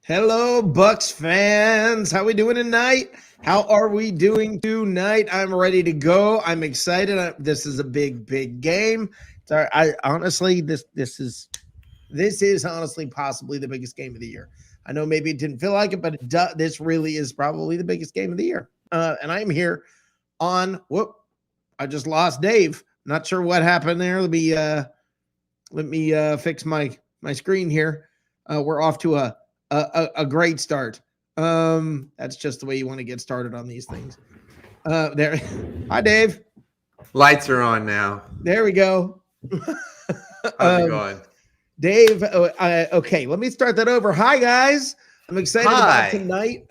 Hello, Bucks fans. How we doing tonight? How are we doing tonight? I'm ready to go. I'm excited. This is a big game. Sorry, I honestly, this is honestly possibly the biggest game of the year. I know maybe it didn't feel like it, but this really is probably the biggest game of the year. And I'm here on I just lost Dave. Not sure what happened there. Let me fix my screen here. We're off to a great start. That's just the way you want to get started on these things. There. Hi, Dave. Lights are on now. There we go. How's it going? Dave, okay, let me start that over. Hi, guys. I'm excited about tonight.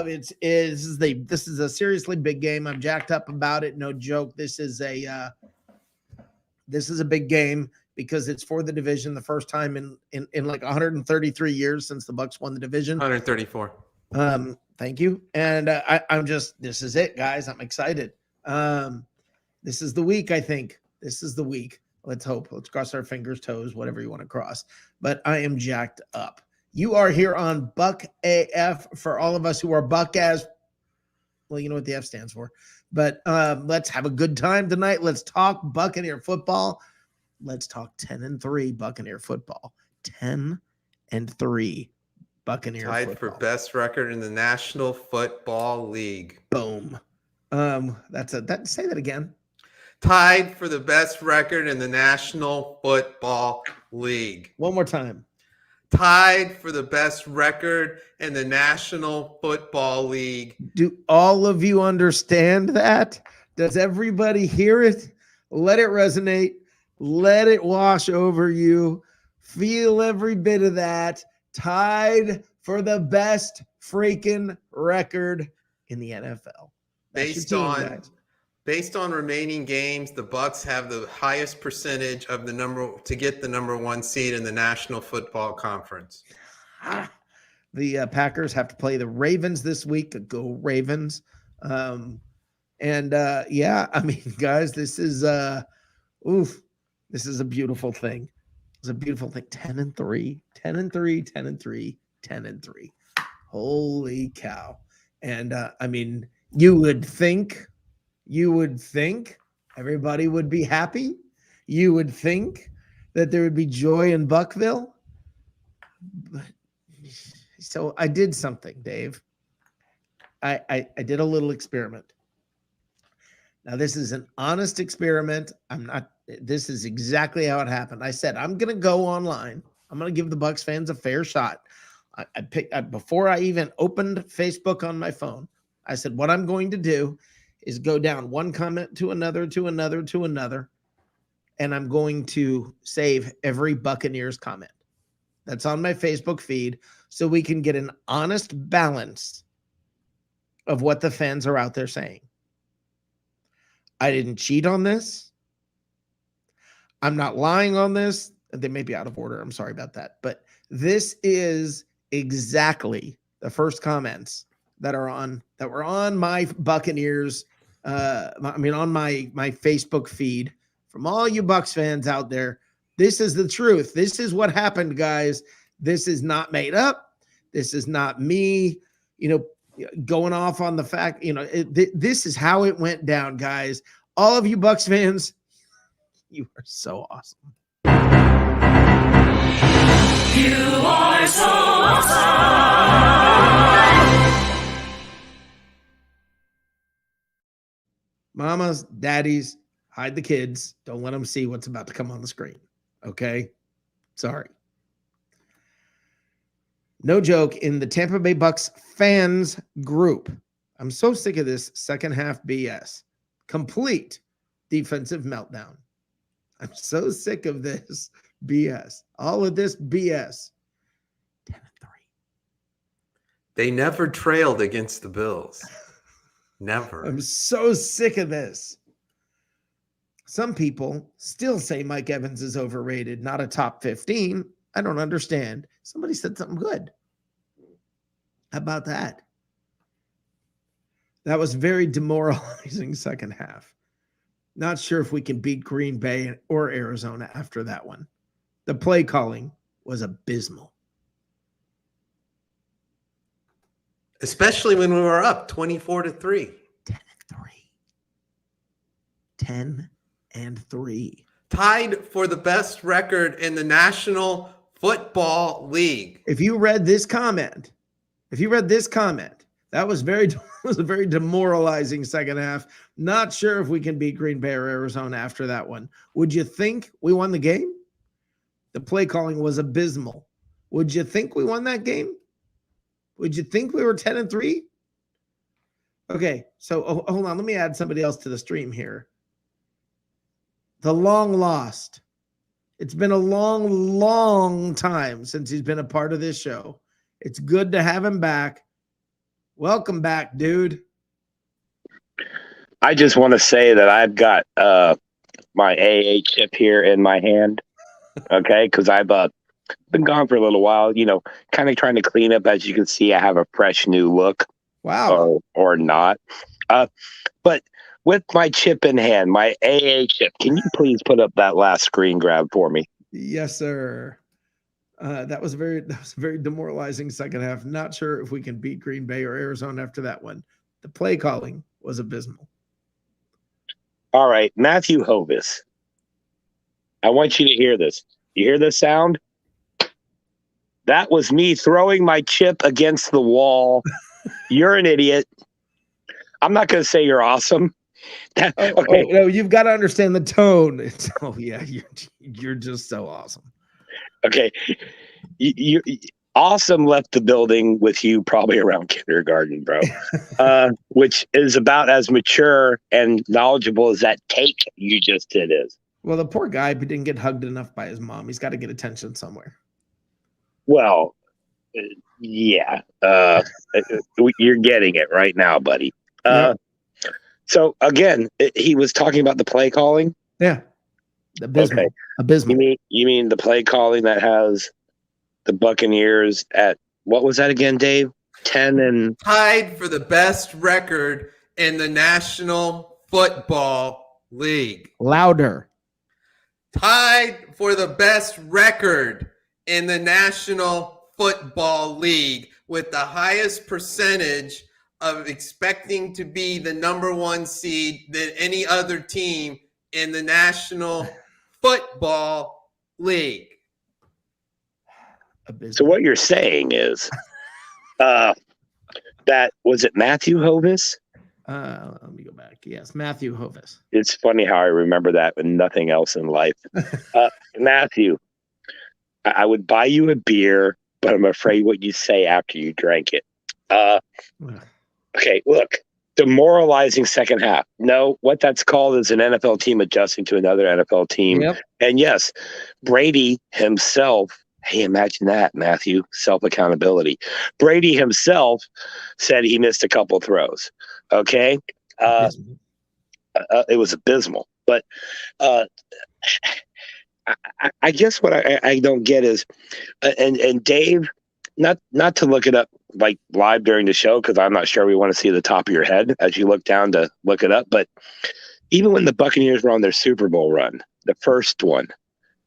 This is a seriously big game. I'm jacked up about it. No joke. This is a big game because it's for the division. The first time in like 133 years since the Bucs won the division. 134. Thank you. And this is it, guys. I'm excited. This is the week. I think this is the week. Let's hope. Let's cross our fingers, toes, whatever you want to cross. But I am jacked up. You are here on Buc AF. For all of us who are Buc as, well, you know what the F stands for. But let's have a good time tonight. Let's talk Buccaneer football. Let's talk 10-3 Buccaneer football. 10-3 Buccaneer Tied football. For best record in the National Football League. Boom. Say that again. Tied for the best record in the National Football League. One more time. Tied for the best record in the National Football League. Do all of you understand that? Does everybody hear it? Let it resonate. Let it wash over you. Feel every bit of that. Tied for the best freaking record in the NFL. Based on remaining games, the Bucs have the highest percentage of to get the number one seed in the National Football Conference. The Packers have to play the Ravens this week. Go Ravens. Yeah, I mean, guys, this is a beautiful thing. It's a beautiful thing. 10-3, 10-3, 10-3, 10-3. Holy cow. And I mean, you would think everybody would be happy. You would think that there would be joy in Buckville. But, so I did something, Dave. I did a little experiment. Now, this is an honest experiment. This is exactly how it happened. I said, I'm going to go online. I'm going to give the Bucs fans a fair shot. Before I even opened Facebook on my phone, I said, what I'm going to do is go down one comment to another, and I'm going to save every Buccaneers comment that's on my Facebook feed so we can get an honest balance of what the fans are out there saying. I didn't cheat on this. I'm not lying on this. They may be out of order. I'm sorry about that. But this is exactly the first comments that were on my Buccaneers on my Facebook feed from all you Bucs fans out there. This is the truth. This is what happened, guys. This is not made up. This is not me, going off on the fact, this is how it went down, guys. All of you Bucs fans, you are so awesome. You are so awesome. Mamas, daddies, hide the kids. Don't let them see what's about to come on the screen. Okay? Sorry. No joke, in the Tampa Bay Bucs fans group, I'm so sick of this second half BS. Complete defensive meltdown. I'm so sick of this BS. All of this BS. 10-3. They never trailed against the Bills. Never. I'm so sick of this. Some people still say Mike Evans is overrated, not a top 15. I don't understand. Somebody said something good. How about that? That was very demoralizing second half. Not sure if we can beat Green Bay or Arizona after that one. The play calling was abysmal. especially when we were up 24-3. 10-3. Tied for the best record in the National Football League. If you read this comment, that was a very demoralizing second half. Not sure if we can beat Green Bay or Arizona after that one. Would you think we won the game? The play calling was abysmal. Would you think we won that game? Would you think we were 10-3? Okay, so hold on. Let me add somebody else to the stream here. The long lost. It's been a long, long time since he's been a part of this show. It's good to have him back. Welcome back, dude. I just want to say that I've got my AA chip here in my hand, okay? Because I've been gone for a little while, kind of trying to clean up. As you can see, I have a fresh new look. Wow. Or not. But with my chip in hand, my AA chip, can you please put up that last screen grab for me? Yes, sir. That was a very demoralizing second half. Not sure if we can beat Green Bay or Arizona after that one. The play calling was abysmal. All right, Matthew Hovis. I want you to hear this. You hear this sound? That was me throwing my chip against the wall. You're an idiot. I'm not going to say you're awesome. Okay. No, you've got to understand the tone. You're just so awesome. Okay. You awesome left the building with you probably around kindergarten, bro. Which is about as mature and knowledgeable as that take you just did is. Well, the poor guy didn't get hugged enough by his mom. He's got to get attention somewhere. Well, yeah. You're getting it right now, buddy. Yep. So again, he was talking about the play calling. Yeah. Abysmal. Okay. Abysmal. You mean the play calling that has the Buccaneers at, what was that again, Dave? 10 and tied for the best record in the National Football League. Louder. Tied for the best record in the National Football League with the highest percentage of expecting to be the number one seed than any other team in the National Football League. So what you're saying is that, was it Matthew Hovis? Let me go back. Yes, Matthew Hovis. It's funny how I remember that with nothing else in life. Matthew, I would buy you a beer, but I'm afraid what you say after you drank it. Okay, look, demoralizing second half. No, what that's called is an NFL team adjusting to another NFL team. Yep. And yes, Brady himself, hey, imagine that, Matthew, self-accountability. Brady himself said he missed a couple throws. Okay? It was abysmal. But I guess what I don't get is, and Dave, not to look it up like live during the show, because I'm not sure we want to see the top of your head as you look down to look it up. But even when the Buccaneers were on their Super Bowl run, the first one,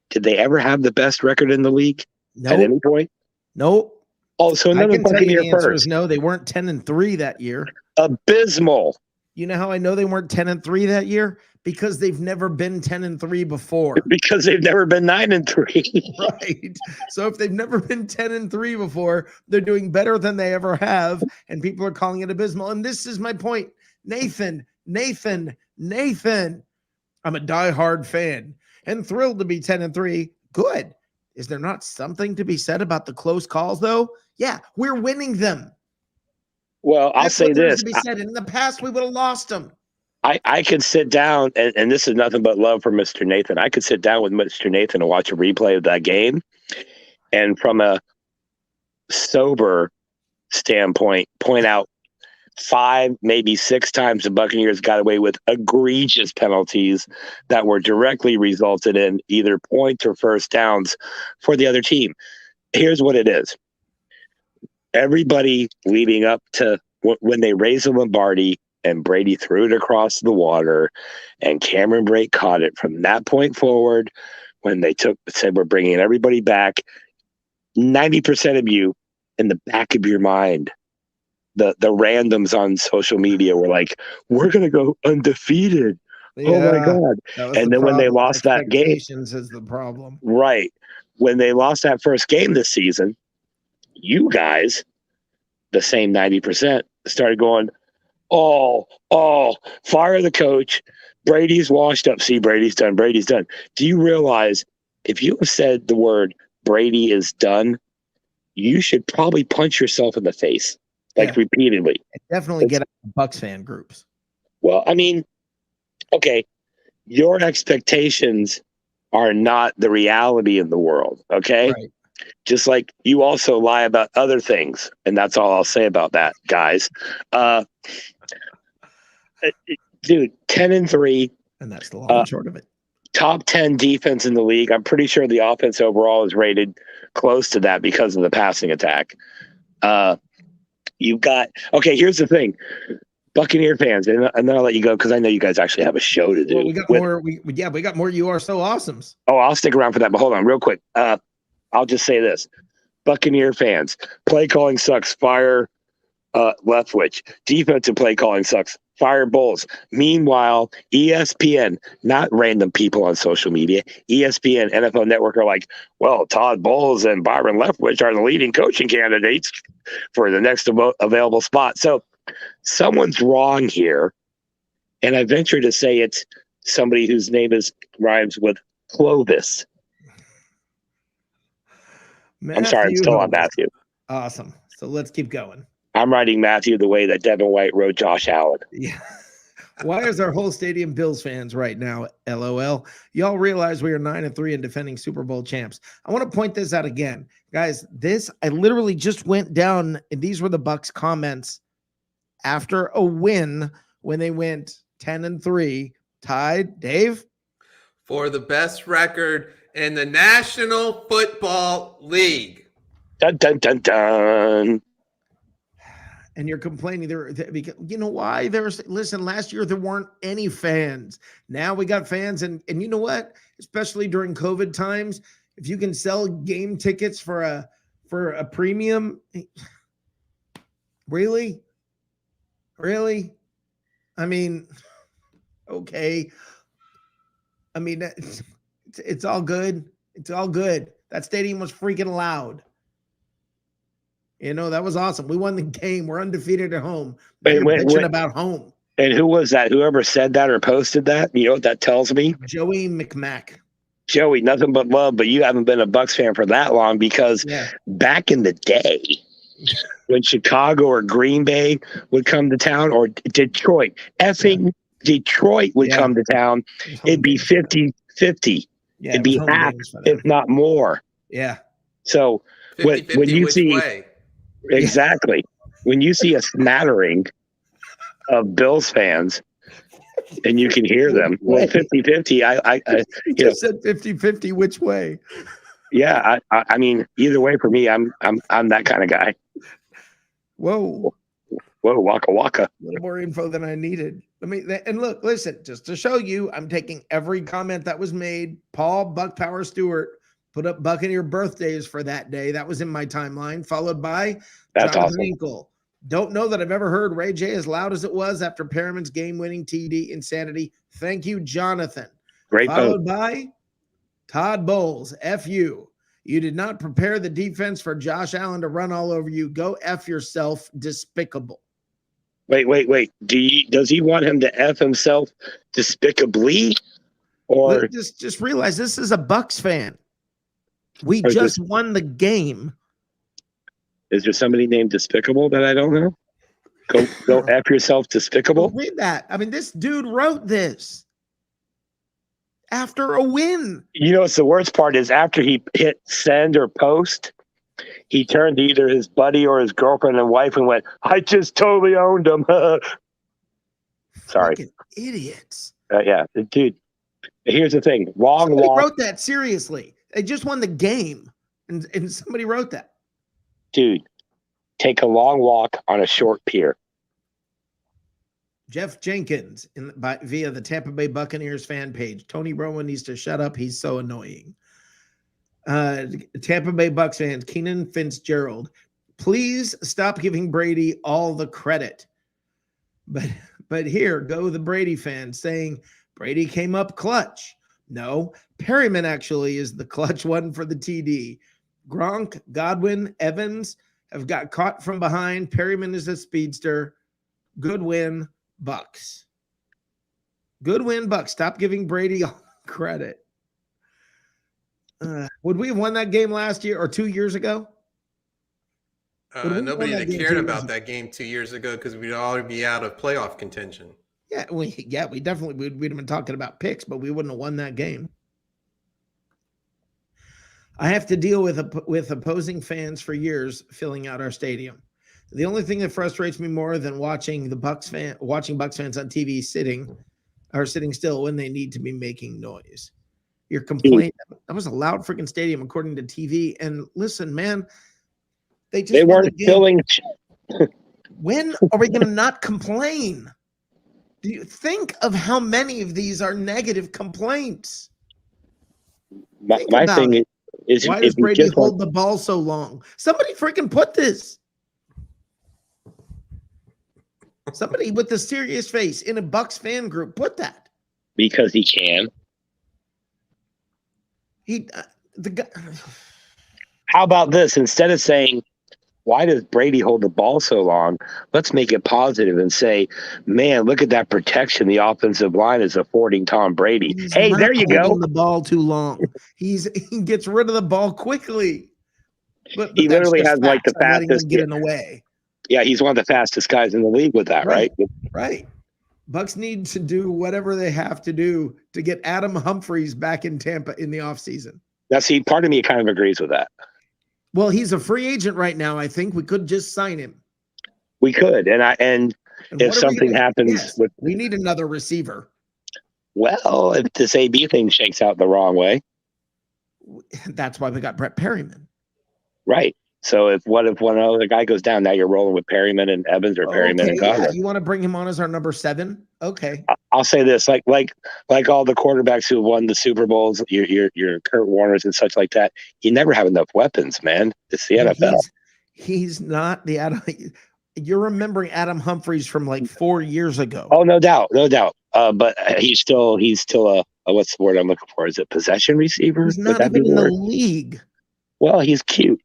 did they ever have the best record in the league at any point? Nope. Oh, so another Buccaneer the answer first. Is no, they weren't 10-3 that year. Abysmal. You know how I know they weren't 10-3 that year? Because they've never been 10-3 before. Because they've never been 9-3. Right. So if they've never been 10-3 before, they're doing better than they ever have, and people are calling it abysmal. And this is my point. Nathan. I'm a diehard fan and thrilled to be 10-3. Good. Is there not something to be said about the close calls, though? Yeah, we're winning them. Well, I'll say this. To be said. In the past, we would have lost them. I could sit down, and this is nothing but love for Mr. Nathan. I could sit down with Mr. Nathan and watch a replay of that game, and from a sober standpoint, point out 5, maybe 6 times the Buccaneers got away with egregious penalties that were directly resulted in either points or first downs for the other team. Here's what it is. Everybody leading up to when they raised the Lombardi and Brady threw it across the water and Cameron Brate caught it, from that point forward, when they said we're bringing everybody back, 90% of you in the back of your mind the randoms on social media were like, we're gonna go undefeated. Oh my Yeah, God. that was And the then when they problem. lost that game, Expectations is the problem. right. When they lost that first game this season, you guys, the same 90%, started going, oh, fire the coach. Brady's washed up. See, Brady's done. Brady's done. Do you realize if you have said the word Brady is done, you should probably punch yourself in the face, like repeatedly. And definitely get out of Bucks fan groups. Well, I mean, okay, your expectations are not the reality in the world, okay? Right. Just like you also lie about other things, and that's all I'll say about that, guys. Dude, 10-3, And that's the long and short of it. top 10 defense in the league. I'm pretty sure the offense overall is rated close to that because of the passing attack. You've got okay. Here's the thing, Buccaneer fans, and then I'll let you go because I know you guys actually have a show to do. Well, we got more. We got more. You are so awesomes. Oh, I'll stick around for that, but hold on, real quick. I'll just say this: Buccaneer fans, play calling sucks. Fire Leftwich. Defensive play calling sucks. Fire Bulls. Meanwhile, ESPN, not random people on social media, ESPN, NFL Network are like, well, Todd Bowles and Byron Leftwich are the leading coaching candidates for the next available spot. So someone's wrong here. And I venture to say it's somebody whose name rhymes with Clovis. I'm sorry, I'm still on Matthew. Awesome. So let's keep going. I'm writing Matthew the way that Devin White wrote Josh Allen. Yeah. Why is our whole stadium Bills fans right now? LOL. Y'all realize we are 9-3 and defending Super Bowl champs. I want to point this out again, guys. I literally just went down, and these were the Bucs comments after a win when they went 10-3, tied. Dave, for the best record in the National Football League. Dun dun dun dun. And you're complaining there, because you know why? Listen, last year there weren't any fans. Now we got fans, and you know what? Especially during COVID times, if you can sell game tickets for a premium, really? I mean, okay. I mean, it's all good. It's all good. That stadium was freaking loud. You know, that was awesome. We won the game. We're undefeated at home. You're bitching about home. And who was that? Whoever said that or posted that? You know what that tells me? Joey McMack. Joey, nothing but love, but you haven't been a Bucs fan for that long because back in the day, when Chicago or Green Bay would come to town, or Detroit, Detroit would come to town, it'd be 50-50. Yeah, it'd be half, if not more. Yeah. So when you see way? Exactly. When you see a smattering of Bills fans and you can hear them, well, 50-50, I you said 50-50, which way? Yeah, I mean, either way for me, I'm that kind of guy. Whoa, waka waka. A little more info than I needed. Look, listen, just to show you, I'm taking every comment that was made. Paul Buck Power Stewart put up Buccaneer birthdays for that day. That was in my timeline, followed by Jonathan awesome. Hinkle. Don't know that I've ever heard Ray J as loud as it was after Perriman's game-winning TD insanity. Thank you, Jonathan. Great followed by Todd Bowles. F you. You did not prepare the defense for Josh Allen to run all over you. Go F yourself. Despicable. Wait. Does he want him to F himself despicably? Or just realize this is a Bucs fan. We just won the game. Is there somebody named Despicable that I don't know? Go F yourself, Despicable. Read that. I mean, this dude wrote this after a win. You know what's the worst part is after he hit send or post, he turned to either his buddy or his girlfriend and wife and went, I just totally owned him. Sorry. Fucking idiots. Yeah, dude. Here's the thing. Somebody wrote that seriously. They just won the game, and somebody wrote that. Dude, take a long walk on a short pier. Jeff Jenkins via the Tampa Bay Buccaneers fan page. Tony Rowan needs to shut up. He's so annoying. Tampa Bay Bucs fans. Keenan Fitzgerald. Please stop giving Brady all the credit. But here go the Brady fans saying Brady came up clutch. No, Perryman actually is the clutch one for the TD. Gronk, Godwin, Evans have got caught from behind. Perryman is a speedster. Good win, Bucs. Good win, Bucs. Stop giving Brady all credit. Would we have won that game last year or 2 years ago? Nobody that cared about that game 2 years ago because we'd already be out of playoff contention. Yeah, we definitely we'd have been talking about picks, but we wouldn't have won that game. I have to deal with opposing fans for years filling out our stadium. The only thing that frustrates me more than watching Bucs fans on TV sitting still when they need to be making noise. You're complaining. That was a loud freaking stadium according to TV. And listen, man, they weren't filling. When are we going to not complain? Do you think of how many of these are negative complaints? My thing is, why does Brady hold the ball so long? Somebody freaking put this. Somebody with a serious face in a Bucs fan group put that. Because he can. The guy. How about this? Instead of saying, why does Brady hold the ball so long? Let's make it positive and say, man, look at that protection the offensive line is affording Tom Brady. Hey, there you go. The ball too long. He gets rid of the ball quickly. But he literally has like the fastest. Get in the way. Yeah, he's one of the fastest guys in the league with that, right? Right. Bucs need to do whatever they have to do to get Adam Humphries back in Tampa in the offseason. Now, see, part of me kind of agrees with that. Well, he's a free agent right now. I think we could just sign him. We could, and if something happens with, we need another receiver. Well, if this AB thing shakes out the wrong way, that's why we got Brett Perryman. Right. So what if one other guy goes down? Now you're rolling with Perryman and Evans or Perryman and Godwin. Yeah. You want to bring him on as our number 7? Okay. I'll say this: like all the quarterbacks who won the Super Bowls, your Kurt Warners and such like that. You never have enough weapons, man. It's the NFL. He's not the Adam. You're remembering Adam Humphries from like 4 years ago. Oh, no doubt. But he's still a what's the word I'm looking for? Is it possession receiver? He's not even in the league. Well, he's cute.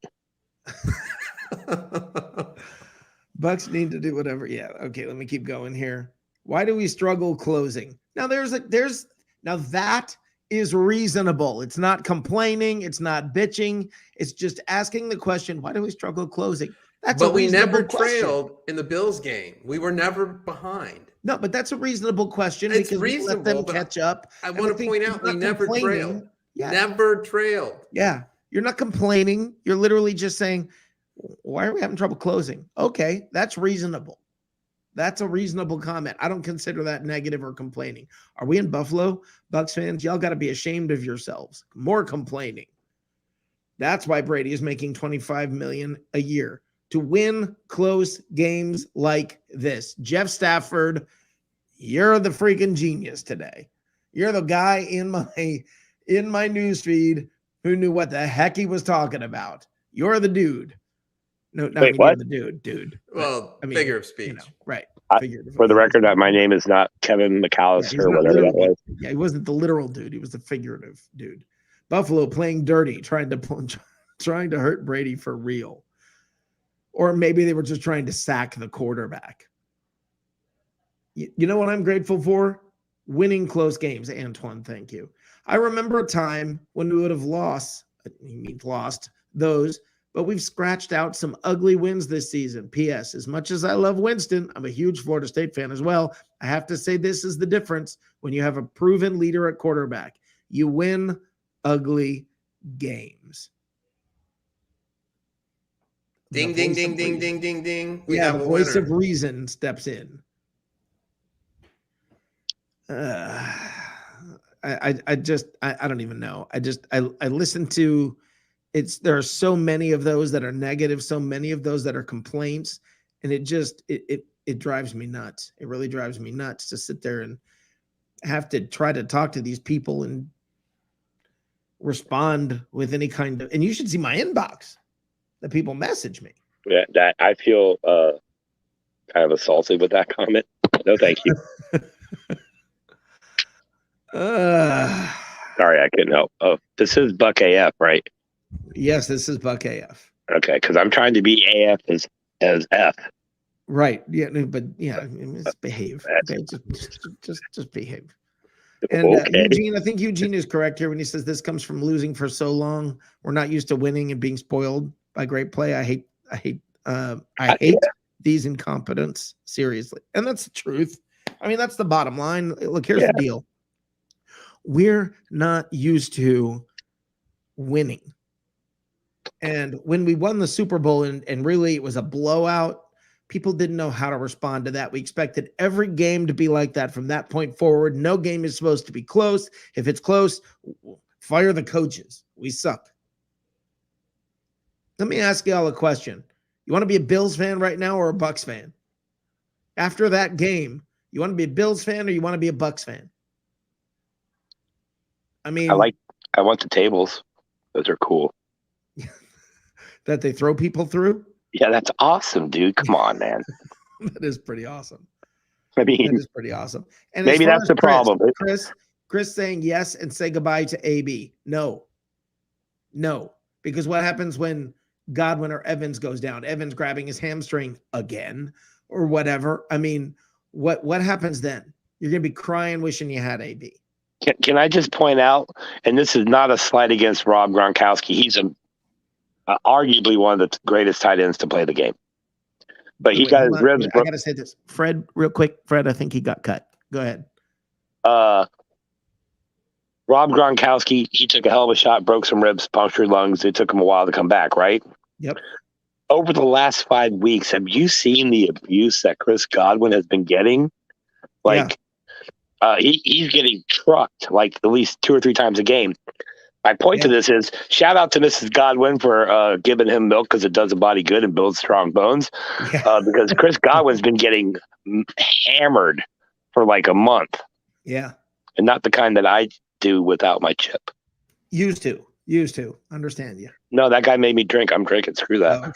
Bucs need to do whatever. Yeah. Okay. Let me keep going here. Why do we struggle closing? Now now that is reasonable. It's not complaining. It's not bitching. It's just asking the question, why do we struggle closing? But we never trailed in the Bills game. We were never behind. No, but that's a reasonable question. It's because reasonable. We let them catch up. I want to point out we never trailed. Yeah. Never trailed. Yeah. You're not complaining. You're literally just saying, why are we having trouble closing? Okay, that's reasonable. That's a reasonable comment. I don't consider that negative or complaining. Are we in Buffalo? Bucs fans, y'all got to be ashamed of yourselves. More complaining. That's why Brady is making $25 million a year to win close games like this. Jeff Stafford, you're the freaking genius today. You're the guy in my newsfeed who knew what the heck he was talking about. You're the dude. No, wait, what? You're the dude. Well, figure of speech. Right. For the record, my name is not Kevin McAllister or whatever that was. Yeah, he wasn't the literal dude. He was the figurative dude. Buffalo playing dirty, trying to hurt Brady for real. Or maybe they were just trying to sack the quarterback. You know what I'm grateful for? Winning close games, Antoine. Thank you. I remember a time when we would have lost those, but we've scratched out some ugly wins this season. P.S. As much as I love Winston, I'm a huge Florida State fan as well. I have to say this is the difference when you have a proven leader at quarterback. You win ugly games. Ding, ding, ding, ding, ding, ding, ding. We yeah, have the a voice winner. of reason steps in. I don't even know. I listen to there are so many of those that are negative, so many of those that are complaints, and it drives me nuts. It really drives me nuts to sit there and have to try to talk to these people and respond with any kind of, and you should see my inbox that people message me. Yeah, that I feel kind of assaulted with that comment. No, thank you. Sorry, I couldn't help. Oh, this is Buc AF, right? Yes, this is Buc AF. Okay, because I'm trying to be AF as F. Right. Yeah, but yeah, just behave. Okay, just behave. And Okay. Eugene, I think Eugene is correct here when he says this comes from losing for so long. We're not used to winning and being spoiled by great play. I hate these incompetents, seriously. And that's the truth. I mean, that's the bottom line. Look, here's the deal. We're not used to winning. And when we won the Super Bowl and really it was a blowout, people didn't know how to respond to that. We expected every game to be like that from that point forward. No game is supposed to be close. If it's close, fire the coaches. We suck. Let me ask y'all a question. You want to be a Bills fan right now or a Bucs fan? After that game, you want to be a Bills fan or you want to be a Bucs fan? I mean, I want the tables. Those are cool. That they throw people through? Yeah, that's awesome, dude. Come on, man. That is pretty awesome. I mean, that is pretty awesome. And maybe that's the problem. Chris saying yes and say goodbye to AB. No. Because what happens when Godwin or Evans goes down? Evans grabbing his hamstring again or whatever. I mean, what happens then? You're going to be crying wishing you had AB. Can I just point out, and this is not a slight against Rob Gronkowski. He's arguably one of the greatest tight ends to play the game. But he got his ribs broken. I got to say this. Fred, real quick. Fred, I think he got cut. Go ahead. Rob Gronkowski, he took a hell of a shot, broke some ribs, punctured lungs. It took him a while to come back, right? Yep. Over the last 5 weeks, have you seen the abuse that Chris Godwin has been getting? He's getting trucked like at least 2 or 3 times a game. My point to this is shout out to Mrs. Godwin for giving him milk because it does the body good and builds strong bones. Yeah. Because Chris Godwin's been getting hammered for like a month. Yeah. And not the kind that I do without my chip. Used to. Understand you. No, that guy made me drink. I'm drinking. Screw that.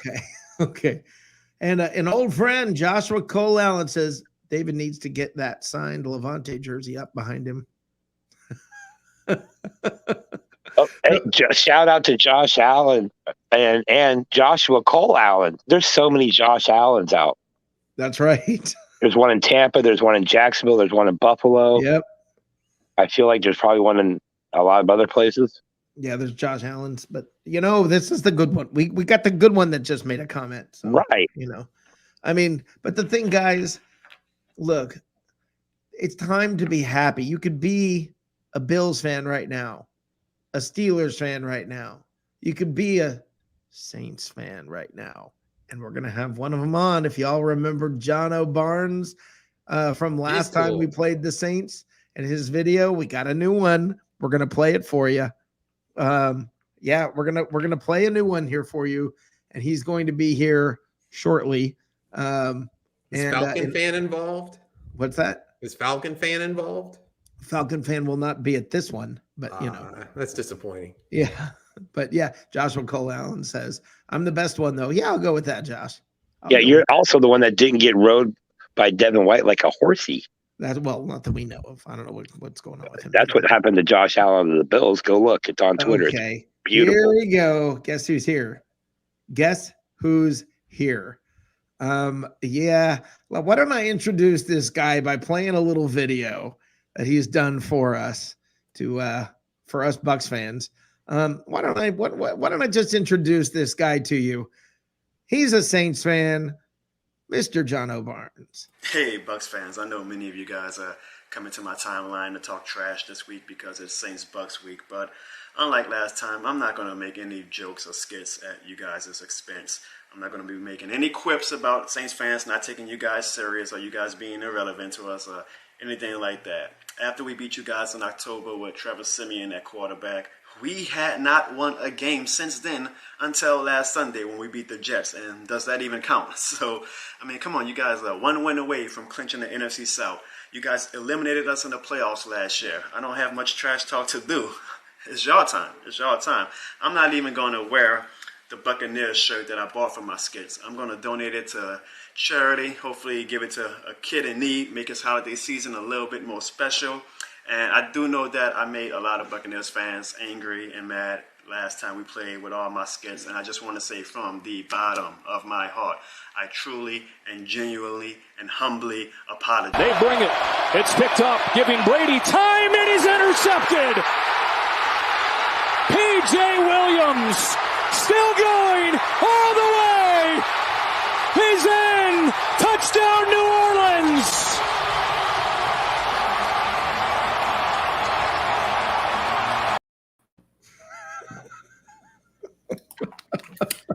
Okay. And an old friend, Joshua Cole Allen, says David needs to get that signed Levante jersey up behind him. Hey, shout out to Josh Allen and Joshua Cole Allen. There's so many Josh Allens out. That's right. There's one in Tampa. There's one in Jacksonville. There's one in Buffalo. Yep. I feel like there's probably one in a lot of other places. Yeah, there's Josh Allen's, but this is the good one. We got the good one that just made a comment. So, right. I mean, but the thing, guys, look, it's time to be happy. You could be a Bills fan right now, a Steelers fan right now. You could be a Saints fan right now. And we're going to have one of them on. If y'all remember Jono Barnes from last time we played the Saints and his video, we got a new one. We're going to play it for you. We're going to play a new one here for you. And he's going to be here shortly. Is Falcon fan involved? What's that? Is Falcon fan involved? Falcon fan will not be at this one, but that's disappointing. Yeah. But yeah, Joshua Cole Allen says, I'm the best one though. Yeah, I'll go with that, Josh. You're also the one that didn't get rode by Devin White like a horsey. That's not that we know of. I don't know what's going on with him. That's what happened to Josh Allen of the Bills. Go look. It's on Twitter. Okay. It's beautiful. Here we go. Guess who's here? Yeah. Well, why don't I introduce this guy by playing a little video that he's done for us for us Bucs fans. Why don't I just introduce this guy to you? He's a Saints fan, Mr. Jono Barnes. Hey, Bucs fans. I know many of you guys are coming to my timeline to talk trash this week because it's Saints Bucs week, but unlike last time, I'm not going to make any jokes or skits at you guys' expense. I'm not going to be making any quips about Saints fans not taking you guys serious or you guys being irrelevant to us or anything like that. After we beat you guys in October with Trevor Siemian at quarterback, we had not won a game since then until last Sunday when we beat the Jets. And does that even count? So, I mean, come on, you guys are one win away from clinching the NFC South. You guys eliminated us in the playoffs last year. I don't have much trash talk to do. It's y'all time. I'm not even going to wear the Buccaneers shirt that I bought from my skits. I'm going to donate it to charity, hopefully give it to a kid in need, make his holiday season a little bit more special. And I do know that I made a lot of Buccaneers fans angry and mad last time we played with all my skits, and I just want to say from the bottom of my heart, I truly and genuinely and humbly apologize. They bring it. It's picked up, giving Brady time, and he's intercepted. P.J. Williams still going all the way. He's in. Touchdown, New Orleans.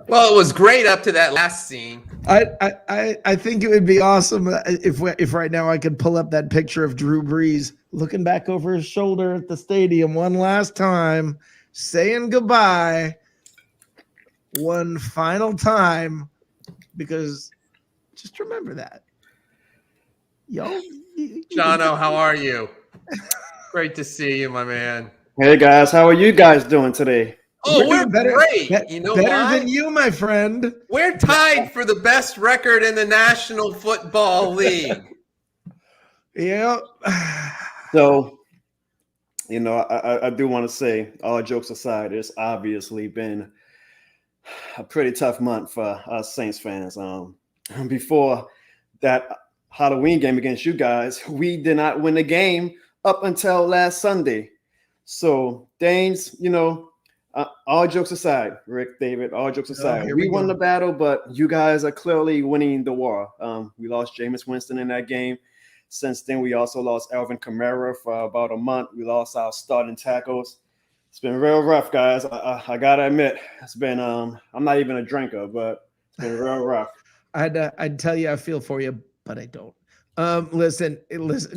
Well, it was great up to that last scene. I think it would be awesome if right now I could pull up that picture of Drew Brees looking back over his shoulder at the stadium one last time, saying goodbye one final time, because just remember that. Y'all, Jono, how are you? Great to see you, my man. Hey guys, how are you guys doing today? Oh, we're better, great. You know better why? than you, my friend. We're tied for the best record in the National Football League. Yeah. So, you know, I do want to say, all jokes aside, it's obviously been a pretty tough month for us Saints fans. Before that Halloween game against you guys, we did not win the game up until last Sunday. So, Danes, you know, all jokes aside, Rick, David, all jokes aside, we won the battle, but you guys are clearly winning the war. We lost Jameis Winston in that game. Since then, we also lost Alvin Kamara for about a month. We lost our starting tackles. It's been real rough, guys. I gotta admit, it's been. I'm not even a drinker, but it's been real rough. I'd tell you I feel for you, but I don't. Listen,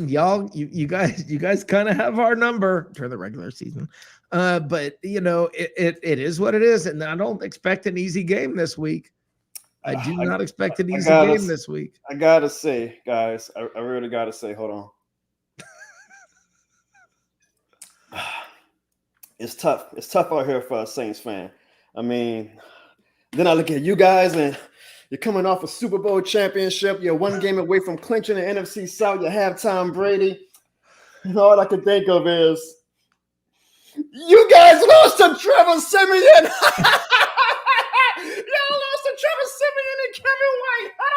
y'all, you guys kind of have our number during the regular season. But you know, it is what it is, and I don't expect an easy game this week. I do not expect an easy game this week. I gotta say, guys, I really gotta say, hold on. It's tough. It's tough out here for a Saints fan. I mean, then I look at you guys, and you're coming off a Super Bowl championship. You're one game away from clinching the NFC South. You have Tom Brady. And all I can think of is, you guys lost to Trevor Siemian. Y'all lost to Trevor Siemian and Kevin White. I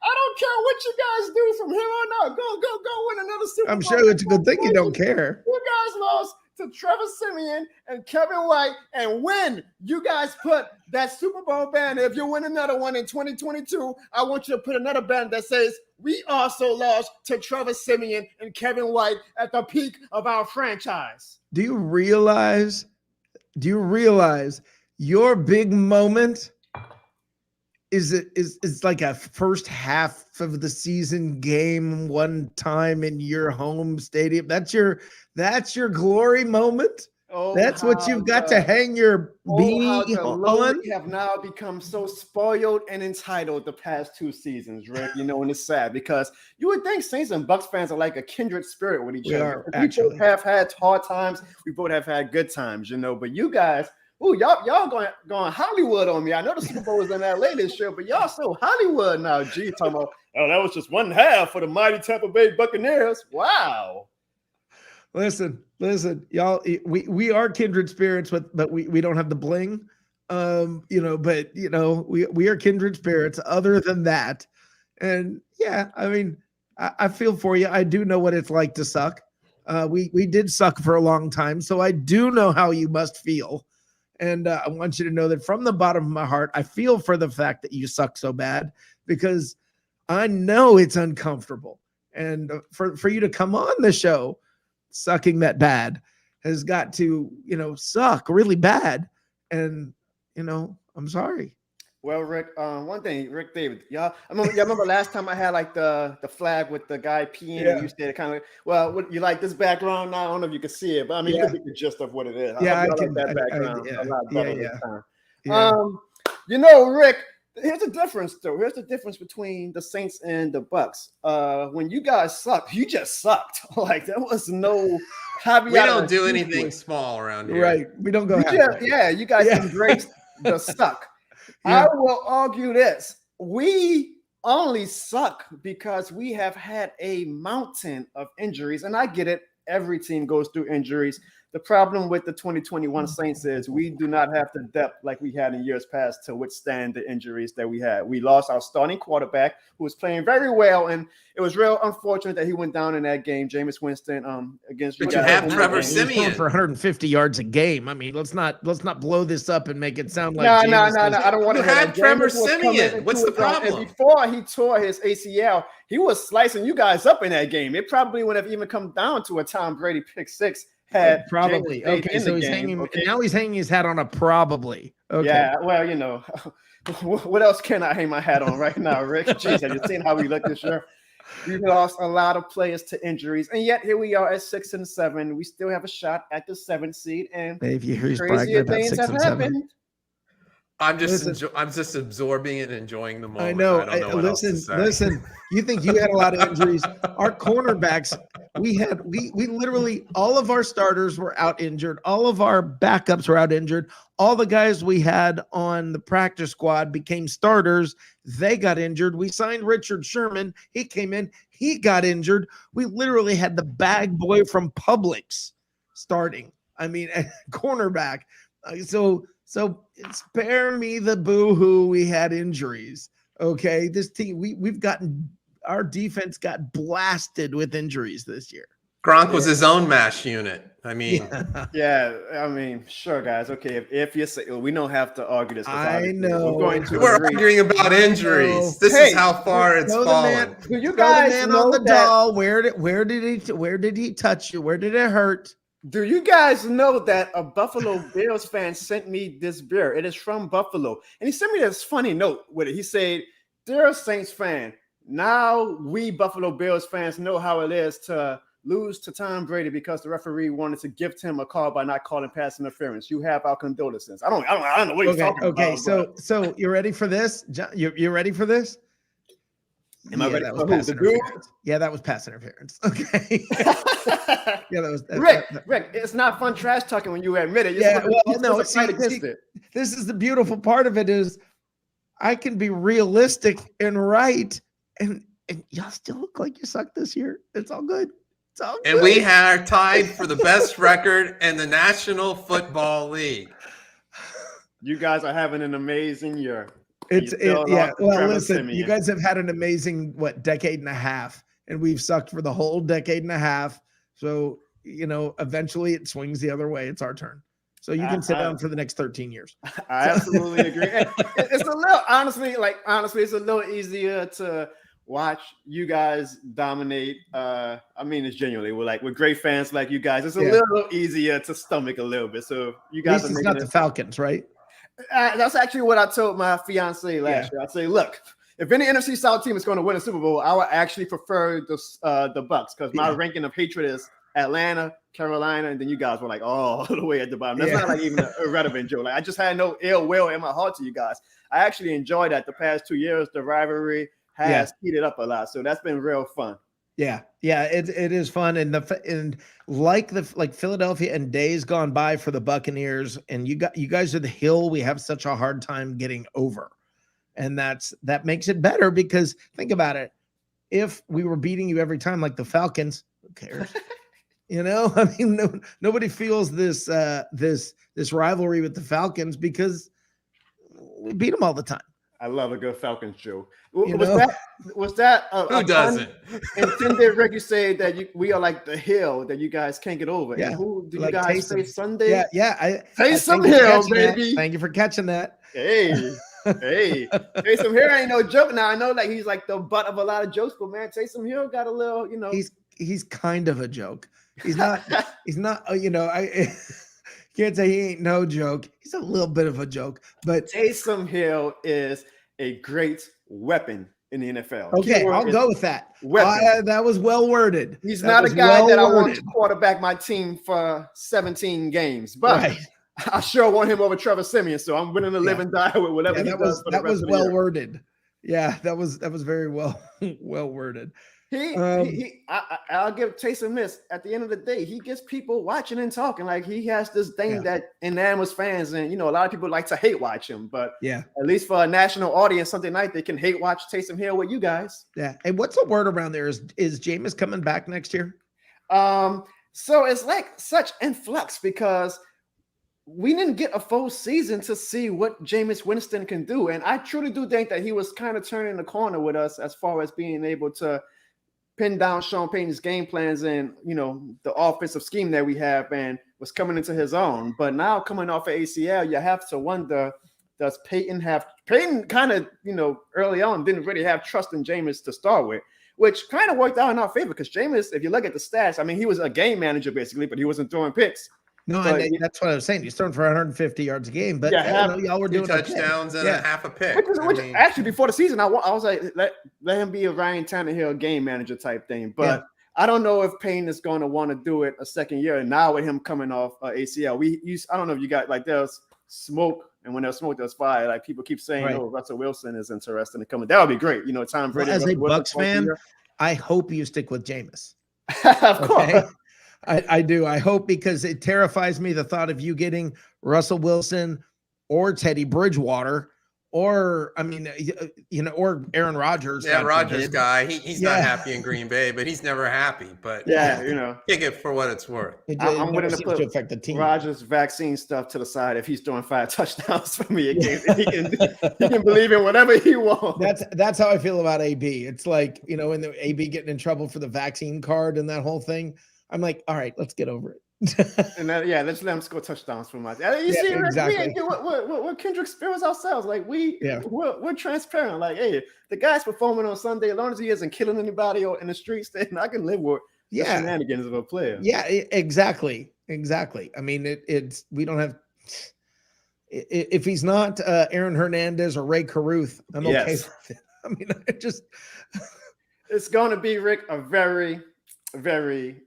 don't care what you guys do from here on out. Go win another Super Bowl. I'm sure it's a good thing you don't care. You guys lost to Trevor Siemian and Kevin White, and when you guys put that Super Bowl banner, if you win another one in 2022, I want you to put another banner that says, we also lost to Trevor Siemian and Kevin White at the peak of our franchise. Do you realize your big moment is like a first half of the season game one time in your home stadium? That's your glory moment. Oh, that's what you've got to hang your beanie on. We have now become so spoiled and entitled the past 2 seasons, Rick. You know, and it's sad because you would think Saints and Bucs fans are like a kindred spirit with each other. We both have had hard times. We both have had good times, you know. But you guys, y'all going Hollywood on me. I know the Super Bowl was in LA this year, but y'all so Hollywood now. Gee, talking about, oh, that was just one half for the mighty Tampa Bay Buccaneers. Wow. Listen, y'all. We are kindred spirits, but we don't have the bling, you know. But you know, we are kindred spirits. Other than that, and yeah, I mean, I feel for you. I do know what it's like to suck. We did suck for a long time, so I do know how you must feel. And I want you to know that from the bottom of my heart, I feel for the fact that you suck so bad, because I know it's uncomfortable. And for you to come on the show sucking that bad has got to, you know, suck really bad. And, you know, I'm sorry. Well, Rick, one thing, Rick David, y'all remember last time I had like the flag with the guy peeing, and you said kind of, well, what, you like this background now? I don't know if you can see it, but I mean, you can get the gist of what it is. Yeah, I like can. That background a lot better this time. Yeah. You know, Rick, here's the difference, though. Here's the difference between the Saints and the Bucs. When you guys sucked, you just sucked. Like, there was no caveat. We don't do anything small around here. Right. We don't go. You guys embraced. the suck. Yeah. I will argue this. We only suck because we have had a mountain of injuries. And I get it. Every team goes through injuries. The problem with the 2021 Saints is we do not have the depth like we had in years past to withstand the injuries that we had. We lost our starting quarterback who was playing very well, and it was real unfortunate that he went down in that game, Jameis Winston, against. But you have Trevor He's throwing Simeon for 150 yards a game. I mean, let's not blow this up and make it sound like No. Jameis was- I don't want You to had Trevor Jameis was coming Simeon. into What's the his own, problem? And before he tore his ACL, he was slicing you guys up in that game. It probably would have even come down to a Tom Brady pick six. Had probably Jameis okay. in So the he's game, hanging. okay? Now he's hanging his hat on a probably. Okay. Yeah, well, what else can I hang my hat on right now, Rick? Jeez, have you seen how we look this year? We've lost a lot of players to injuries, and yet here we are at 6 and 7. We still have a shot at the 7th seed, and If you hear he's crazier bragging about things 6 have and 7. happened. I'm just Listen. I'm just absorbing it and enjoying the moment. I know. I don't know what else to say. Listen. You think you had a lot of injuries? Our cornerbacks, we literally all of our starters were out injured. All of our backups were out injured. All the guys we had on the practice squad became starters. They got injured. We signed Richard Sherman. He came in. He got injured. We literally had the bag boy from Publix starting. I mean, cornerback. So spare me the boo-hoo. We had injuries. Okay, this team, we've gotten, our defense got blasted with injuries this year. Gronk was his own mash unit. I mean, Yeah, I mean, sure, guys. Okay, if you say we don't have to argue this, 'cause I obviously know. we're going to we're agree. arguing about injuries. This Hey, is how far it's Throw the fallen. man- Do you throw guys the man know on the that? doll. Where did he touch you? Where did it hurt? Do you guys know that a Buffalo Bills fan sent me this beer? It is from Buffalo. And he sent me this funny note with it. He said, "Dear Saints fan, now we Buffalo Bills fans know how it is to lose to Tom Brady because the referee wanted to gift him a call by not calling pass interference. You have our condolences." I don't know what he's talking about. Okay, so you ready for this? John, you ready for this? Am I ready that for was who? pass The dude? interference. Yeah, that was pass interference. Okay. Yeah, that was Rick, it's not fun trash talking when you admit it. You're Yeah, supposed to- well, you're no, supposed to fight see, against it. this is the beautiful part of it is I can be realistic and right, and y'all still look like you suck this year. It's all good. It's all good. And we are tied for the best record in the National Football League. You guys are having an amazing year. It's You still yeah. lost to Well, Trevor listen, you Simeon. guys have had an amazing decade and a half, and we've sucked for the whole decade and a half. So eventually it swings the other way. It's our turn. So you can sit down for the next 13 years. I absolutely agree. And it's a little honestly, it's a little easier to watch you guys dominate. I mean, it's genuinely we're great fans like you guys. It's a little easier to stomach a little bit. So you At guys least are it's making not the Falcons, right? That's actually what I told my fiance last year. I say, look, if any NFC South team is going to win a Super Bowl, I would actually prefer the Bucs because my ranking of hatred is Atlanta, Carolina, and then you guys were like all the way at the bottom. That's not like even a irrelevant joke. Like I just had no ill will in my heart to you guys. I actually enjoyed that the past 2 years. The rivalry has heated up a lot, so that's been real fun. Yeah, it is fun, and like Philadelphia and days gone by for the Buccaneers, and you guys are the hill we have such a hard time getting over, and that makes it better because think about it, if we were beating you every time like the Falcons, who cares? I mean, nobody feels this rivalry with the Falcons because we beat them all the time. I love a good Falcons joke. Who doesn't? Intended, Rick, you said that we are like the hill that you guys can't get over. Yeah. And who do Like you guys Taysom. say Sunday? Yeah. Taysom thank you for Hill, catching that. baby. Thank you for catching that. Hey, Taysom Hill ain't no joke. Now I know like he's like the butt of a lot of jokes, but man, Taysom Hill got a little, He's kind of a joke. He's not. I can't say he ain't no joke. He's a little bit of a joke, but Taysom Hill is a great weapon in the NFL. okay, Keyword I'll is go with that. weapon. That was well worded. He's That not a was guy that I want well-worded. to quarterback my team for 17 games, but Right. I sure want him over Trevor Simeon. So I'm willing to live and die with whatever Yeah, he that does was for the rest of the well year. worded. Yeah, that was very well well worded. I'll give Taysom this. At the end of the day, he gets people watching and talking. Like he has this thing that enamels fans, and a lot of people like to hate watch him. But yeah, at least for a national audience, Sunday night they can hate watch Taysom Hill with you guys. Yeah. And what's the word around there? Is Jameis coming back next year? So it's like such influx because we didn't get a full season to see what Jameis Winston can do, and I truly do think that he was kind of turning the corner with us as far as being able to pin down Sean Payton's game plans and the offensive scheme that we have, and was coming into his own. But now coming off of ACL, you have to wonder, does Payton kind of early on didn't really have trust in Jameis to start with, which kind of worked out in our favor because Jameis, if you look at the stats, I mean, he was a game manager basically, but he wasn't throwing picks. No, that's what I was saying. He's throwing for 150 yards a game, but y'all were doing 2 touchdowns and a half a pick. Which actually, before the season, I was like, let him be a Ryan Tannehill game manager type thing. But I don't know if Payne is going to want to do it a second year. And now with him coming off ACL, I don't know if you got like there's smoke, and when there's smoke, there's fire. Like people keep saying, "Oh, Russell Wilson is interested in coming." That would be great. Tom Brady. As a Bucs fan, I hope you stick with Jameis. Of course. I do. I hope, because it terrifies me the thought of you getting Russell Wilson or Teddy Bridgewater or or Aaron Rodgers. Yeah, Rodgers guy. He's not happy in Green Bay, but he's never happy. But take it for what it's worth. I'm willing to put affect the team. Rodgers vaccine stuff to the side if he's throwing 5 touchdowns for me again. He can believe in whatever he wants. That's how I feel about AB. It's like when the AB getting in trouble for the vaccine card and that whole thing. I'm like, all right, let's get over it. And let's let him score touchdowns from us. You see, exactly. We're kindred spirits ourselves. Like we're transparent. Like, hey, the guy's performing on Sunday, as long as he isn't killing anybody or in the streets, then I can live with the shenanigans of a player. Yeah, exactly. I mean, we don't have. If he's not Aaron Hernandez or Ray Caruth, I'm okay with it. I mean, it's going to be, Rick, a very, very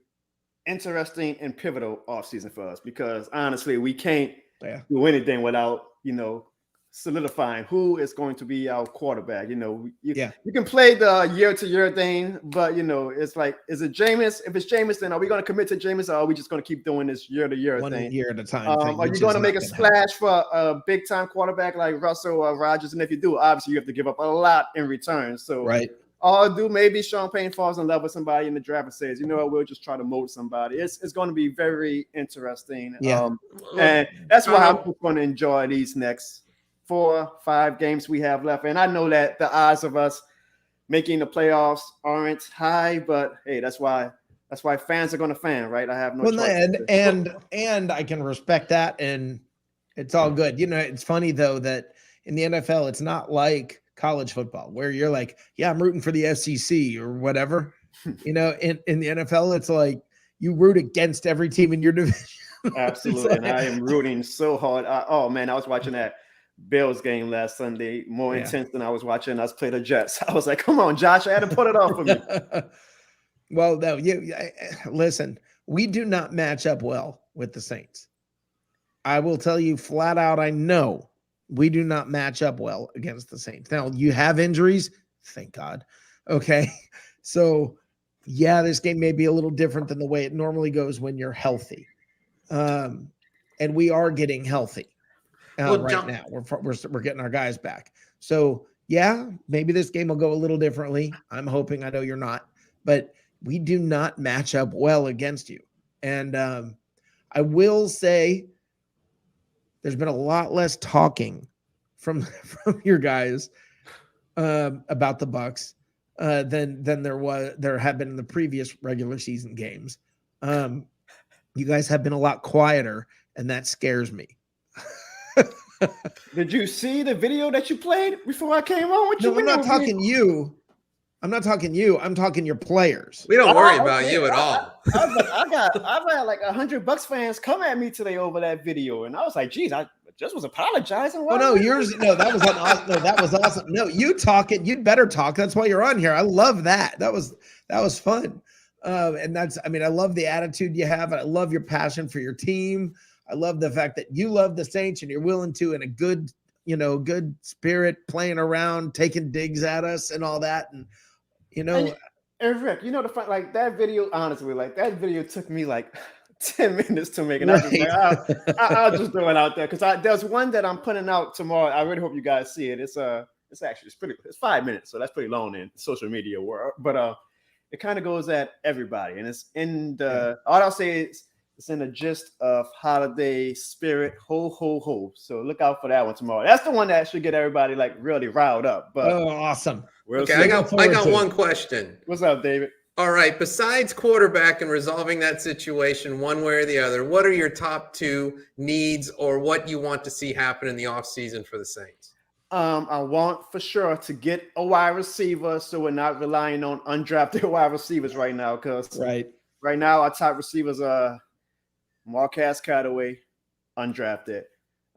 interesting and pivotal offseason for us, because honestly, we can't do anything without solidifying who is going to be our quarterback. You can play the year-to-year thing, but it's like, is it Jameis? If it's Jameis, then are we going to commit to Jameis, or are we just going to keep doing this year-to-year thing? 1 year at a time. Are you going to make a splash for a big-time quarterback like Russell or Rodgers? And if you do, obviously you have to give up a lot in return. So maybe Sean Payton falls in love with somebody in the draft and says, we'll just try to mold somebody. It's going to be very interesting. And that's why I'm going to enjoy these next 4-5 games we have left. And I know that the odds of us making the playoffs aren't high, but hey, that's why fans are going to fan, right? I have no choice. And I can respect that, and it's all good. It's funny though that in the NFL, it's not like college football where you're like, I'm rooting for the SEC or whatever. In the NFL, it's like you root against every team in your division. Absolutely. And I am rooting so hard. I was watching that Bills game last Sunday, more intense than I was watching us play the Jets. I was like, come on, Josh, I had to put it off for me. Well, no, listen, we do not match up well with the Saints. I will tell you flat out, I know we do not match up well against the Saints. Now, you have injuries. Thank God. Okay. So, this game may be a little different than the way it normally goes when you're healthy. And we are getting healthy right now. We're getting our guys back. So, maybe this game will go a little differently. I'm hoping. I know you're not. But we do not match up well against you. And I will say, there's been a lot less talking from your guys about the Bucs than there have been in the previous regular season games. You guys have been a lot quieter, and that scares me. Did you see the video that you played before I came on with you? No, I'm not talking you. I'm not talking you. I'm talking your players. We don't worry about you at all. I've had like 100 Bucs fans come at me today over that video, and I was like, "Geez, I just was apologizing." Oh no, that was awesome. No, you talk it. You'd better talk. That's why you're on here. I love that. That was fun. And I love the attitude you have. I love your passion for your team. I love the fact that you love the Saints and you're willing to, in a good good spirit, playing around, taking digs at us and all that. And, And Rick, the fun, like that video, honestly, like that video took me like 10 minutes to make. And I was just like, I'll just throw it out there. Because there's one that I'm putting out tomorrow. I really hope you guys see it. It's 5 minutes. So that's pretty long in social media world. But it kind of goes at everybody. And it's in all I'll say is it's in the gist of holiday spirit. Ho, ho, ho. So look out for that one tomorrow. That's the one that should get everybody like really riled up. But awesome. Okay, I got one question. What's up, David? All right. Besides quarterback and resolving that situation one way or the other, what are your top 2 needs or what you want to see happen in the offseason for the Saints? I want for sure to get a wide receiver so we're not relying on undrafted wide receivers right now. Because right now our top receivers are Marquez Callaway, undrafted.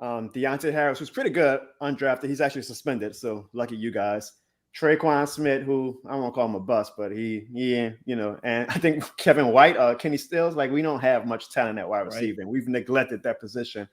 Deontay Harris, who's pretty good, undrafted. He's actually suspended, so lucky you guys. Traquan Smith, who I won't call him a bust, but he and I think Kevin White, Kenny Stills, like we don't have much talent at wide receiver. And we've neglected that position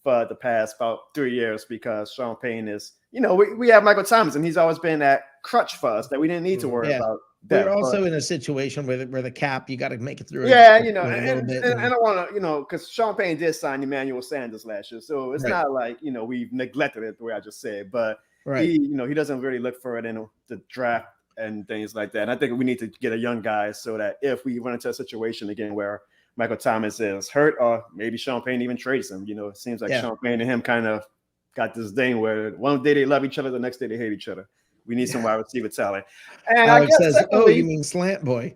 for the past about 3 years because Sean Payne is, we have Michael Thomas, and he's always been that crutch for us that we didn't need to worry about. We're also in a situation where the cap, you got to make it through. And I don't want to, because Sean Payne did sign Emmanuel Sanders last year, so it's not like we've neglected it the way I just said, but he doesn't really look for it in the draft and things like that. And I think we need to get a young guy so that if we run into a situation again where Michael Thomas is hurt, or maybe Sean Payne even trades him, it seems like Sean Payne and him kind of got this thing where one day they love each other, the next day they hate each other. We need some wide receiver talent. And Alex says, you mean slant boy?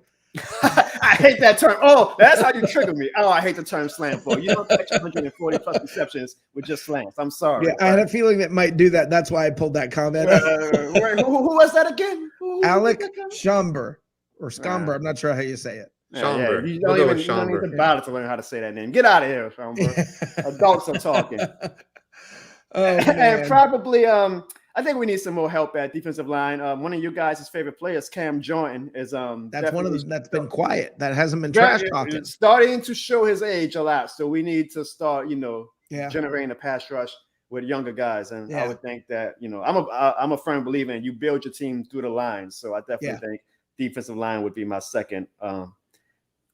I hate that term. Oh, that's how you trigger me. Oh, I hate the term slant boy. You don't catch 140 plus receptions with just slants. I'm sorry. Yeah, I had a feeling that might do that. That's why I pulled that comment. Who was that again? Alec Schomber or Scomber. I'm not sure how you say it. Schomber. You don't even need to bother to learn how to say that name. Get out of here, Schomber. Adults are talking. And probably I think we need some more help at defensive line. One of you guys' favorite players, Cam Jordan, is that's one of those that's been quiet. That hasn't been trash talking. Starting to show his age a lot. So we need to start, generating a pass rush with younger guys. And I would think that, I'm a firm believer in you build your team through the line. So I definitely think defensive line would be my second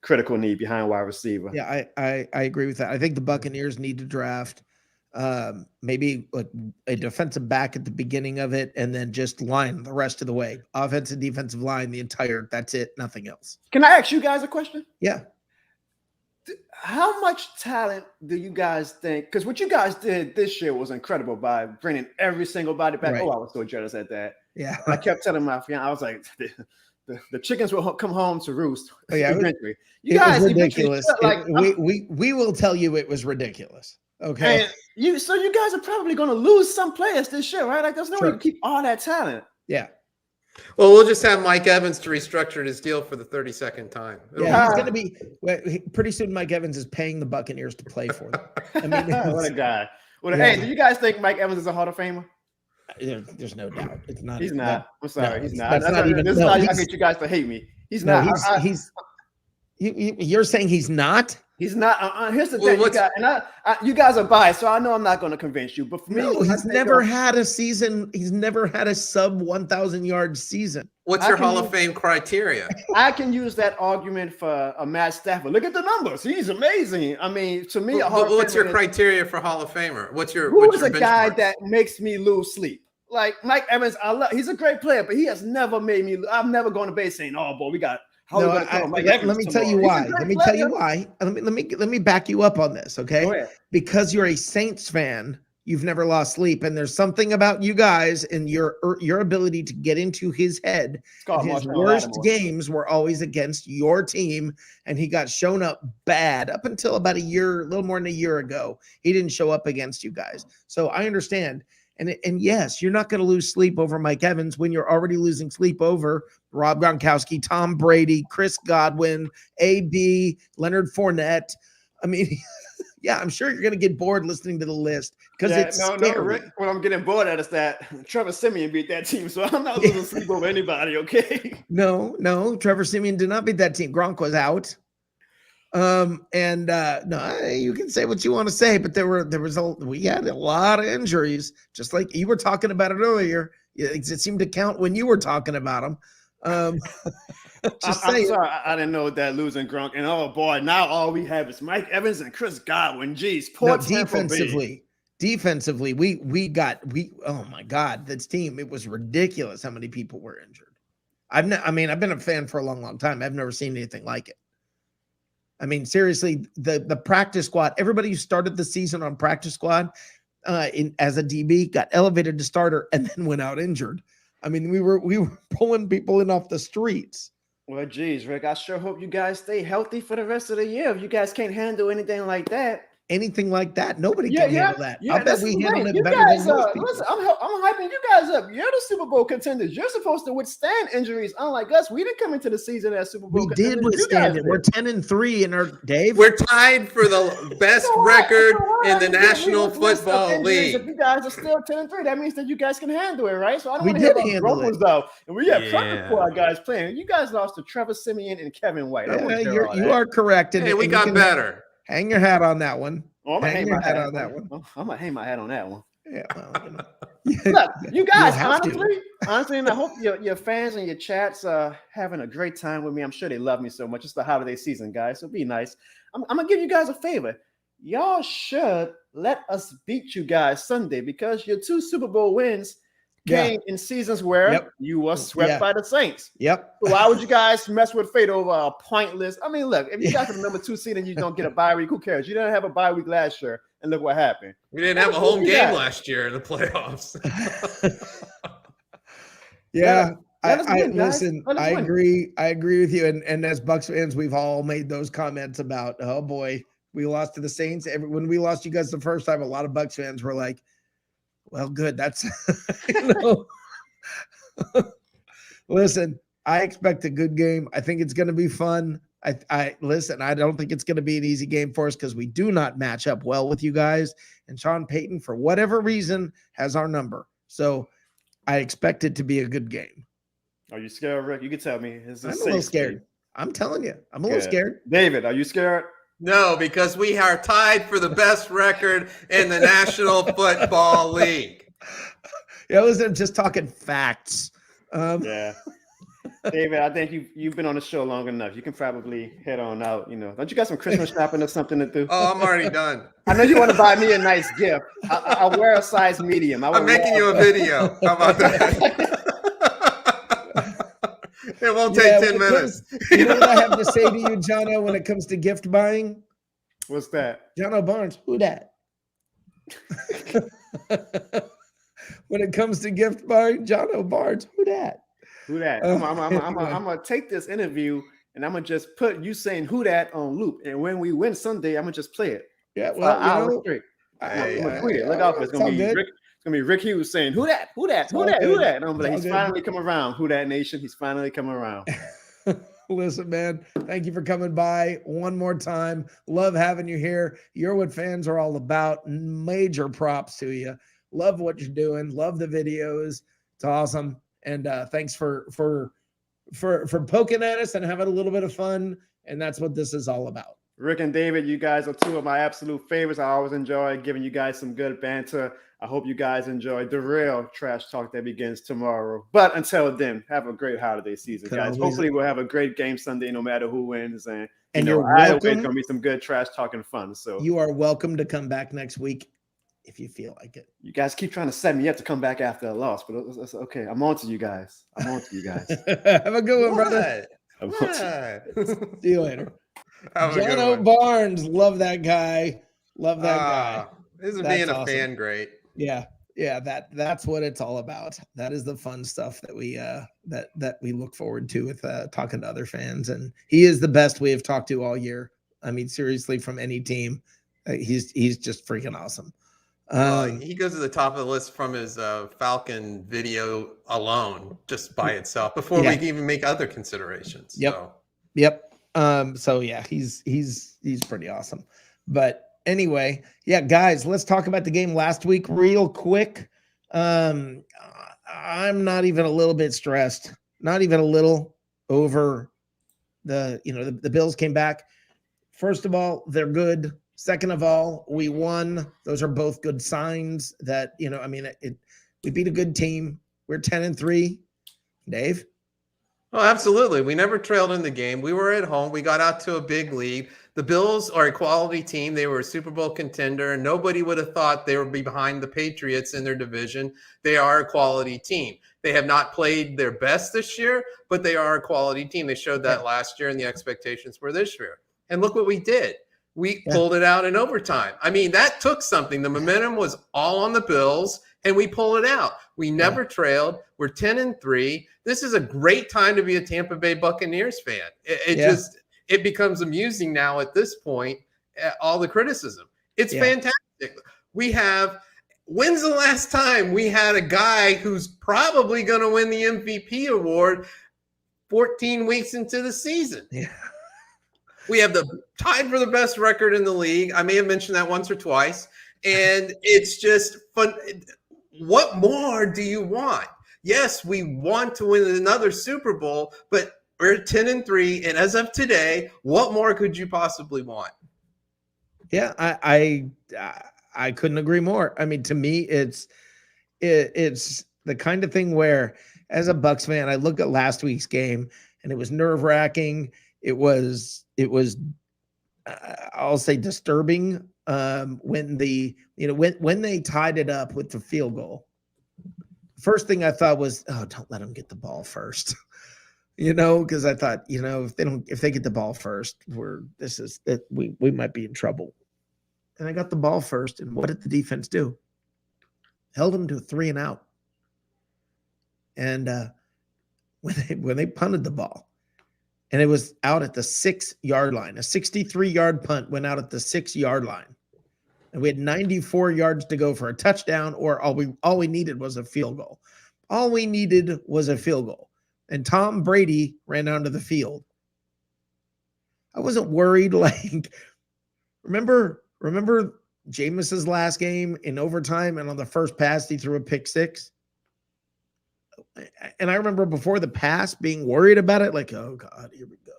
critical need behind wide receiver. Yeah, I agree with that. I think the Buccaneers need to draft maybe a defensive back at the beginning of it, and then just line the rest of the way. Offensive, defensive line, that's it, nothing else. Can I ask you guys a question? Yeah. How much talent do you guys think? Because what you guys did this year was incredible by bringing every single body back. Right. Oh, I was so jealous at that. Yeah. I kept telling my fiance, I was like, the chickens will come home to roost. Oh, yeah, eventually. You guys, was ridiculous. We will tell you it was ridiculous. Okay. And so you guys are probably going to lose some players this year, right? Like there's no way to keep all that talent. Yeah. Well, we'll just have Mike Evans to restructure his deal for the 32nd time. He's going to be pretty soon. Mike Evans is paying the Buccaneers to play for them. I mean, what a guy. Hey, do you guys think Mike Evans is a Hall of Famer? There's no doubt. It's not. He's not. I'm sorry. He's not. That's not even. This is how I get you guys to hate me. He's not. You're saying he's not? He's not. Here's the thing, you guys are biased, so I know I'm not going to convince you. But for me, he's never had a season. He's never had a sub 1,000 yard season. What's your Hall of Fame criteria? I can use that argument for a Matt Stafford. Look at the numbers; he's amazing. I mean, to me, what's your criteria for Hall of Famer? Who is a guy that makes me lose sleep? Like Mike Evans, he's a great player, but he has never made me. I'm never going to base saying, "Oh boy, we got." Let me tell you why. Let me back you up on this, okay? Because you're a Saints fan, you've never lost sleep, and there's something about you guys and your ability to get into his head. His worst games were always against your team, and he got shown up bad up until about a little more than a year ago. He didn't show up against you guys, so I understand. And yes, you're not going to lose sleep over Mike Evans when you're already losing sleep over Rob Gronkowski, Tom Brady, Chris Godwin, AB, Leonard Fournette. I mean, yeah, I'm sure you're going to get bored listeing to the list because it's scary. Rick, what I'm getting bored at is that Trevor Siemian beat that team, so I'm not losing sleep over anybody, okay? No, Trevor Siemian did not beat that team. Gronk was out. No, you can say what you want to say, but we had a lot of injuries, just like you were talking about it earlier. It seemed to count when you were talking about them. I'm sorry, I didn't know that losing Gronk. And oh boy, now all we have is Mike Evans and Chris Godwin. Jeez, poor Tampa Bay. Defensively, oh my God, this team, it was ridiculous how many people were injured. I've been a fan for a long time. I've never seen anything like it. I mean, seriously, the practice squad, everybody who started the season on practice squad as a DB got elevated to starter and then went out injured. I mean, we were pulling people in off the streets. Well, geez, Rick, I sure hope you guys stay healthy for the rest of the year. If you guys can't handle anything like that. Nobody can handle that. Yeah, I bet we handled it better guys, than most people. listen, I'm hyping you guys up. You're the Super Bowl contenders. You're supposed to withstand injuries. Unlike us, we didn't come into the season as Super Bowl contenders. We did withstand it. We're 10-3 in our Dave. We're tied for the best record in the National Football League. If you guys are still 10-3, that means that you guys can handle it, right? So I don't want to did hear about handle it, though. And we have plenty of our guys playing. You guys lost to Trevor Siemian and Kevin White. You are correct. Hey, we got better. Hang your hat on that one. Oh, I'm gonna hang my hat on that one. I'm gonna hang my hat on that one. Yeah, well, Look, you guys, honestly, and I hope your fans and your chats are having a great time with me. I'm sure they love me so much. It's the holiday season, guys, so be nice. I'm gonna give you guys a favor. Y'all should let us beat you guys Sunday because your 2 Super Bowl wins came in seasons where you were swept by the Saints. Yep. So why would you guys mess with fate over a pointless? I mean, look, if you guys are the number 2 seed and you don't get a bye week, who cares? You didn't have a bye week last year, and look what happened. We didn't have a home game last year in the playoffs. Listen, I agree with you. And as Bucs fans, we've all made those comments about, oh boy, we lost to the Saints. When we lost you guys the first time, a lot of Bucs fans were like, well, good. That's, listen, I expect a good game. I think it's going to be fun. I don't think it's going to be an easy game for us because we do not match up well with you guys. And Sean Payton, for whatever reason, has our number. So I expect it to be a good game. Are you scared, Rick? You can tell me. I'm a little scared. I'm telling you, I'm a little scared. David, are you scared? No, because we are tied for the best record in the National Football League. Yeah, I was just talking facts. David, I think you've been on the show long enough. You can probably head on out. Don't you got some Christmas shopping or something to do? Oh, I'm already done. I know you want to buy me a nice gift. I'll wear a size medium. I'm making you a video. How about that? It won't take 10 minutes. You know what I have to say to you, Jono, when it comes to gift buying? What's that? Jono Barnes, who dat? When it comes to gift buying, Jono Barnes, who dat? Who dat? I'm gonna take this interview and I'm gonna just put you saying who dat on loop. And when we win Sunday, I'm gonna just play it. Yeah, well, I'm gonna tweet it. Look out for it. It's gonna be Rick. It's gonna be Rick Hughes saying, "Who that? Who that? Who that? Who that?" And I'm like, he's finally come around. Who that nation? He's finally come around. Listen, man, thank you for coming by one more time. Love having you here. You're what fans are all about. Major props to you. Love what you're doing. Love the videos. It's awesome. And thanks for poking at us and having a little bit of fun. And that's what this is all about. Rick and David, you guys are 2 of my absolute favorites. I always enjoy giving you guys some good banter. I hope you guys enjoy the real trash talk that begins tomorrow. But until then, have a great holiday season, guys. Hopefully we'll have a great game Sunday no matter who wins. And you're welcome. It's going to be some good trash talking fun. So you are welcome to come back next week if you feel like it. You guys keep trying to set me up to come back after a loss, but it's okay. I'm on to you guys. Have a good one, brother. See you later. Jono Barnes, love that guy. Love that guy. This is being a fan great. Yeah, that's what it's all about. That is the fun stuff that we that we look forward to with talking to other fans. And he is the best we have talked to all year. I mean, seriously, from any team, he's just freaking awesome. He goes to the top of the list from his Falcon video alone, just by itself, before we can even make other considerations. Yep. So yeah, he's pretty awesome. But anyway, yeah, guys, let's talk about the game last week real quick. I'm not even a little bit stressed, not even a little over the Bills came back first of all, they're good. Second of all, we won. Those are both good signs that, we beat a good team. We're 10-3. Dave? Oh, absolutely. We never trailed in the game. We were at home. We got out to a big lead. The Bills are a quality team. They were a Super Bowl contender, and nobody would have thought they would be behind the Patriots in their division. They are a quality team. They have not played their best this year, but they are a quality team. They showed that last year, and the expectations were this year. And look what we did. We pulled it out in overtime. I mean, that took something. The momentum was all on the Bills, and we pulled it out. We never trailed. We're 10-3. This is a great time to be a Tampa Bay Buccaneers fan. It becomes amusing now at this point, all the criticism. It's fantastic. When's the last time we had a guy who's probably going to win the MVP award 14 weeks into the season? Yeah. We have tied for the best record in the league. I may have mentioned that once or twice. And it's just fun. What more do you want? Yes, we want to win another Super Bowl, but we're 10-3. And as of today, what more could you possibly want? Yeah, I couldn't agree more. I mean, to me, it's the kind of thing where, as a Bucs fan, I look at last week's game and it was nerve-wracking. It was I'll say disturbing when they tied it up with the field goal. First thing I thought was, oh, don't let them get the ball first. Because I thought, if they get the ball first, we might be in trouble. And I got the ball first, and what did the defense do? Held them to a 3-and-out. And when they punted the ball, and it was out at the 6-yard line, a 63-yard punt went out at the 6-yard line, and we had 94 yards to go for a touchdown, or all we needed was a field goal. All we needed was a field goal, and Tom Brady ran onto the field. I wasn't worried. Remember Jameis's last game in overtime, and on the first pass he threw a pick six? And I remember before the pass being worried about it, like, oh God, here we go.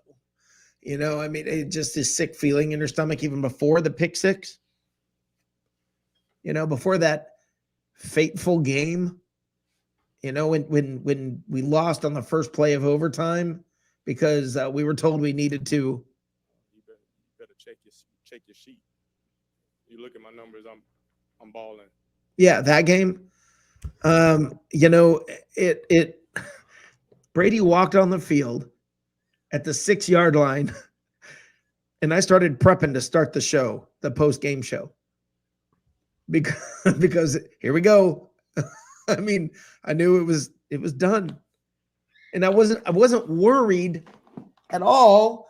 It just this sick feeling in your stomach even before the pick six. Before that fateful game, when we lost on the first play of overtime because we were told we needed to. You better check your sheet. You look at my numbers, I'm balling. Yeah, that game. Brady walked on the field at the 6-yard line, and I started prepping to start the show, the post-game show. Because here we go. I mean, I knew it was done. And I wasn't worried at all.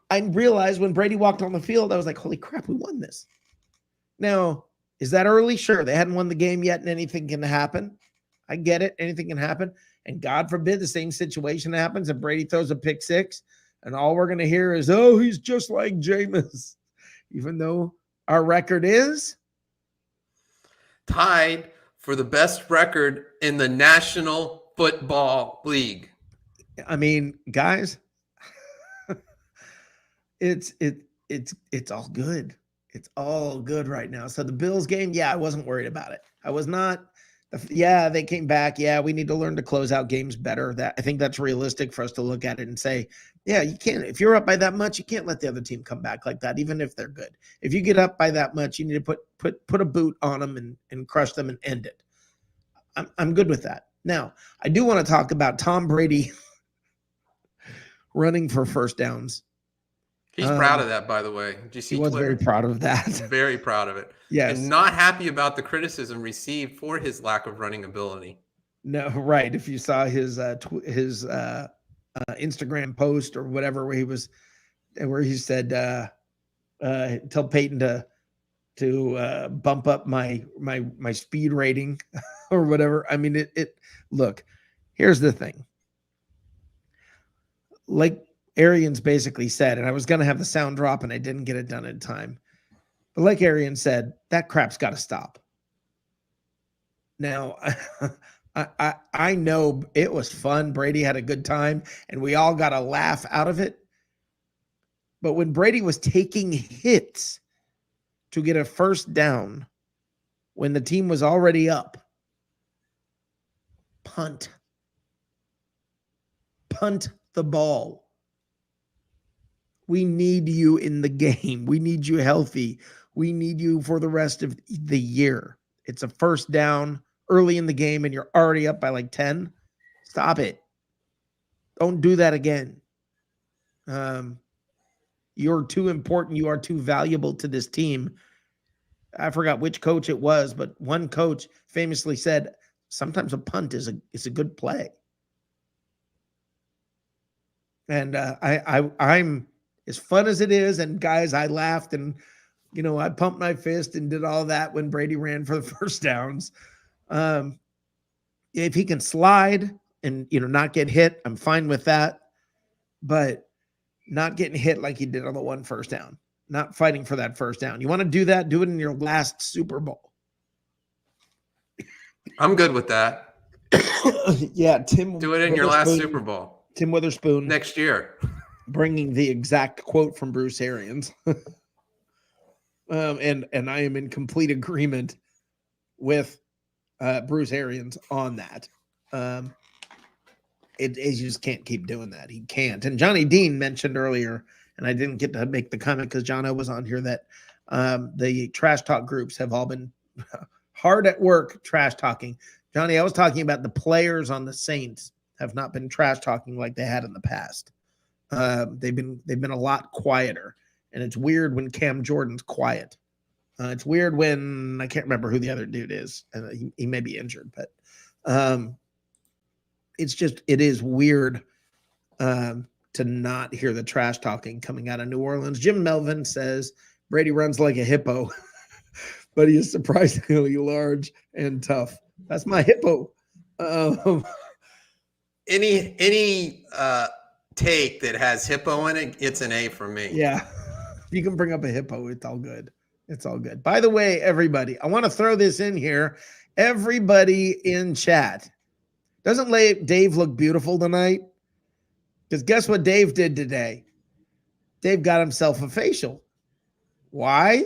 I realized when Brady walked on the field, I was like, holy crap, we won this. Now, is that early? Sure. They hadn't won the game yet, and anything can happen. I get it. Anything can happen. And God forbid the same situation happens and Brady throws a pick six, and all we're going to hear is, oh, he's just like Jameis. Even though our record is tied for the best record in the National Football League. I mean, guys, it's all good. It's all good right now. So the Bills game, I wasn't worried about it. I was not. They came back. We need to learn to close out games better. I think that's realistic for us to look at it and say, you can't. If you're up by that much, you can't let the other team come back like that, even if they're good. If you get up by that much, you need to put a boot on them and crush them and end it. I'm good with that. Now, I do want to talk about Tom Brady running for first downs. He's proud of that, by the way. Did you see? He was Twitter? very proud of that. Very proud of it. Yes. And not happy about the criticism received for his lack of running ability. No, right. If you saw his Instagram post or whatever, where he said, tell Peyton to bump up my speed rating or whatever. I mean, look, here's the thing. Like Arians basically said, and I was going to have the sound drop and I didn't get it done in time. But like Arians said, that crap's got to stop. Now, I know it was fun. Brady had a good time and we all got a laugh out of it. But when Brady was taking hits to get a first down when the team was already up, punt the ball. We need you in the game. We need you healthy. We need you for the rest of the year. It's a first down early in the game and you're already up by like 10. Stop it. Don't do that again. You're too important. You are too valuable to this team. I forgot which coach it was, but one coach famously said, sometimes a punt is a good play. And I'm as fun as it is. And guys, I laughed and, I pumped my fist and did all that when Brady ran for the first downs. If he can slide and, not get hit, I'm fine with that. But not getting hit like he did on the one first down, not fighting for that first down. You want to do that? Do it in your last Super Bowl. I'm good with that. Yeah, Tim. Do it in your last Super Bowl. Tim Witherspoon. Next year. Bringing the exact quote from Bruce Arians. And I am in complete agreement with Bruce Arians on that. You just can't keep doing that. He can't. And Johnny Dean mentioned earlier, and I didn't get to make the comment because Jono was on here, that the trash talk groups have all been hard at work trash talking. Johnny, I was talking about the players on the Saints have not been trash talking like they had in the past. They've been a lot quieter, and it's weird when Cam Jordan's quiet. It's weird when I can't remember who the other dude is, and he may be injured, but it is weird to not hear the trash talking coming out of New Orleans. Jim Melvin says Brady runs like a hippo, but he is surprisingly large and tough. That's my hippo. Any take that has hippo in it, it's an A for me. Yeah. If you can bring up a hippo, it's all good. It's all good. By the way, everybody, I want to throw this in here. Everybody in chat, doesn't Dave look beautiful tonight? Because guess what Dave did today? Dave got himself a facial. Why?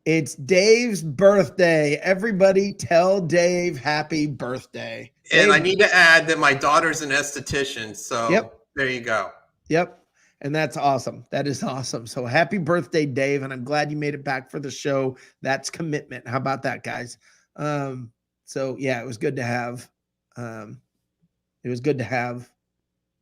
It's Dave's birthday. Everybody tell Dave happy birthday. And Dave, I need to add that my daughter's an esthetician. So There you go. Yep. And that's awesome. That is awesome. So happy birthday, Dave. And I'm glad you made it back for the show. That's commitment. How about that, guys? So yeah, it was good to have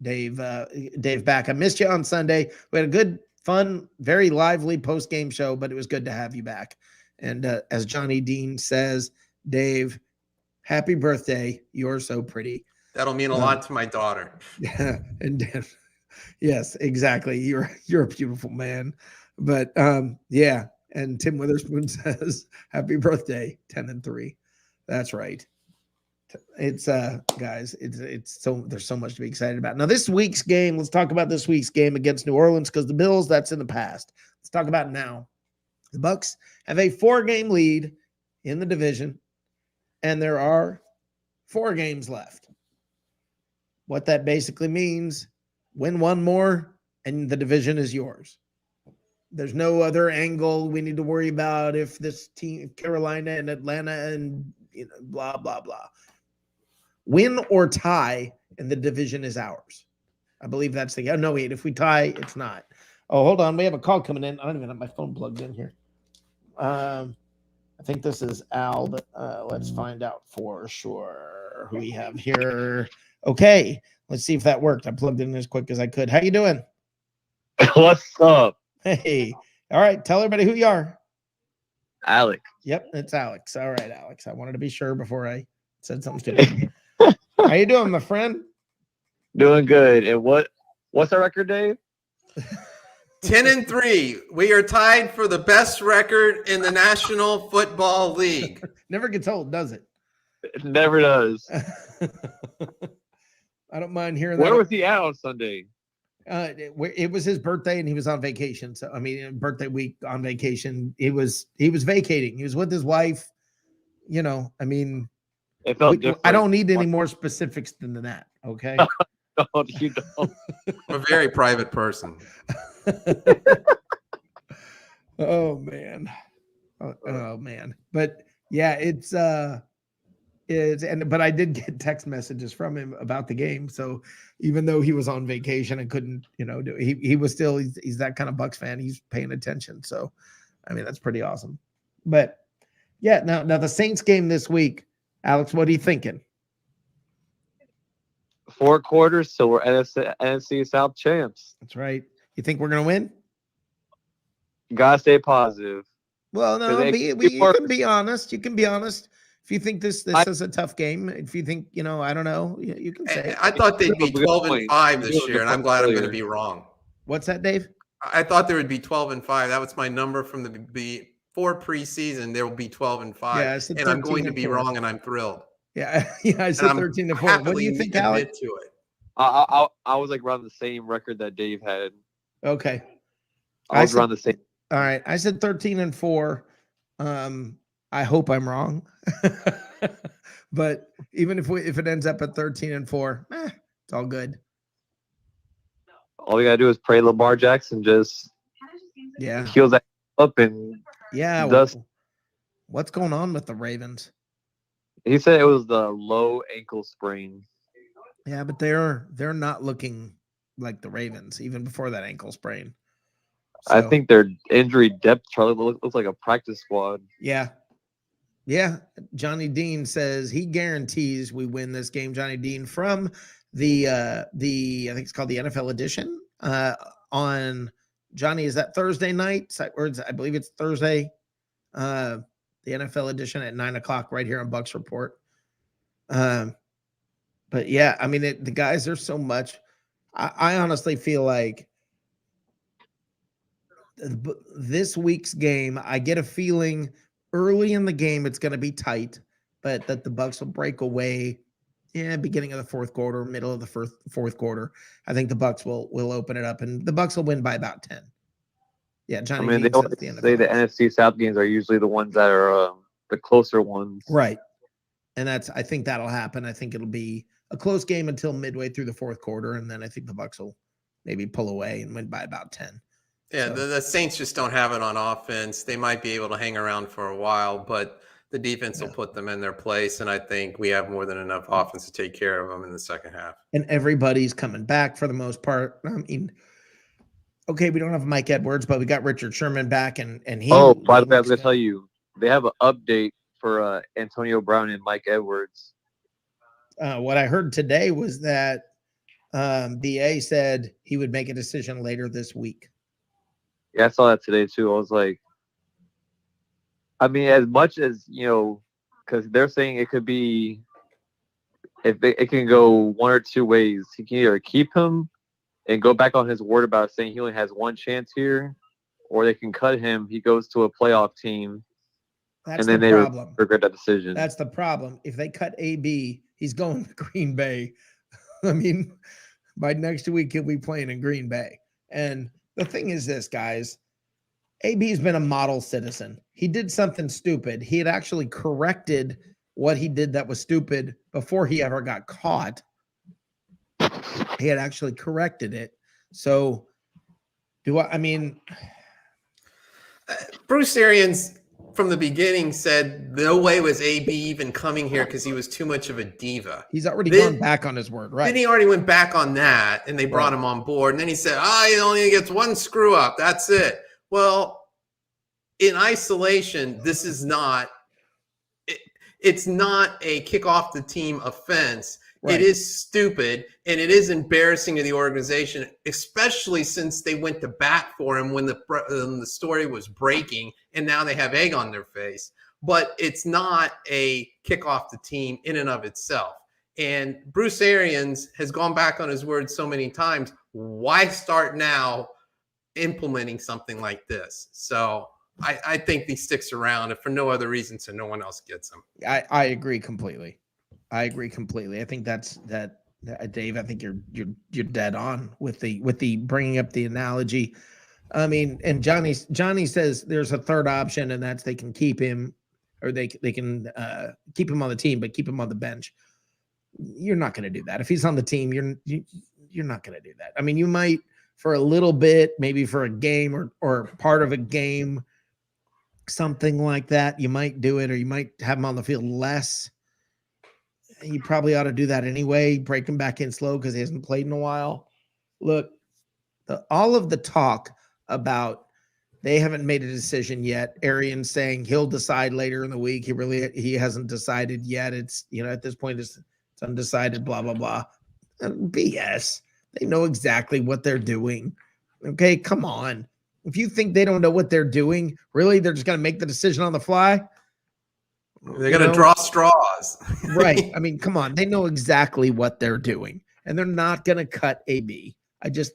Dave back. I missed you on Sunday. We had a good, fun, very lively post-game show, but it was good to have you back. And as Johnny Dean says, Dave, happy birthday. You're so pretty. That'll mean a lot to my daughter. Yeah. And yes, exactly. You're a beautiful man. But yeah. And Tim Witherspoon says, happy birthday, 10-3. That's right. It's guys, it's so there's so much to be excited about. Now, this week's game, let's talk about this week's game against New Orleans, because the Bills, that's in the past. Let's talk about it now. The Bucs have a 4-game lead in the division, and there are 4 games left. What that basically means, win one more, and the division is yours. There's no other angle we need to worry about if this team, Carolina and Atlanta and blah, blah, blah. Win or tie, and the division is ours. I believe that's the. Oh, no, wait. If we tie, it's not. Oh, hold on. We have a call coming in. I don't even have my phone plugged in here. I think this is Al, but let's find out for sure who we have here. Okay, let's see if that worked. I plugged in as quick as I could. How you doing? What's up? Hey. All right. Tell everybody who you are. Alex. Yep, it's Alex. All right, Alex. I wanted to be sure before I said something stupid. How you doing, my friend? Doing good. And what's our record, Dave? 10-3. We are tied for the best record in the National Football League. Never gets old, does it? It never does. I don't mind hearing that. Where was he at on Sunday? It was his birthday and he was on vacation. So, I mean, birthday week on vacation. He was vacating. He was with his wife. I mean, it felt different. I don't need any more specifics than that. Okay. No, you don't. I'm a very private person. Oh man. Oh man. But yeah, it's but I did get text messages from him about the game. So even though he was on vacation and couldn't, he was still he's that kind of Bucks fan. He's paying attention. So I mean, that's pretty awesome. But yeah, now the Saints game this week, Alex, what are you thinking? 4 quarters, so we're NFC South champs. That's right. You think we're gonna win? Gotta stay positive. Well, no, you can be honest. You can be honest. If you think this is a tough game, if you think, I don't know, you can say. I thought they'd be 12-5 this year, and I'm glad I'm going to be wrong. What's that, Dave? I thought there would be 12-5. That was my number from before preseason. There will be 12-5, yeah, and I'm going to be wrong, and I'm thrilled. Yeah, I said 13-4. What do you think, Alex? To it. I was like around the same record that Dave had. Okay, I was around the same. All right, I said 13-4. I hope I'm wrong, but even if it ends up at 13-4, it's all good. All we gotta do is pray Lamar Jackson just heals that up and does. What's going on with the Ravens? He said it was the low ankle sprain. Yeah, but they're not looking like the Ravens even before that ankle sprain. So, I think their injury depth chart looks like a practice squad. Yeah. Yeah. Johnny Dean says he guarantees we win this game. Johnny Dean from the I think it's called the NFL edition on Johnny. Is that Thursday night? Or I believe it's Thursday. The NFL edition at 9:00 right here on Bucs Report. But yeah, I mean, the guys, there's so much. I honestly feel like this week's game, I get a feeling early in the game it's going to be tight, but that the Bucs will break away. Yeah, beginning of the fourth quarter, middle of the fourth quarter. I think the Bucs will open it up, and the Bucs will win by about 10. Yeah, Johnny. I mean, they always say the NFC South games are usually the ones that are the closer ones, right? And I think that'll happen. I think it'll be a close game until midway through the fourth quarter, and then I think the Bucs will maybe pull away and win by about 10. Yeah, So. the Saints just don't have it on offense. They might be able to hang around for a while, but the defense will put them in their place, and I think we have more than enough offense to take care of them in the second half. And everybody's coming back for the most part. I mean, okay, we don't have Mike Edwards, but we got Richard Sherman back, and he. Oh, by the way, I was gonna tell you, they have an update for Antonio Brown and Mike Edwards. What I heard today was that BA said he would make a decision later this week. Yeah, I saw that today too. I was like, I mean, as much as, because they're saying it could be, it can go one or two ways. He can either keep him and go back on his word about saying he only has one chance here, or they can cut him. He goes to a playoff team, That's and then they regret that decision. That's the problem. If they cut AB, he's going to Green Bay. I mean, by next week, he'll be playing in Green Bay. And the thing is this, guys, AB's been a model citizen. He did something stupid. He had actually corrected what he did that was stupid before he ever got caught. He had actually corrected it. So Bruce Arians from the beginning said no way was AB even coming here because he was too much of a diva. He's already gone back on his word, right? Then he already went back on that, and they brought him on board. And then he said, he only gets one screw up. That's it. Well, in isolation, this is not it's not a kick off the team offense. Right. It is stupid, and it is embarrassing to the organization, especially since they went to bat for him when the story was breaking, and now they have egg on their face. But it's not a kick off the team in and of itself. And Bruce Arians has gone back on his word so many times. Why start now implementing something like this? So I think he sticks around, if for no other reason, so no one else gets him. I agree completely. I think that's Dave. I think you're dead on with the bringing up the analogy. I mean, and Johnny says there's a third option, and that's they can keep him, or they can keep him on the team, but keep him on the bench. You're not going to do that if he's on the team. You're not going to do that. I mean, you might for a little bit, maybe for a game or part of a game, something like that, you might do it, or you might have him on the field less. You probably ought to do that anyway. Break him back in slow because he hasn't played in a while. Look, all of the talk about they haven't made a decision yet. Arians saying he'll decide later in the week. He hasn't decided yet. It's, at this point it's undecided, blah, blah, blah. BS. They know exactly what they're doing. Okay, come on. If you think they don't know what they're doing, really, they're just going to make the decision on the fly? They're going to draw straws. Right. I mean, come on. They know exactly what they're doing, and they're not going to cut AB. They're just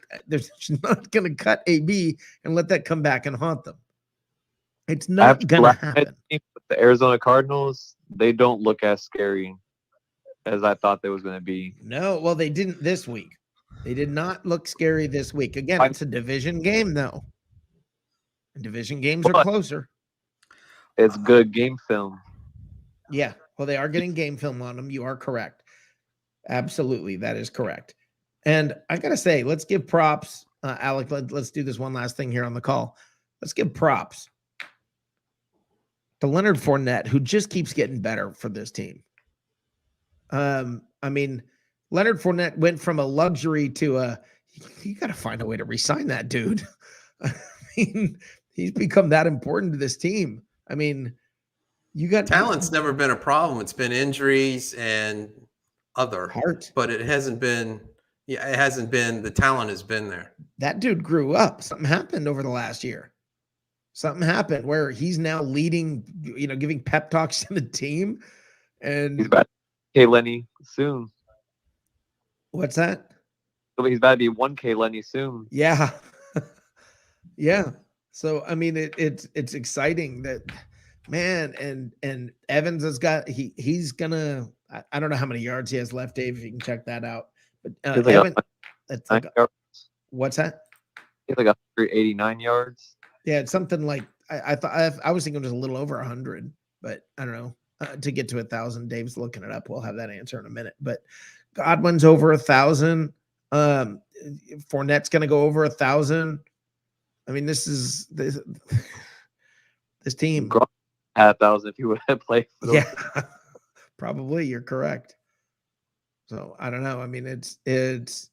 not going to cut AB and let that come back and haunt them. It's not going to happen. With the Arizona Cardinals, they don't look as scary as I thought they was going to be. No, well, they didn't this week. They did not look scary this week. Again, it's a division game, though. And division games are closer. It's good game film. Yeah, well, they are getting game film on them. You are correct. Absolutely, that is correct. And I got to say, let's give props. Alec, let's do this one last thing here on the call. Let's give props to Leonard Fournette, who just keeps getting better for this team. I mean, Leonard Fournette went from a luxury to you got to find a way to re-sign that dude. I mean, he's become that important to this team. I mean, you got talent's never been a problem. It's been injuries and other heart, but it hasn't been. Yeah, it hasn't been. The talent has been there. That dude grew up. Something happened over the last year. Something happened where he's now leading, giving pep talks to the team. And he's about K Lenny soon. What's that? He's about to be 1K Lenny soon. Yeah. Yeah. So I mean, it's exciting that, man, and Evans has got he's gonna. I don't know how many yards he has left, Dave. If you can check that out. But Evan, that's like what's that? He's like 189 yards. Yeah, it's something like I was thinking it was a little over 100, but I don't know. To get to 1,000, Dave's looking it up. We'll have that answer in a minute. But Godwin's over 1,000. Fournette's going to go over 1,000. I mean, this team. 1,000 if you would have played. Yeah, probably. You're correct. So I don't know. I mean, this has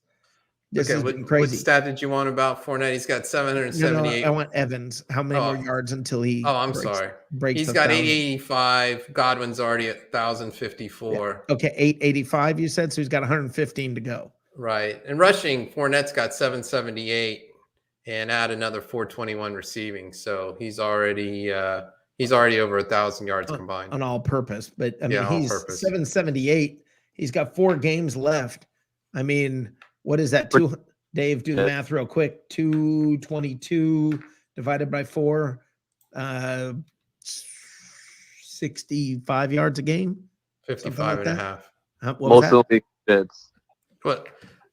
been crazy. What stat did you want about Fournette? He's got 778. No, I want Evans. How many more yards until he? Oh, I'm sorry. He's got 885. Godwin's already at 1,054. Yeah. Okay, 885. You said so. He's got 115 to go. Right, and rushing, Fournette's got 778, and add another 421 receiving. So he's already over 1,000 yards combined on all purpose. But I mean, he's 778. He's got 4 games left. I mean, what is that? Dave, do the math real quick. 222 divided by 4, 65 yards a game. 55 and a half. Most of the bits. What?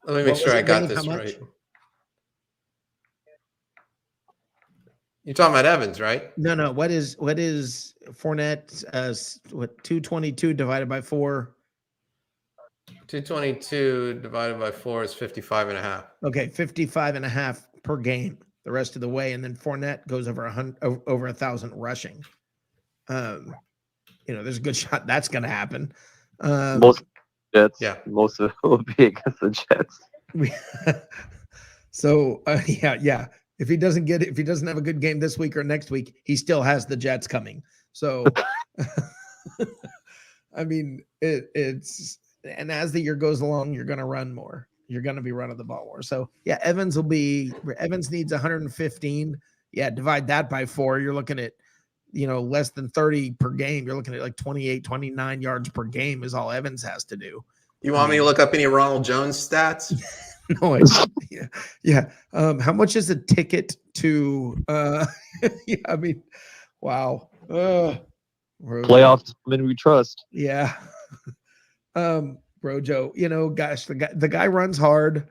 Let me make sure I got this right. You're talking about Evans, right? No. What is Fournette? 222 divided by 4. 222 divided by 4 is 55 and a half. Okay, 55 and a half per game the rest of the way, and then Fournette goes over 1,000 rushing. There's a good shot that's going to happen. Most Jets. Yeah, most of it will be against the Jets. So yeah. If he doesn't have a good game this week or next week, he still has the Jets coming. So, I mean, it's. And as the year goes along, you're going to run more. You're going to be running the ball more. So, yeah, Evans needs 115. Yeah, divide that by 4. You're looking at, less than 30 per game. You're looking at like 28, 29 yards per game is all Evans has to do. You want me to look up any Ronald Jones stats? No, yeah. How much is a ticket to, yeah, I mean, wow. Playoffs, we trust. Yeah. Rojo, gosh, the guy runs hard.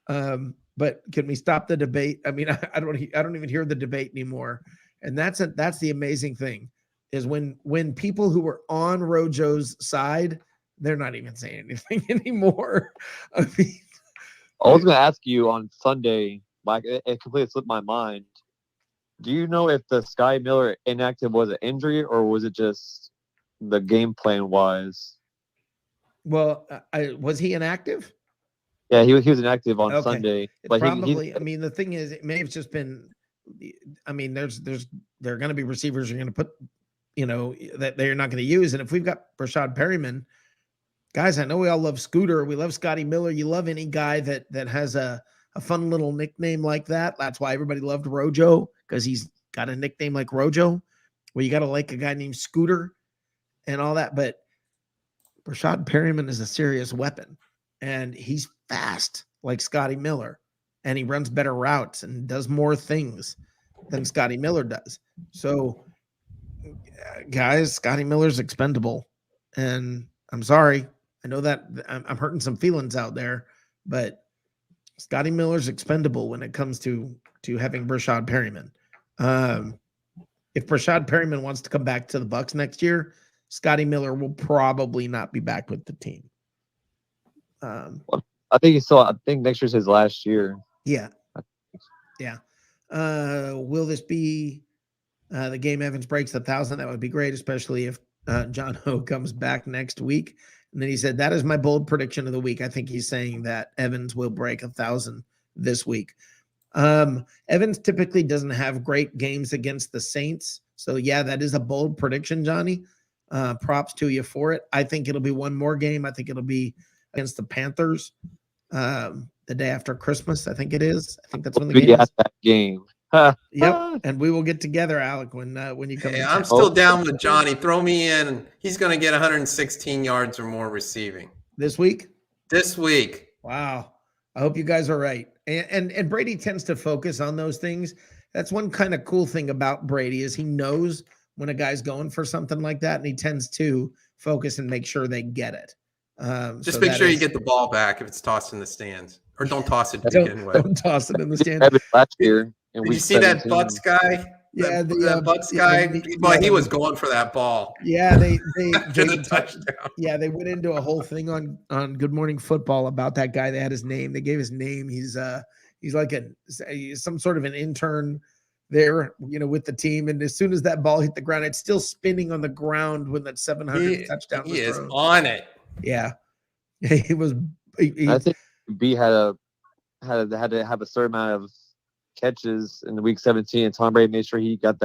But can we stop the debate? I mean, I don't even hear the debate anymore. And that's the amazing thing is when people who were on Rojo's side, they're not even saying anything anymore. I mean, I was going to ask you on Sunday but it completely slipped my mind. Do you know if the Scotty Miller inactive was an injury or was it just the game plan wise? Well, was he inactive? Yeah, he was inactive on Okay. Sunday, It's but probably. I mean, the thing is, it may have just been. I mean, there are going to be receivers you're going to put, that they're not going to use. And if we've got Rashad Perryman, guys, I know we all love Scooter. We love Scotty Miller. You love any guy that has a fun little nickname like that. That's why everybody loved Rojo, because he's got a nickname like Rojo, where you got to like a guy named Scooter and all that. But Rashad Perryman is a serious weapon, and he's fast like Scotty Miller, and he runs better routes and does more things than Scotty Miller does. So, guys, Scotty Miller's expendable, and I'm sorry. I know that I'm hurting some feelings out there, but Scotty Miller's expendable when it comes to having Rashad Perryman. If Rashad Perryman wants to come back to the Bucs next year, Scotty Miller will probably not be back with the team. I think next year's his last year. Yeah. Yeah. Will this be the game Evans breaks 1,000? That would be great, especially if John Ho comes back next week. And then he said, that is my bold prediction of the week. I think he's saying that Evans will break 1,000 this week. Evans typically doesn't have great games against the Saints. So, yeah, that is a bold prediction, Johnny. Props to you for it. I think it'll be one more game. I think it'll be against the Panthers the day after Christmas. I think it is. I think that's when the game is. That game. Yep. And we will get together, Alec, when you come. Hey, I'm still down with Johnny. Throw me in. He's going to get 116 yards or more receiving this week. This week. Wow. I hope you guys are right. And Brady tends to focus on those things. That's one kind of cool thing about Brady is he knows when a guy's going for something like that, and he tends to focus and make sure they get it. Just make sure you get the ball back if it's tossed in the stands, or don't toss it to begin with. Don't toss it in the stands. Last year, did you see that Bucs guy? Yeah, the Bucs guy. He was going for that ball. Yeah, they touchdown. Yeah, they went into a whole thing on Good Morning Football about that guy. They had his name. They gave his name. He's like some sort of an intern there, with the team. And as soon as that ball hit the ground, it's still spinning on the ground when that 700 touchdown was thrown. He is on it. Yeah, he was. I think B had to have a certain amount of catches in the week 17, and Tom Brady made sure he got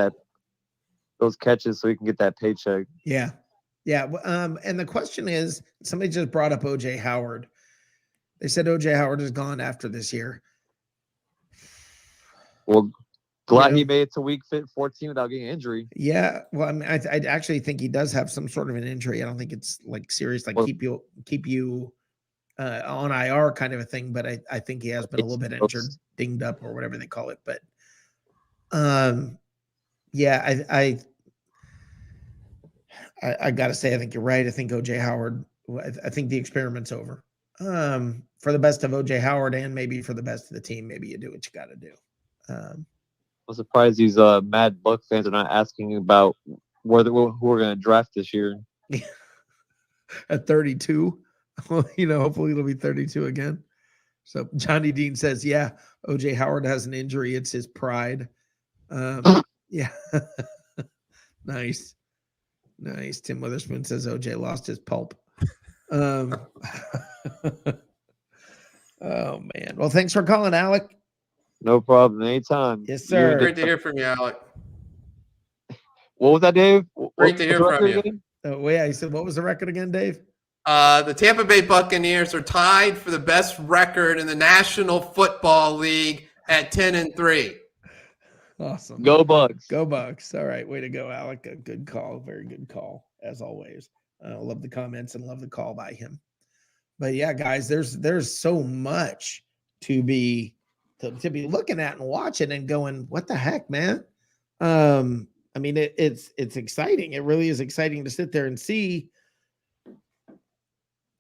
those catches so he can get that paycheck. Yeah. And the question is, somebody just brought up OJ Howard. They said OJ Howard is gone after this year. Well, glad he made it to week 14 without getting injury. Yeah. Well, I mean, I actually think he does have some sort of an injury. I don't think it's like serious, like keep you on IR kind of a thing, but I think he has been a little bit injured, dinged up, or whatever they call it. But yeah, I gotta say, I think you're right. I think OJ Howard, I think the experiment's over. For the best of OJ Howard and maybe for the best of the team, maybe you do what you got to do. I'm surprised these mad Bucs fans are not asking about who we're going to draft this year. At 32, hopefully it'll be 32 again. So Johnny Dean says, yeah, OJ Howard has an injury. It's his pride. Yeah. Nice. Tim Witherspoon says OJ lost his pulp. Oh man. Well, thanks for calling, Alec. No problem. Anytime. Yes, sir. Great to hear from you, Alec. What was that, Dave? Great to hear from you. Oh, yeah. He said, what was the record again, Dave? The Tampa Bay Buccaneers are tied for the best record in the National Football League at 10-3. Awesome. Go Bucs. Go Bucs. All right. Way to go, Alec. A good call. Very good call, as always. Love the comments and love the call by him. But yeah, guys, there's so much to be looking at and watching and going, what the heck, man? I mean, it's exciting. It really is exciting to sit there and see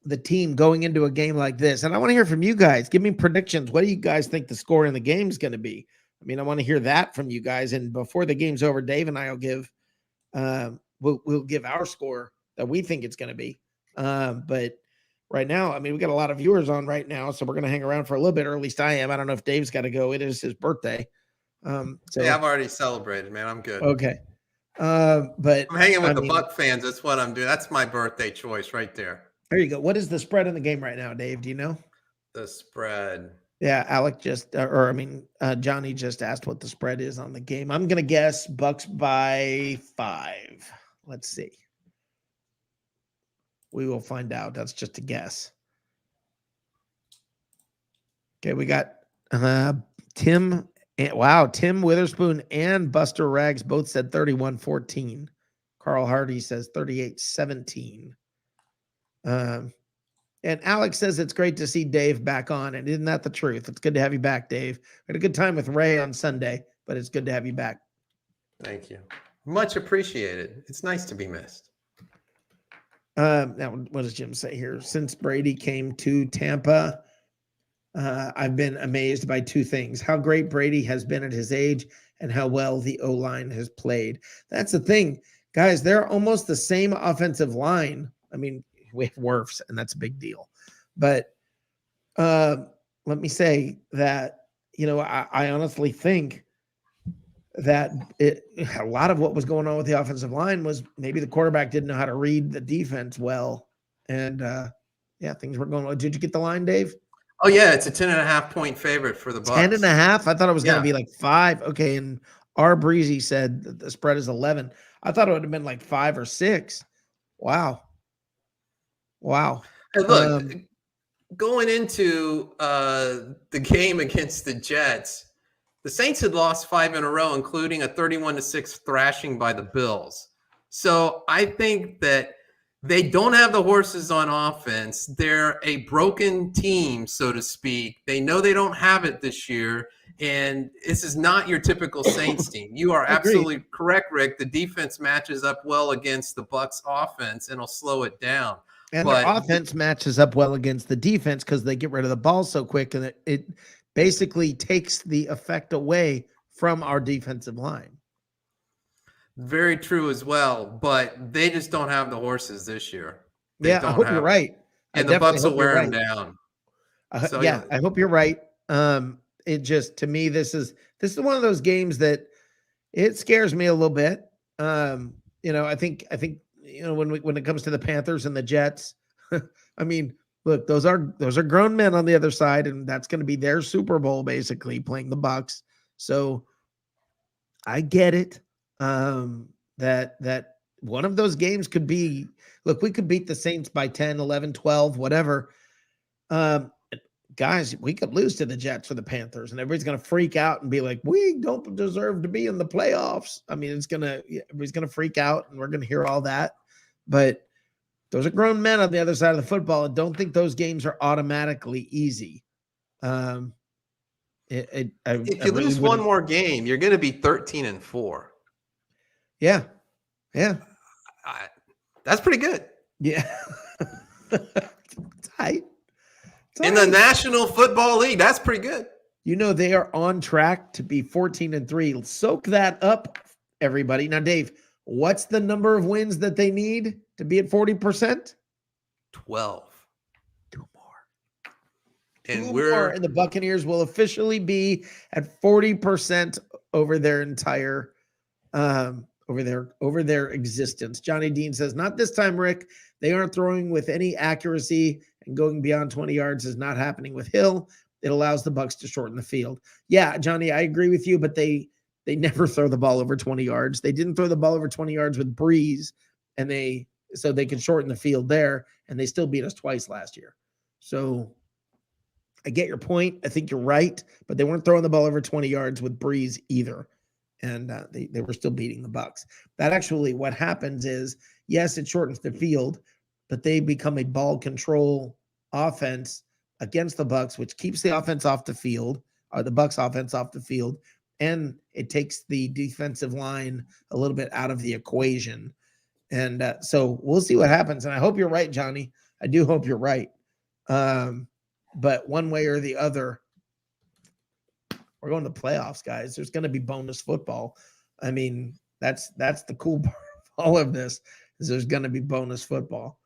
the team going into a game like this. And I want to hear from you guys. Give me predictions. What do you guys think the score in the game is going to be? I mean, I want to hear that from you guys. And before the game's over, Dave and I will give we'll give our score that we think it's going to be. But right now. I mean, we got a lot of viewers on right now, so we're going to hang around for a little bit, or at least I am. I don't know if Dave's got to go. It is his birthday. So Hey, I've already celebrated, man. I'm good. okay. But I'm hanging with I the mean, Buck fans. That's what I'm doing. That's my birthday choice right there. there you go. What is the spread in the game right now, Dave? Do you know? The spread. Yeah, Johnny just asked what the spread is on the game. I'm gonna guess Bucks by 5. Let's see. We will find out. That's just a guess. Okay, we got Tim. Tim Witherspoon and Buster Rags both said 31-14. Carl Hardy says 38-17. And Alex says it's great to see Dave back on. And isn't that the truth? It's good to have you back, Dave. We had a good time with Ray on Sunday, but it's good to have you back. Thank you. Much appreciated. It's nice to be missed. Now, what does Jim say here? Since Brady came to Tampa, I've been amazed by 2 things: how great Brady has been at his age and how well the O-line has played. That's the thing, guys. They're almost the same offensive line. I mean, we have Wirfs, and that's a big deal. But let me say that, I honestly think that a lot of what was going on with the offensive line was maybe the quarterback didn't know how to read the defense well. And things were going well. Did you get the line, Dave? Oh, yeah. It's a 10.5 point favorite for the Bucs. 10.5? I thought it was going to be like 5. Okay. And R Breezy said that the spread is 11. I thought it would have been like 5 or 6. Wow. Hey, look, going into the game against the Jets, the Saints had lost 5 in a row, including a 31-6 thrashing by the Bills. So I think that they don't have the horses on offense. They're a broken team, so to speak. They know they don't have it this year, and this is not your typical Saints team. You are absolutely correct, Rick. The defense matches up well against the Bucs offense, and it'll slow it down. And their offense matches up well against the defense because they get rid of the ball so quick, and it basically takes the effect away from our defensive line. Very true as well, but they just don't have the horses this year. I hope you're right. And the Bucs will wear them down. I hope you're right. It just, to me, this is one of those games that it scares me a little bit. I think when it comes to the Panthers and the Jets, I mean, look, those are grown men on the other side, and that's going to be their Super Bowl, basically, playing the Bucs. So I get it. That one of those games could be, look, we could beat the Saints by 10, 11, 12, whatever. Guys, we could lose to the Jets or the Panthers, and everybody's going to freak out and be like, we don't deserve to be in the playoffs. I mean, everybody's going to freak out, and we're going to hear all that. But those are grown men on the other side of the football, and don't think those games are automatically easy. If you lose one more game, you're going to be 13-4. Yeah. That's pretty good. Yeah. Tight. In the National Football League, that's pretty good. They are on track to be 14-3. Soak that up, everybody. Now, Dave, what's the number of wins that they need to be at 40%? 12. 2 more. And and the Buccaneers will officially be at 40% over their entire over their existence. Johnny Dean says, not this time, Rick. They aren't throwing with any accuracy, and going beyond 20 yards is not happening with Hill. It allows the Bucs to shorten the field. Yeah, Johnny, I agree with you, but they never throw the ball over 20 yards. They didn't throw the ball over 20 yards with Breeze, and so they could shorten the field there, and they still beat us twice last year. So I get your point. I think you're right, but they weren't throwing the ball over 20 yards with Breeze either. And they were still beating the Bucs. That actually, what happens is, yes, it shortens the field, but they become a ball control offense against the Bucs, which keeps the offense off the field, or the Bucs offense off the field, and it takes the defensive line a little bit out of the equation. And so we'll see what happens. And I hope you're right, Johnny. I do hope you're right. But one way or the other, we're going to playoffs, guys. There's going to be bonus football. I mean, that's the cool part of all of this, is there's going to be bonus football.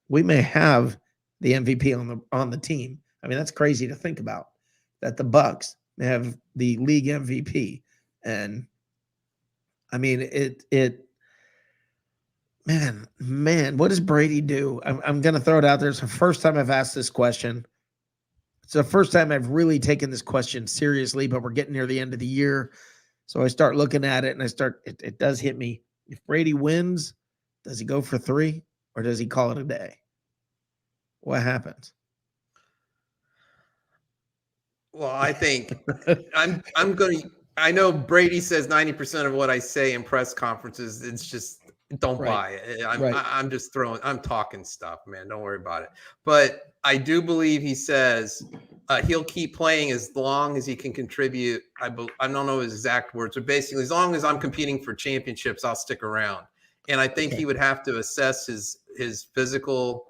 We may have the MVP on the team. I mean, that's crazy to think about, that the Bucs have the league MVP. And I mean, man, what does Brady do? I'm going to throw it out there. It's the first time I've asked this question. It's the first time I've really taken this question seriously, but we're getting near the end of the year. So I start looking at it and it does hit me. If Brady wins, does he go for 3 or does he call it a day? What happens? Well, I think I'm going to, I know Brady says 90% of what I say in press conferences, it's just don't buy it. I'm just I'm talking stuff, man. Don't worry about it. But I do believe he says he'll keep playing as long as he can contribute. I don't know his exact words, but basically, as long as I'm competing for championships, I'll stick around. And I think he would have to assess his physical,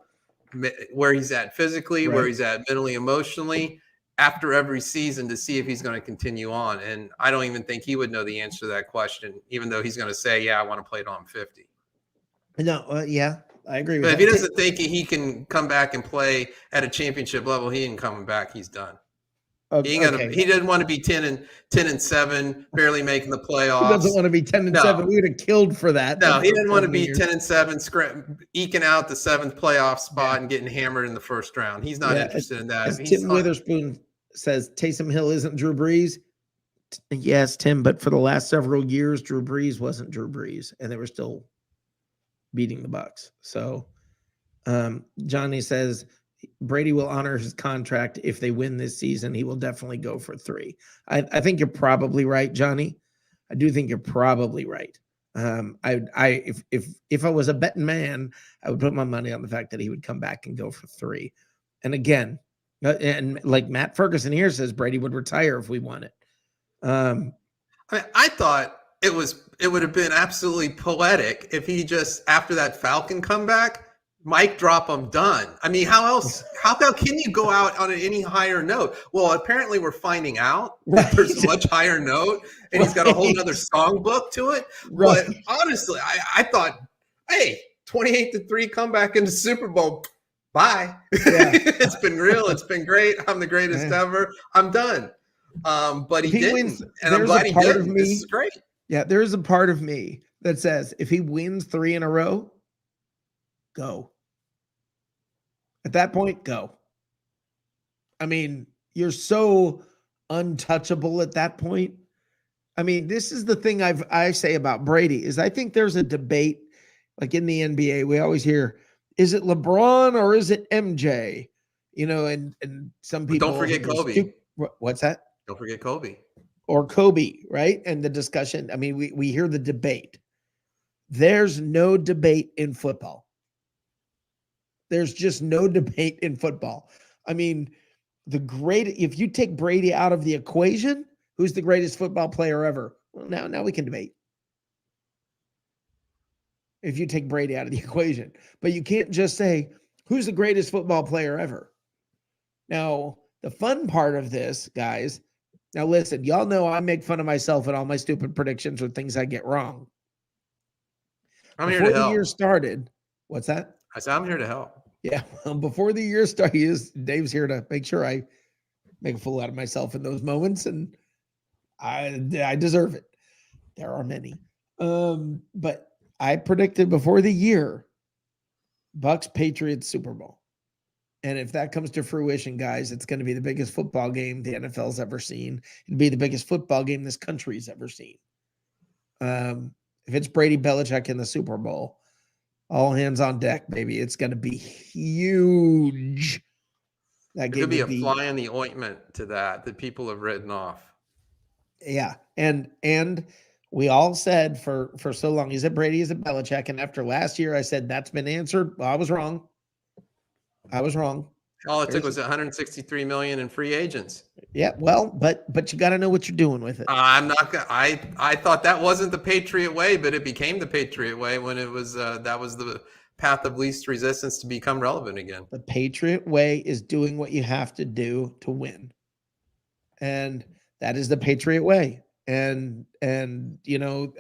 where he's at physically, where he's at mentally, emotionally, after every season to see if he's going to continue on. And I don't even think he would know the answer to that question, even though he's going to say, yeah, I want to play till I'm 50. No, yeah, I agree with But that. if he doesn't think he can come back and play at a championship level, he ain't coming back. He's done. He doesn't want to be 10-7, barely making the playoffs. He doesn't want to be 10-7. We would have killed for that. No, he didn't want to be 10-7, eking out the 7th playoff spot and getting hammered in the first round. He's not interested in that. As Tim Witherspoon says, Taysom Hill isn't Drew Brees. Yes, Tim, but for the last several years, Drew Brees wasn't Drew Brees, and they were still beating the Bucs. So Johnny says Brady will honor his contract if they win this season. He will definitely go for 3. I think you're probably right, Johnny. I do think you're probably right. If I was a betting man, I would put my money on the fact that he would come back and go for 3. And again, and like Matt Ferguson here says, Brady would retire if we won it. I thought it would have been absolutely poetic if he just, after that Falcon comeback, mic drop, I'm done. I mean, how can you go out on any higher note? Well, apparently we're finding out that there's a much higher note and he's got a whole nother songbook to it. But honestly, I thought, hey, 28-3 comeback into Super Bowl. Bye. Yeah. It's been real. It's been great. I'm the greatest ever. I'm done. But he didn't. Wins, and I'm glad he didn't. This is great. Yeah, there is a part of me that says if he wins 3 in a row, go. At that point, go. I mean, you're so untouchable at that point. I mean, this is the thing I say about Brady is I think there's a debate, like in the NBA, we always hear, is it LeBron or is it MJ? You know, and some people don't forget Kobe. What's that? Don't forget Kobe. Or Kobe, right? And the discussion. I mean, we hear the debate. There's no debate in football. There's just no debate in football. I mean, if you take Brady out of the equation, who's the greatest football player ever? Well, now we can debate. If you take Brady out of the equation, but you can't just say who's the greatest football player ever. Now, the fun part of this, guys, now listen, y'all know I make fun of myself and all my stupid predictions or things I get wrong. I'm here to help. Before the year started, what's that? I said, I'm here to help. Yeah, well, before the year started, Dave's here to make sure I make a fool out of myself in those moments, and I deserve it. There are many. But I predicted before the year, Bucs Patriots Super Bowl. And if that comes to fruition, guys, it's going to be the biggest football game the NFL's ever seen. It'll be the biggest football game this country's ever seen. If it's Brady Belichick in the Super Bowl, all hands on deck, baby. It's going to be huge. That could be a fly in the ointment to that people have written off. Yeah. And we all said for so long, is it Brady, is it Belichick? And after last year, I said, that's been answered. Well, I was wrong. All it took was $163 million in free agents. Yeah, well, but you got to know what you're doing with it. I'm not gonna. I thought that wasn't the Patriot way, but it became the Patriot way when it was that was the path of least resistance to become relevant again. The Patriot way is doing what you have to do to win, and that is the Patriot way. And you know,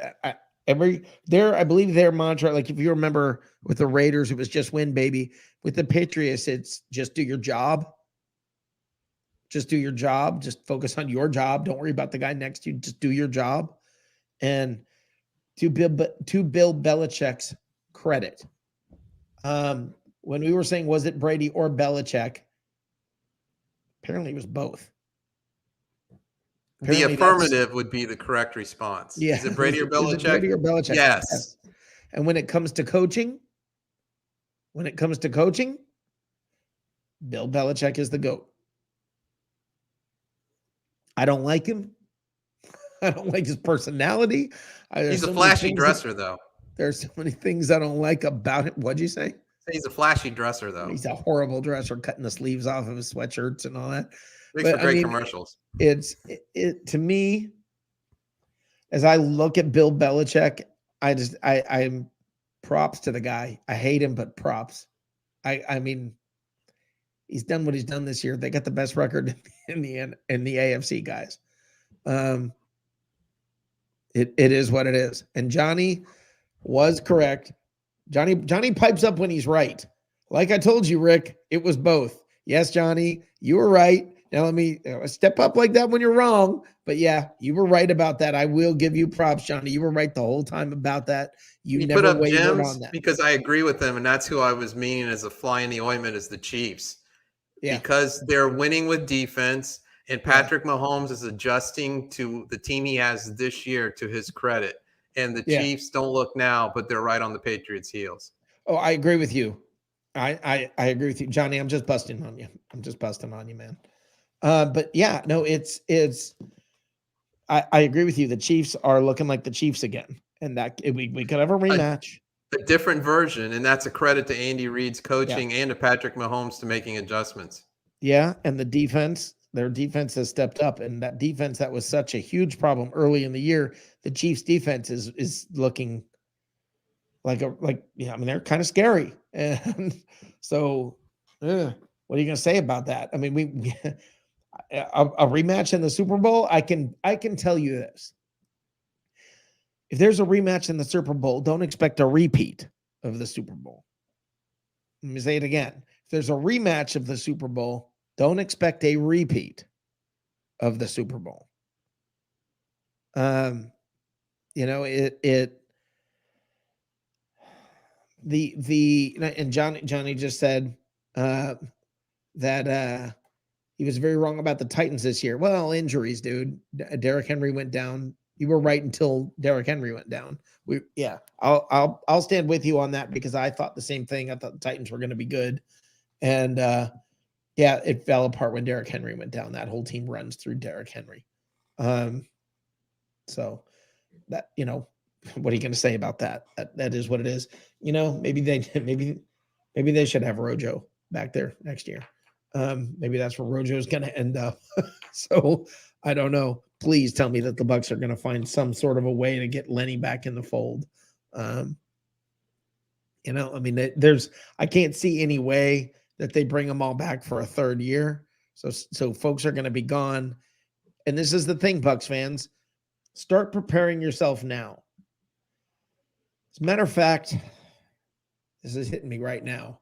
I believe their mantra, like if you remember with the Raiders, it was just win, baby. With the Patriots, it's just do your job. Just do your job. Just focus on your job. Don't worry about the guy next to you. Just do your job. And to Bill Belichick's credit, when we were saying was it Brady or Belichick, apparently it was both. The affirmative would be the correct response. Yeah. Is it Brady or Belichick? Is it Brady or Belichick? Yes. And when it comes to coaching, Bill Belichick is the GOAT. I don't like him. I don't like his personality. He's a flashy dresser, though. There's so many things I don't like about him. What'd you say? He's a flashy dresser, though. He's a horrible dresser, cutting the sleeves off of his sweatshirts and all that. Makes for great commercials. It to me, as I look at Bill Belichick, I'm props to the guy. I hate him, but props. I mean, he's done what he's done this year. They got the best record in the AFC, guys. It is what it is. And Johnny was correct. Johnny pipes up when he's right. Like I told you, Rick, it was both. Yes, Johnny, you were right. Now let me step up like that when you're wrong. But yeah, you were right about that. I will give you props, Johnny. You were right the whole time about that. You never put up wavered on that. because I agree with them, and that's who I was meaning as a fly in the ointment is the Chiefs. Yeah. Because they're winning with defense, and Patrick Mahomes is adjusting to the team he has this year, to his credit. And the Chiefs don't look now, but they're right on the Patriots' heels. Oh, I agree with you. I agree with you, Johnny. I'm just busting on you. Man. But yeah, no, I agree with you. The Chiefs are looking like the Chiefs again, and that we could have a rematch. A different version, and that's a credit to Andy Reid's coaching and to Patrick Mahomes to making adjustments. Yeah, and the defense, their defense has stepped up, and that defense that was such a huge problem early in the year, the Chiefs' defense is looking I mean, they're kind of scary, and so what are you going to say about that? I mean, we a rematch in the Super Bowl. I can tell you this. If there's a rematch in the Super Bowl, don't expect a repeat of the Super Bowl. Let me say it again. If there's a rematch of the Super Bowl, don't expect a repeat of the Super Bowl. And Johnny just said that he was very wrong about the Titans this year. Well, injuries, dude. Derrick Henry went down. You were right until Derrick Henry went down. I'll stand with you on that because I thought the same thing. I thought the Titans were going to be good, and it fell apart when Derrick Henry went down. That whole team runs through Derrick Henry. So that what are you going to say about that? That is what it is. Maybe they should have Rojo back there next year. Maybe that's where Rojo is going to end up. So I don't know. Please tell me that the Bucs are going to find some sort of a way to get Lenny back in the fold. I mean, I can't see any way that they bring them all back for a third year. So folks are going to be gone. And this is the thing, Bucs fans, start preparing yourself now. As a matter of fact, this is hitting me right now.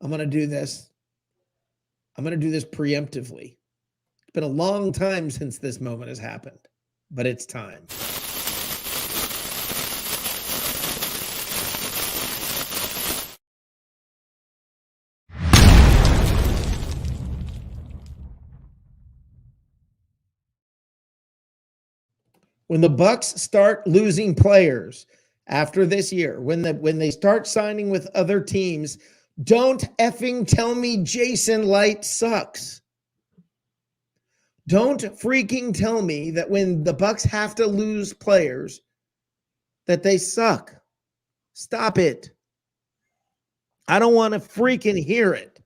I'm going to do this preemptively. It's been a long time since this moment has happened, but it's time. When the Bucs start losing players after this year, when they start signing with other teams, don't effing tell me Jason Light sucks. Don't freaking tell me that when the Bucs have to lose players that they suck. Stop it. I don't want to freaking hear it.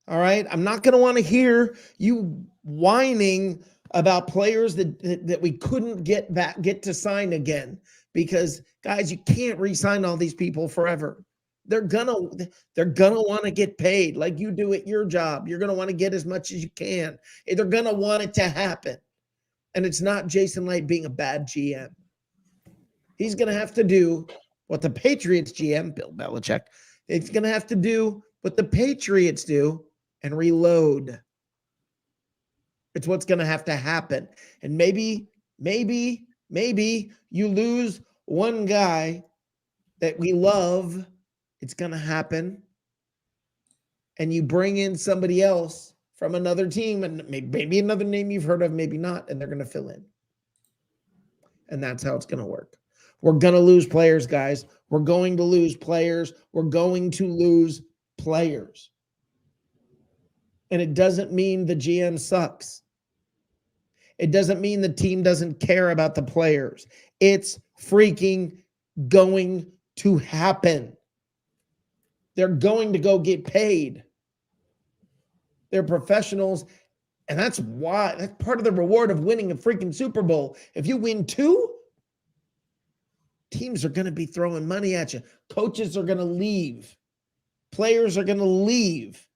All right? I'm not going to want to hear you whining about players that we couldn't get to sign again, because guys, you can't re-sign all these people forever. They're gonna want to get paid like you do at your job. You're gonna want to get as much as you can. They're gonna want it to happen, and it's not Jason Light being a bad GM. He's going to have to do what the Patriots GM, Bill Belichick, he's going to have to do what the Patriots do and reload. It's what's going to have to happen. And maybe you lose one guy that we love. It's going to happen. And you bring in somebody else from another team, and maybe another name you've heard of, maybe not, and they're going to fill in. And that's how it's going to work. We're going to lose players, guys. We're going to lose players. We're going to lose players. And it doesn't mean the GM sucks. It doesn't mean the team doesn't care about the players. It's freaking going to happen. They're going to go get paid. They're professionals, and that's part of the reward of winning a freaking Super Bowl. If you win 2, teams are going to be throwing money at you. Coaches are going to leave. Players are going to leave.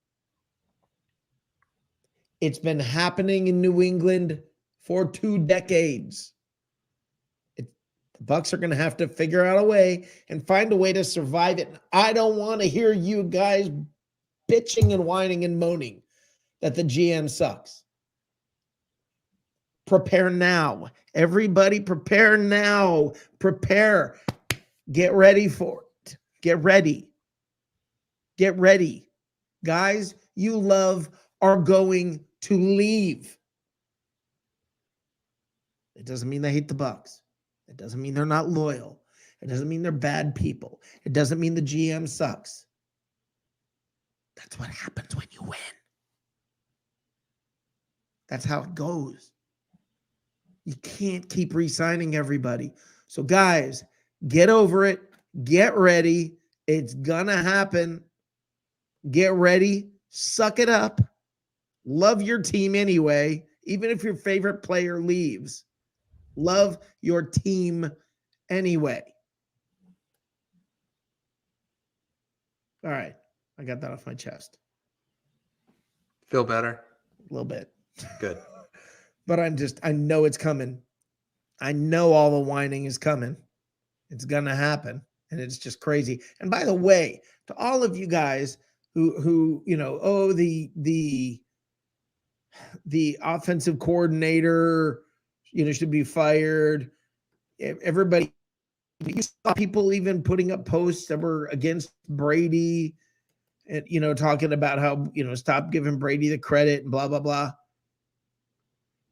It's been happening in New England for 2 decades. The Bucs are going to have to figure out a way and find a way to survive it. I don't want to hear you guys bitching and whining and moaning that the GM sucks. Prepare now. Everybody prepare now. Prepare. Get ready for it. Get ready. Get ready. Guys you love are going to leave. It doesn't mean they hate the Bucs. It doesn't mean they're not loyal. It doesn't mean they're bad people. It doesn't mean the GM sucks. That's what happens when you win. That's how it goes. You can't keep re-signing everybody. So guys, get over it. Get ready. It's gonna happen. Get ready. Suck it up. Love your team anyway, even if your favorite player leaves. Love your team anyway. All right. I got that off my chest. Feel better? A little bit. Good. But I know it's coming. I know all the whining is coming. It's going to happen. And it's just crazy. And by the way, to all of you guys who the offensive coordinator, should be fired. Everybody, you saw people even putting up posts that were against Brady and, talking about how, stop giving Brady the credit and blah, blah, blah.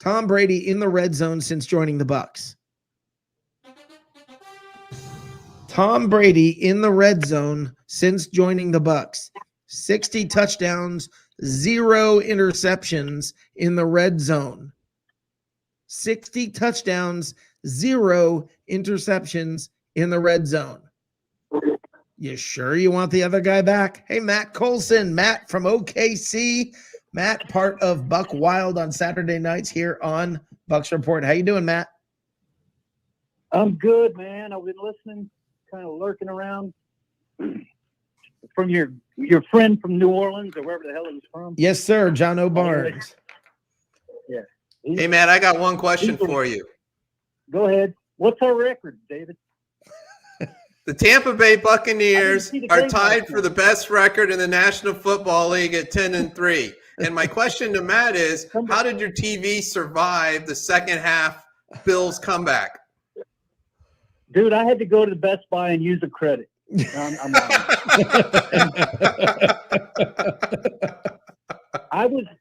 Tom Brady in the red zone since joining the Bucs. Tom Brady in the red zone since joining the Bucs. 60 touchdowns, 0 interceptions in the red zone. 60 touchdowns, 0 interceptions in the red zone. You sure you want the other guy back? Hey, Matt Colson, Matt from OKC. Matt, part of Buck Wild on Saturday nights here on Bucs Report. How you doing, Matt? I'm good, man. I've been listening, kind of lurking around. From your friend from New Orleans or wherever the hell he was from. Yes, sir. John O'Barnes. Yeah. Hey, Matt, I got one question for you. Go ahead. What's our record, David? The Tampa Bay Buccaneers are tied for the best record in the National Football League at 10-3. And my question to Matt is, how did your TV survive the second half Bills comeback? Dude, I had to go to the Best Buy and use a credit.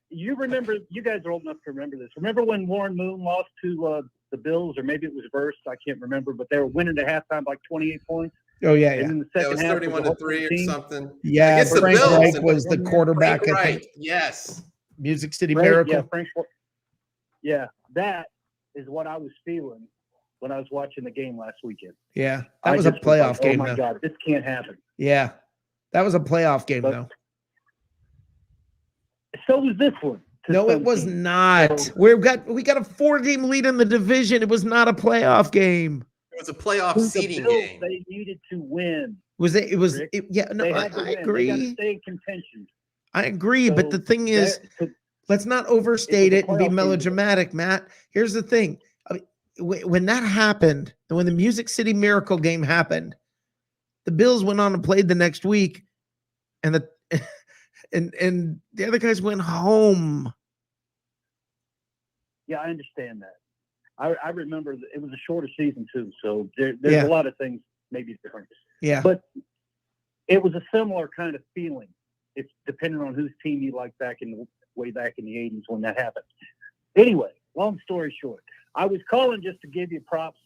You remember, you guys are old enough to remember this. Remember when Warren Moon lost to the Bills, or maybe it was Verse, I can't remember, but they were winning at halftime like 28 points. Oh, yeah, and then the second half 31-3 or something. Yeah, I guess the Frank Bills Reich was the quarterback. Frank I Reich, think. yes. Music City Miracle. Yeah, that is what I was feeling when I was watching the game last weekend. Yeah, that was a playoff game. Oh my God, this can't happen. Yeah, that was a playoff game, though. So was this one. No, it was not. We got a 4-game lead in the division. It was not a playoff game. It was a playoff seeding game. They needed to win. Was it? It was. Yeah. No, I agree. They got to stay in contention. I agree, but the thing is, let's not overstate it and be melodramatic, Matt. Here's the thing. I mean, when that happened, when the Music City Miracle game happened, the Bills went on and played the next week, and the and the other guys went home. Yeah, I understand that. I remember it was a shorter season too, so there's a lot of things maybe different. Yeah, but it was a similar kind of feeling. It's depending on whose team you like way back in the 80s when that happened. Anyway, long story short, I was calling just to give you props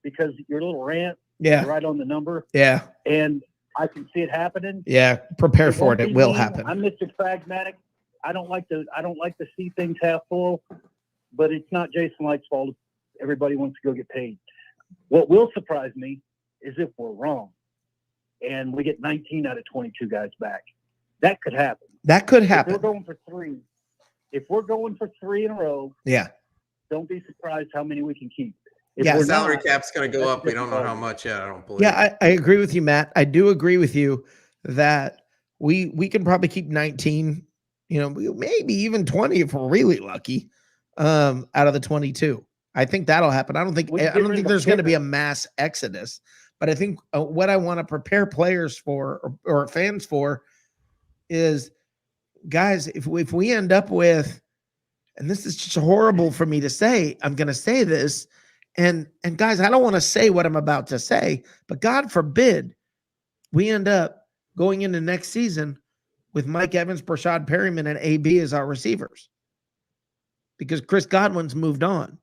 because your little rant is right on the number. Yeah. And I can see it happening. Yeah. Prepare for it. It will happen. I'm Mr. Pragmatic. I don't like to see things half full, but it's not Jason Light's fault. Everybody wants to go get paid. What will surprise me is if we're wrong and we get 19 out of 22 guys back. That could happen. That could happen. If we're going for three in a row, don't be surprised how many we can keep. If salary cap's going to go up. We don't know how much yet. I don't believe. Yeah, I agree with you, Matt. I do agree with you that we can probably keep 19, maybe even 20 if we're really lucky, out of the 22. I think that'll happen. I don't think there's going to be a mass exodus, but I think what I want to prepare players for or fans for is, guys, if we end up with, and this is just horrible for me to say, I'm going to say this, and guys, I don't want to say what I'm about to say, but God forbid we end up going into next season with Mike Evans, Brashad Perryman, and AB as our receivers because Chris Godwin's moved on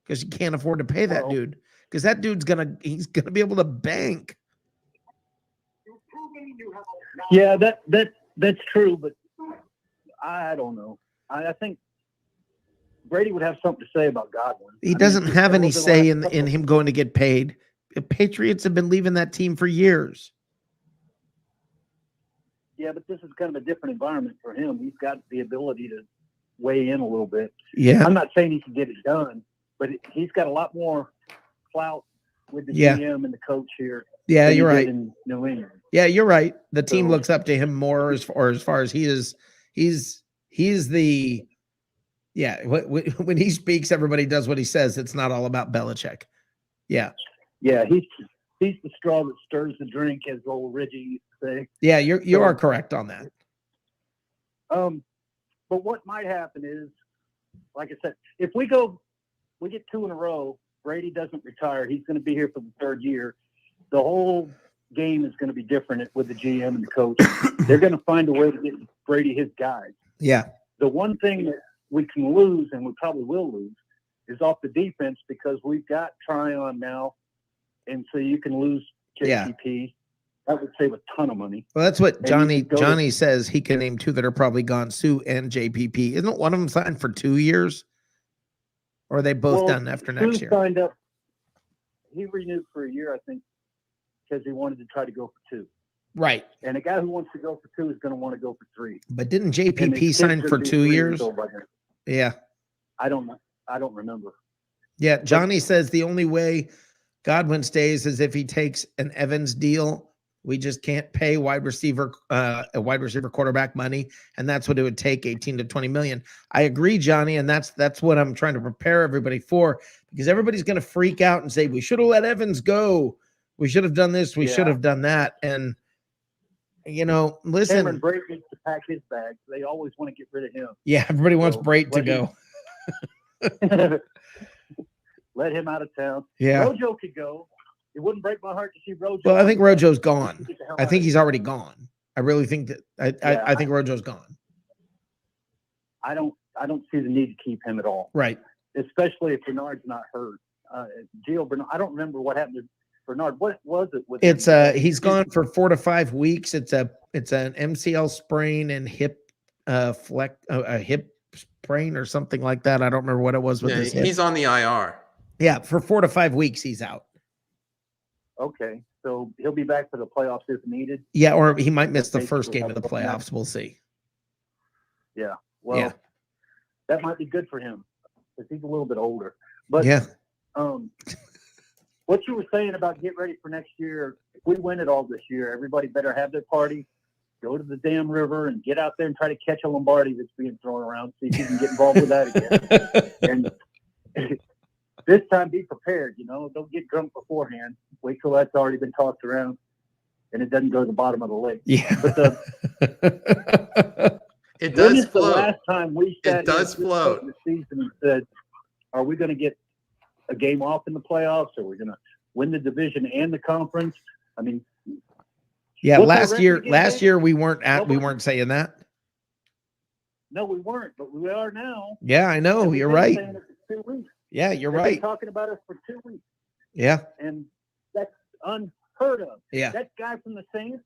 because you can't afford to pay that dude because that dude's he's gonna be able to bank. Yeah, that's true, but I don't know. I think Brady would have something to say about Godwin. He doesn't have any say in him going to get paid. The Patriots have been leaving that team for years. Yeah, but this is kind of a different environment for him. He's got the ability to weigh in a little bit. Yeah. I'm not saying he can get it done, but he's got a lot more clout with the GM and the coach here. Yeah, you're right. In New England. Yeah, you're right. The team looks up to him more as far as he's the, when he speaks, everybody does what he says. It's not all about Belichick. Yeah. Yeah, he's the straw that stirs the drink, as old Reggie used to say. Yeah, you are correct on that. But what might happen is, like I said, if we get two in a row, Brady doesn't retire. He's going to be here for the third year. The whole game is going to be different with the GM and the coach. They're going to find a way to get Brady his guys. Yeah. The one thing that we can lose, and we probably will lose, is off the defense because we've got Tryon now, and so you can lose JPP. That would save a ton of money. Well, that's what Johnny says. He can name two that are probably gone, Sue and JPP. Isn't one of them signed for 2 years? Or are they both done after next year? Signed up. He renewed for a year, I think, because he wanted to try to go for 2. Right. And a guy who wants to go for 2 is going to want to go for 3. But didn't JPP sign for 2 years? Yeah. I don't remember. Yeah, Johnny says the only way Godwin stays is if he takes an Evans deal. We just can't pay a wide receiver quarterback money, and that's what it would take, 18 to 20 million. I agree, Johnny, and that's what I'm trying to prepare everybody for, because everybody's going to freak out and say we should have let Evans go. We should have done this. We should have done that. And listen. Cameron Brate needs to pack his bags. They always want to get rid of him. Yeah, everybody wants Brate to go. Let him out of town. Yeah, Rojo could go. It wouldn't break my heart to see Rojo. Well, I think Rojo's gone. I think he's already gone. I really think that I think Rojo's gone. I don't see the need to keep him at all. Right. Especially if Bernard's not hurt. Gio Bernard, I don't remember what happened to Bernard. What was it with him? He's gone for 4 to 5 weeks. It's an MCL sprain and hip a hip sprain or something like that. I don't remember what it was with his hip. He's on the IR. Yeah, for 4 to 5 weeks he's out. Okay, so he'll be back for the playoffs if needed. Yeah, or he might miss the first game of the playoffs. We'll see. Yeah, well, that might be good for him because he's a little bit older. But what you were saying about get ready for next year, if we win it all this year, everybody better have their party, go to the damn river, and get out there and try to catch a Lombardi that's being thrown around. See if you can get involved with that again. And this time be prepared. Don't get drunk beforehand. Wait till that's already been tossed around, and it doesn't go to the bottom of the lake. Yeah. But It when does is the float. last time we sat It does here float. in the season and said, "Are we going to get a game off in the playoffs? Are we going to win the division and the conference?" I mean, Yeah, what's our last record again, Dave? year we weren't saying that. No, we weren't, but we are now. Yeah, I know. And we've You're been right. saying it for 2 weeks. Yeah, you're They've right. been talking about us for 2 weeks, Yeah. and that's unheard of. Yeah. That guy from the Saints,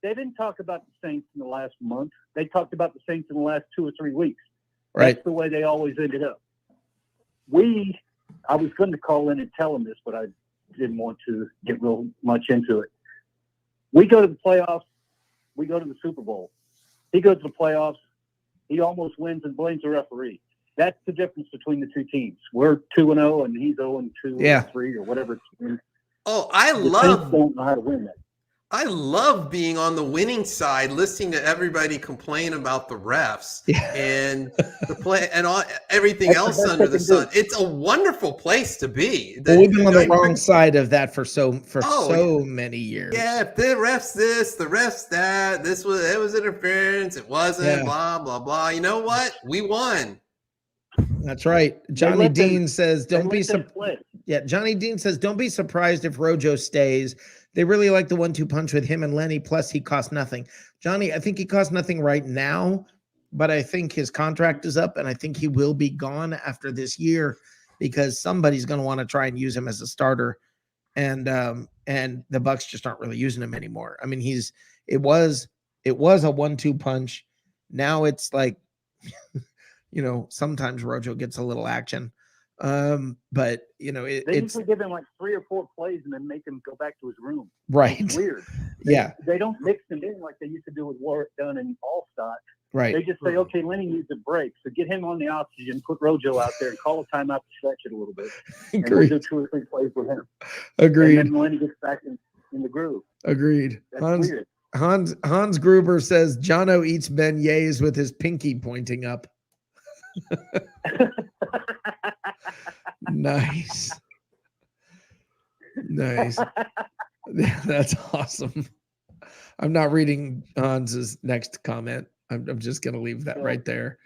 they didn't talk about the Saints in the last month. They talked about the Saints in the last 2 or 3 weeks. Right. That's the way they always ended up. I was going to call in and tell him this, but I didn't want to get real much into it. We go to the playoffs. We go to the Super Bowl. He goes to the playoffs. He almost wins and blames the referee. That's the difference between the two teams. We're 2-0 and he's 0-2 Yeah. or 3 or whatever. Oh, I The Saints love don't know how to win that. I love being on the winning side, listening to everybody complain about the refs Yeah. and the play and everything That's the else best under they the can sun. do. It's a wonderful place to be. Well, we've been on the I- wrong side of that for so Oh, many years. Yeah, if the refs this, the refs that, it was interference, it wasn't, Yeah. blah, blah, blah. You know what? We won. That's right. Johnny let them- Dean says, They "Don't be let them surprised." play. Yeah, Johnny Dean says, "Don't be surprised if Rojo stays. They really like the 1-2 punch with him and Lenny. Plus, he costs nothing." Johnny, I think he costs nothing right now, but I think his contract is up, and I think he will be gone after this year because somebody's going to want to try and use him as a starter, and the Bucs just aren't really using him anymore. I mean, it was a 1-2 punch. Now it's like, sometimes Rojo gets a little action. But They it's usually give him like 3 or 4 plays and then make him go back to his room. right. It's weird. Yeah, They don't mix them in like they used to do with Warwick Dunn and Allstott. right. They just say, okay, Lenny needs a break. So get him on the oxygen, put Rojo out there, and call a timeout to stretch it a little bit. And we'll Agreed. do 2 or 3 plays with him. Agreed. And then Lenny gets back in the groove. Agreed. That's weird. Hans Gruber says Jono eats beignets with his pinky pointing up. Nice. Nice. That's awesome. I'm not reading Hans's next comment. I'm just going to leave that right there.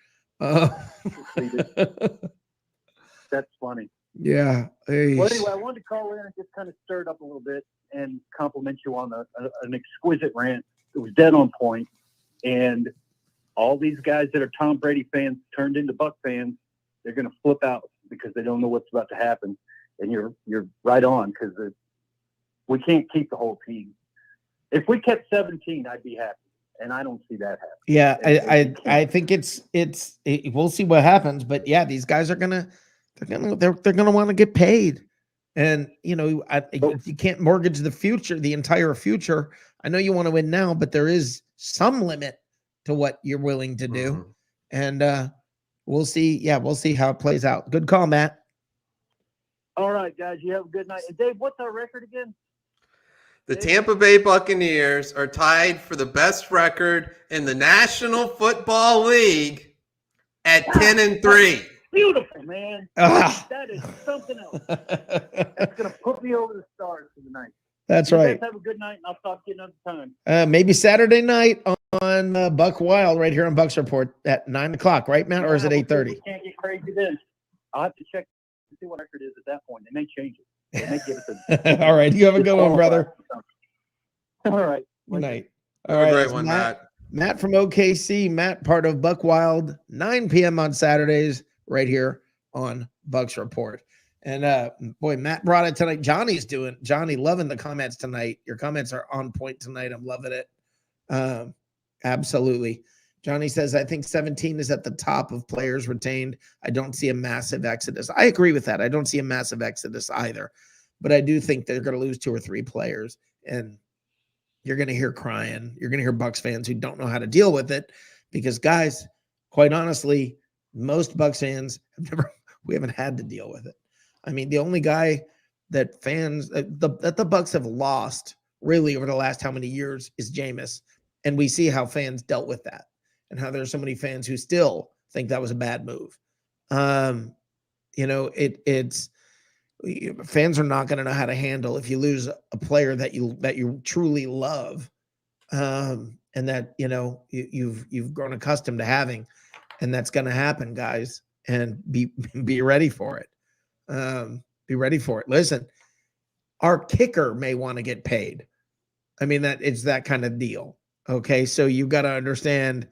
That's funny. Yeah. Hey. Well, anyway, I wanted to call in and just kind of stir it up a little bit and compliment you on an exquisite rant. It was dead on point. And all these guys that are Tom Brady fans turned into Buck fans, they're going to flip out because they don't know what's about to happen. And you're right on because we can't keep the whole team. If we kept 17, I'd be happy. And I don't see that happening. Yeah, I think it's we'll see what happens, but yeah, these guys are gonna want to get paid, and you can't mortgage the future, the entire future. I know you want to win now, but there is some limit to what you're willing to do, and we'll see. Yeah, we'll see how it plays out. Good call, Matt. All right, guys, you have a good night. And Dave, what's our record again? The Tampa Bay Buccaneers are tied for the best record in the National Football League at 10-3. Beautiful, man. Ah. That is something else. That's going to put me over the stars for the night. That's You right. guys have a good night, and I'll talk to you another time. Maybe Saturday night on Buck Wild right here on Bucks Report at 9:00, right, Matt? Or is it 8:30? We can't get crazy then. I'll have to check and see what record is at that point. They may change it. They may give us All right. You have a good one, brother. All right. Good night. All Have a right. great it's one, Matt. Matt from OKC. Matt, part of Buck Wild, 9 p.m. on Saturdays, right here on Bucks Report. And boy, Matt brought it tonight. Johnny loving the comments tonight. Your comments are on point tonight. I'm loving it. Absolutely. Johnny says, I think 17 is at the top of players retained. I don't see a massive exodus. I agree with that. I don't see a massive exodus either. But I do think they're going to lose 2 or 3 players. And you're going to hear crying. You're going to hear Bucks fans who don't know how to deal with it. Because, guys, quite honestly, most Bucks fans we haven't had to deal with it. I mean, the only guy that fans that the Bucks have lost really over the last how many years is Jameis. And we see how fans dealt with that and how there's so many fans who still think that was a bad move. It's fans are not going to know how to handle if you lose a player that you truly love, and that you've grown accustomed to having, and that's going to happen, guys. And be ready for it. Be ready for it. Listen, our kicker may want to get paid. I mean, that it's that kind of deal. Okay, so you've got to understand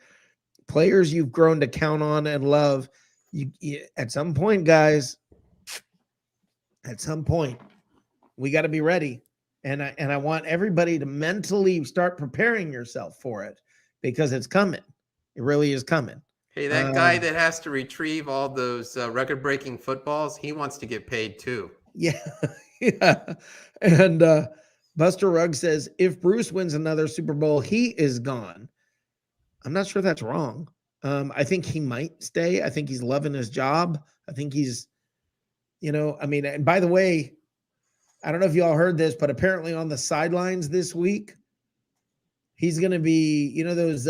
players you've grown to count on and love. You at some point, guys. At some point, we got to be ready, and I want everybody to mentally start preparing yourself for it, because it's coming. It really is coming. Hey, that guy that has to retrieve all those record-breaking footballs, he wants to get paid too. Yeah, yeah. And Buster Ruggs says, if Bruce wins another Super Bowl, he is gone. I'm not sure that's wrong. I think he might stay. I think he's loving his job. I think he's, I mean, and by the way, I don't know if you all heard this, but apparently on the sidelines this week, he's going to be, those,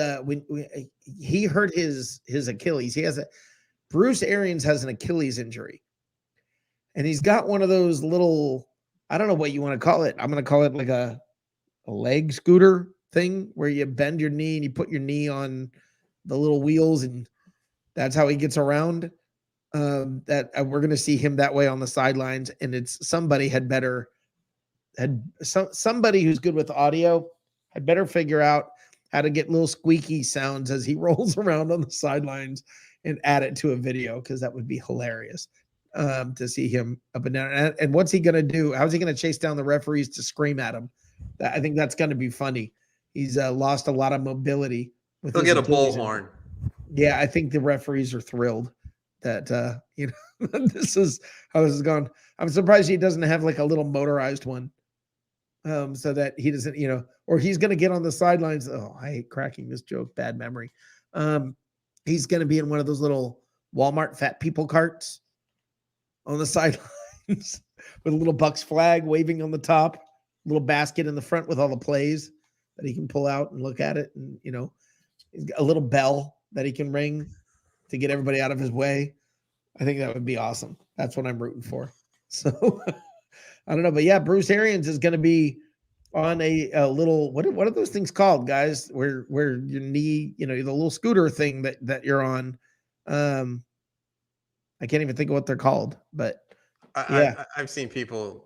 he hurt his Achilles. Bruce Arians has an Achilles injury, and he's got one of those little, I don't know what you want to call it. I'm going to call it like a leg scooter thing where you bend your knee and you put your knee on the little wheels, and that's how he gets around. That we're going to see him that way on the sidelines, and it's somebody somebody who's good with audio had better figure out how to get little squeaky sounds as he rolls around on the sidelines and add it to a video, because that would be hilarious to see him up and down. And what's he going to do? How's he going to chase down the referees to scream at him? I think that's going to be funny. He's lost a lot of mobility. He'll get a bullhorn. Yeah, I think the referees are thrilled that this is how this has gone. I'm surprised he doesn't have like a little motorized one, so that he doesn't, or he's going to get on the sidelines. Oh, I hate cracking this joke. Bad memory. He's going to be in one of those little Walmart fat people carts on the sidelines with a little Bucs flag waving on the top, little basket in the front with all the plays that he can pull out and look at it, and he's got a little bell that he can ring to get everybody out of his way. I think that would be awesome. That's what I'm rooting for. So I don't know, but yeah, Bruce Arians is going to be on a little, what are those things called, guys? Where your knee, the little scooter thing that you're on. I can't even think of what they're called, but I've seen people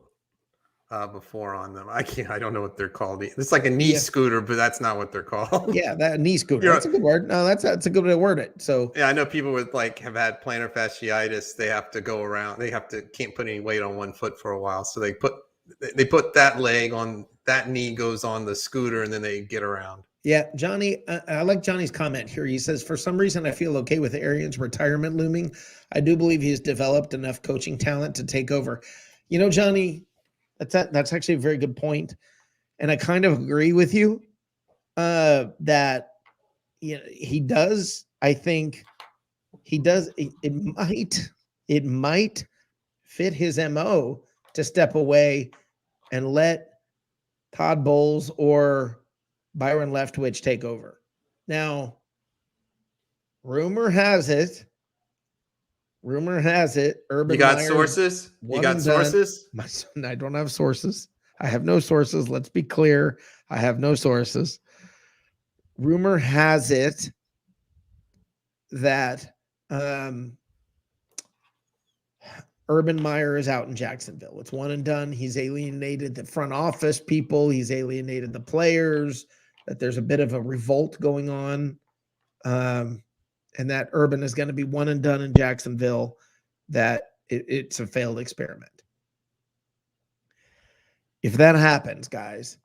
before on them. I don't know what they're called. It's like a knee scooter, but that's not what they're called. Yeah, that knee scooter. That's a good word. No, that's a good way to word it. So yeah, I know people with have had plantar fasciitis. They have to go around. They can't put any weight on one foot for a while. So they put that leg on, that knee goes on the scooter, and then they get around. Yeah, Johnny, I like Johnny's comment here. He says, for some reason, I feel okay with Arians' retirement looming. I do believe he's developed enough coaching talent to take over. Johnny, that's actually a very good point. And I kind of agree with you that he does. I think he does. It might fit his MO to step away and let Todd Bowles or Byron Leftwich take over. Now, rumor has it, Urban You got Meyer, sources? You got sources? I don't have sources. I have no sources. Let's be clear. I have no sources. Rumor has it that Urban Meyer is out in Jacksonville. It's one and done. He's alienated the front office people. He's alienated the players. That there's a bit of a revolt going on. And that Urban is going to be one and done in Jacksonville, that it's a failed experiment. If that happens, guys,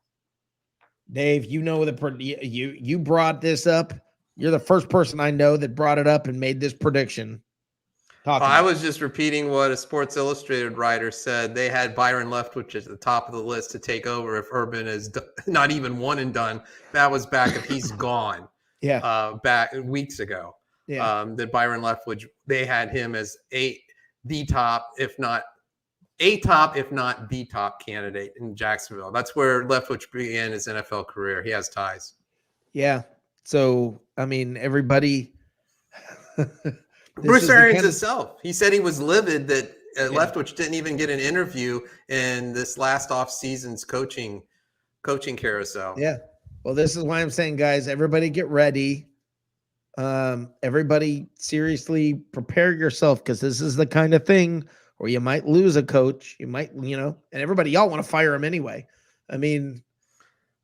Dave, you brought this up. You're the first person I know that brought it up and made this prediction. I was just repeating what a Sports Illustrated writer said. They had Byron Leftwich at the top of the list to take over if Urban is not even one and done. That was back if he's gone. Yeah. Back weeks ago. Yeah. That Byron Leftwich, they had him as the top, if not the top candidate in Jacksonville. That's where Leftwich began his NFL career. He has ties. Yeah. So, I mean, everybody. Bruce Arians himself, he said he was livid that Leftwich didn't even get an interview in this last off season's coaching carousel. Yeah. Well, this is why I'm saying, guys, everybody get ready. Everybody seriously prepare yourself, because this is the kind of thing where you might lose a coach. You might, and everybody, y'all want to fire him anyway. I mean,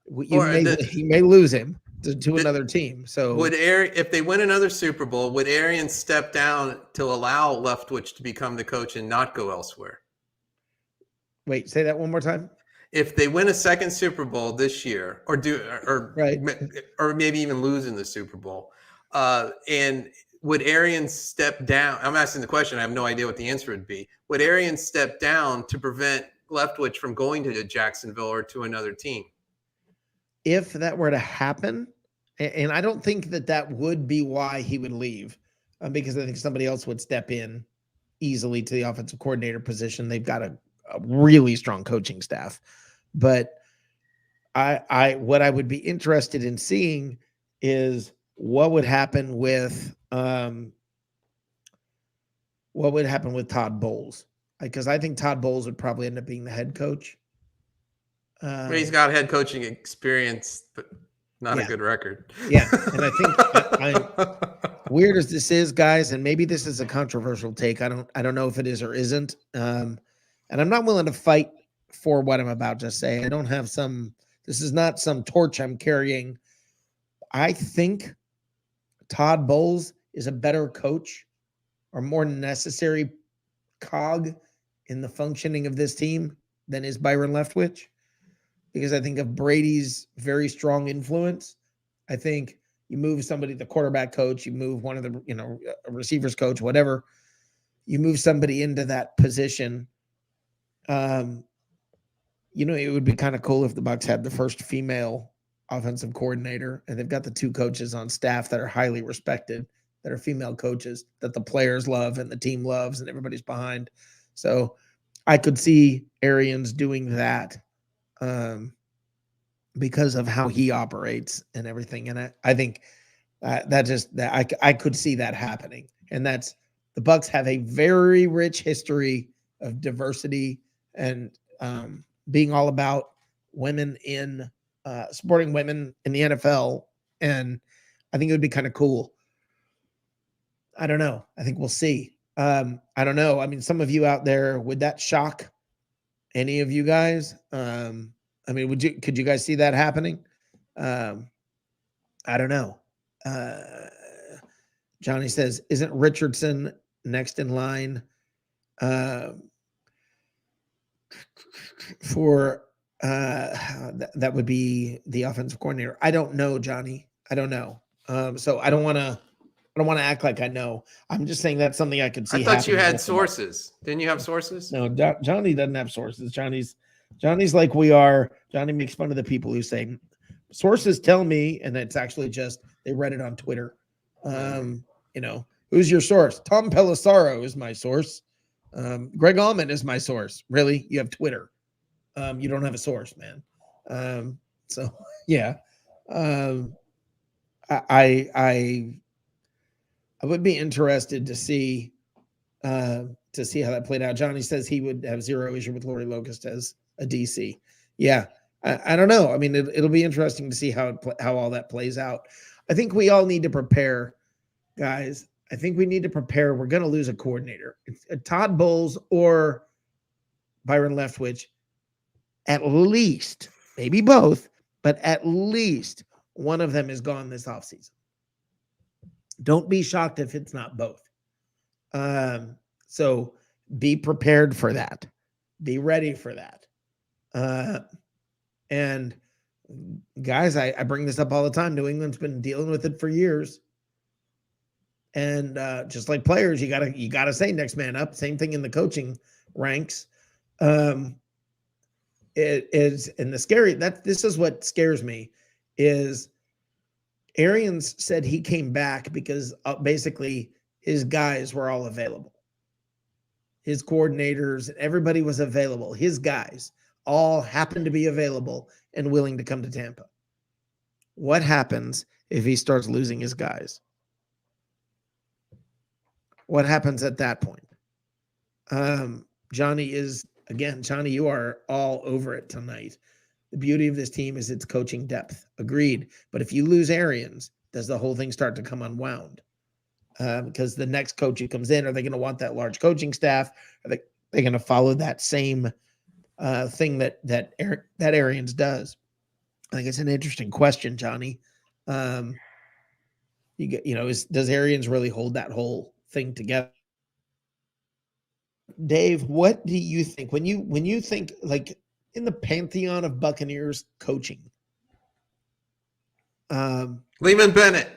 you may lose him to another team. So if they win another Super Bowl, would Arians step down to allow Leftwich to become the coach and not go elsewhere? Wait, say that one more time. If they win a second Super Bowl this year, or maybe even lose in the Super Bowl, and would Arians step down? I'm asking the question. I have no idea what the answer would be. Would Arians step down to prevent Leftwich from going to Jacksonville or to another team? If that were to happen, and I don't think that would be why he would leave, because I think somebody else would step in easily to the offensive coordinator position. They've got a really strong coaching staff. But what I would be interested in seeing is what would happen with Todd Bowles, because I think Todd Bowles would probably end up being the head coach. He's got head coaching experience, but not a good record. Yeah, and I think weird as this is, guys, and maybe this is a controversial take. I don't know if it is or isn't. And I'm not willing to fight for what I'm about to say. I don't have this is not some torch I'm carrying. I think Todd Bowles is a better coach or more necessary cog in the functioning of this team than is Byron Leftwich, because I think of Brady's very strong influence. I think you move somebody, the quarterback coach, you move one of the, a receivers coach, whatever, you move somebody into that position. It would be kind of cool if the Bucs had the first female offensive coordinator, and they've got the two coaches on staff that are highly respected, that are female coaches that the players love and the team loves and everybody's behind. So I could see Arians doing that because of how he operates and everything. And I think I could see that happening. And that's, the Bucs have a very rich history of diversity and being all about women in supporting women in the NFL. And I think it would be kind of cool. I don't know. I think we'll see. I don't know. I mean, some of you out there, would that shock any of you guys? I mean, could you guys see that happening? I don't know. Johnny says, isn't Richardson next in line for that would be the offensive coordinator? I don't know, Johnny. I don't know. So I don't want to act like I know. I'm just saying that's something I could see. I thought you had sources. Didn't you have sources? No, Johnny doesn't have sources. Johnny's like we are. Johnny makes fun of the people who say sources tell me, and it's actually just they read it on Twitter. Who's your source? Tom Pelissaro is my source. Greg Allman is my source. Really? You have Twitter. You don't have a source, man. So yeah. I would be interested to see how that played out. Johnny says he would have zero issue with Lori Locust as a DC. Yeah. I don't know. I mean, it'll be interesting to see how all that plays out. I think we all need to prepare, guys. I think we need to prepare. We're going to lose a coordinator. It's Todd Bowles or Byron Leftwich. At least, maybe both, but at least one of them is gone this offseason. Don't be shocked if it's not both. So be prepared for that. Be ready for that. And guys, I bring this up all the time. New England's been dealing with it for years. And just like players, you gotta say next man up. Same thing in the coaching ranks. It is, and this is what scares me is Arians said he came back because basically his guys were all available. His coordinators, everybody was available. His guys all happened to be available and willing to come to Tampa. What happens if he starts losing his guys? What happens at that point? Johnny, you are all over it tonight. The beauty of this team is its coaching depth. Agreed. But if you lose Arians, does the whole thing start to come unwound? Because the next coach who comes in, are they going to want that large coaching staff? Are they going to follow that same thing that Arians does? I think it's an interesting question, Johnny. Does Arians really hold that whole thing together? Dave, what do you think when you think like in the pantheon of Buccaneers coaching? Lehman Bennett.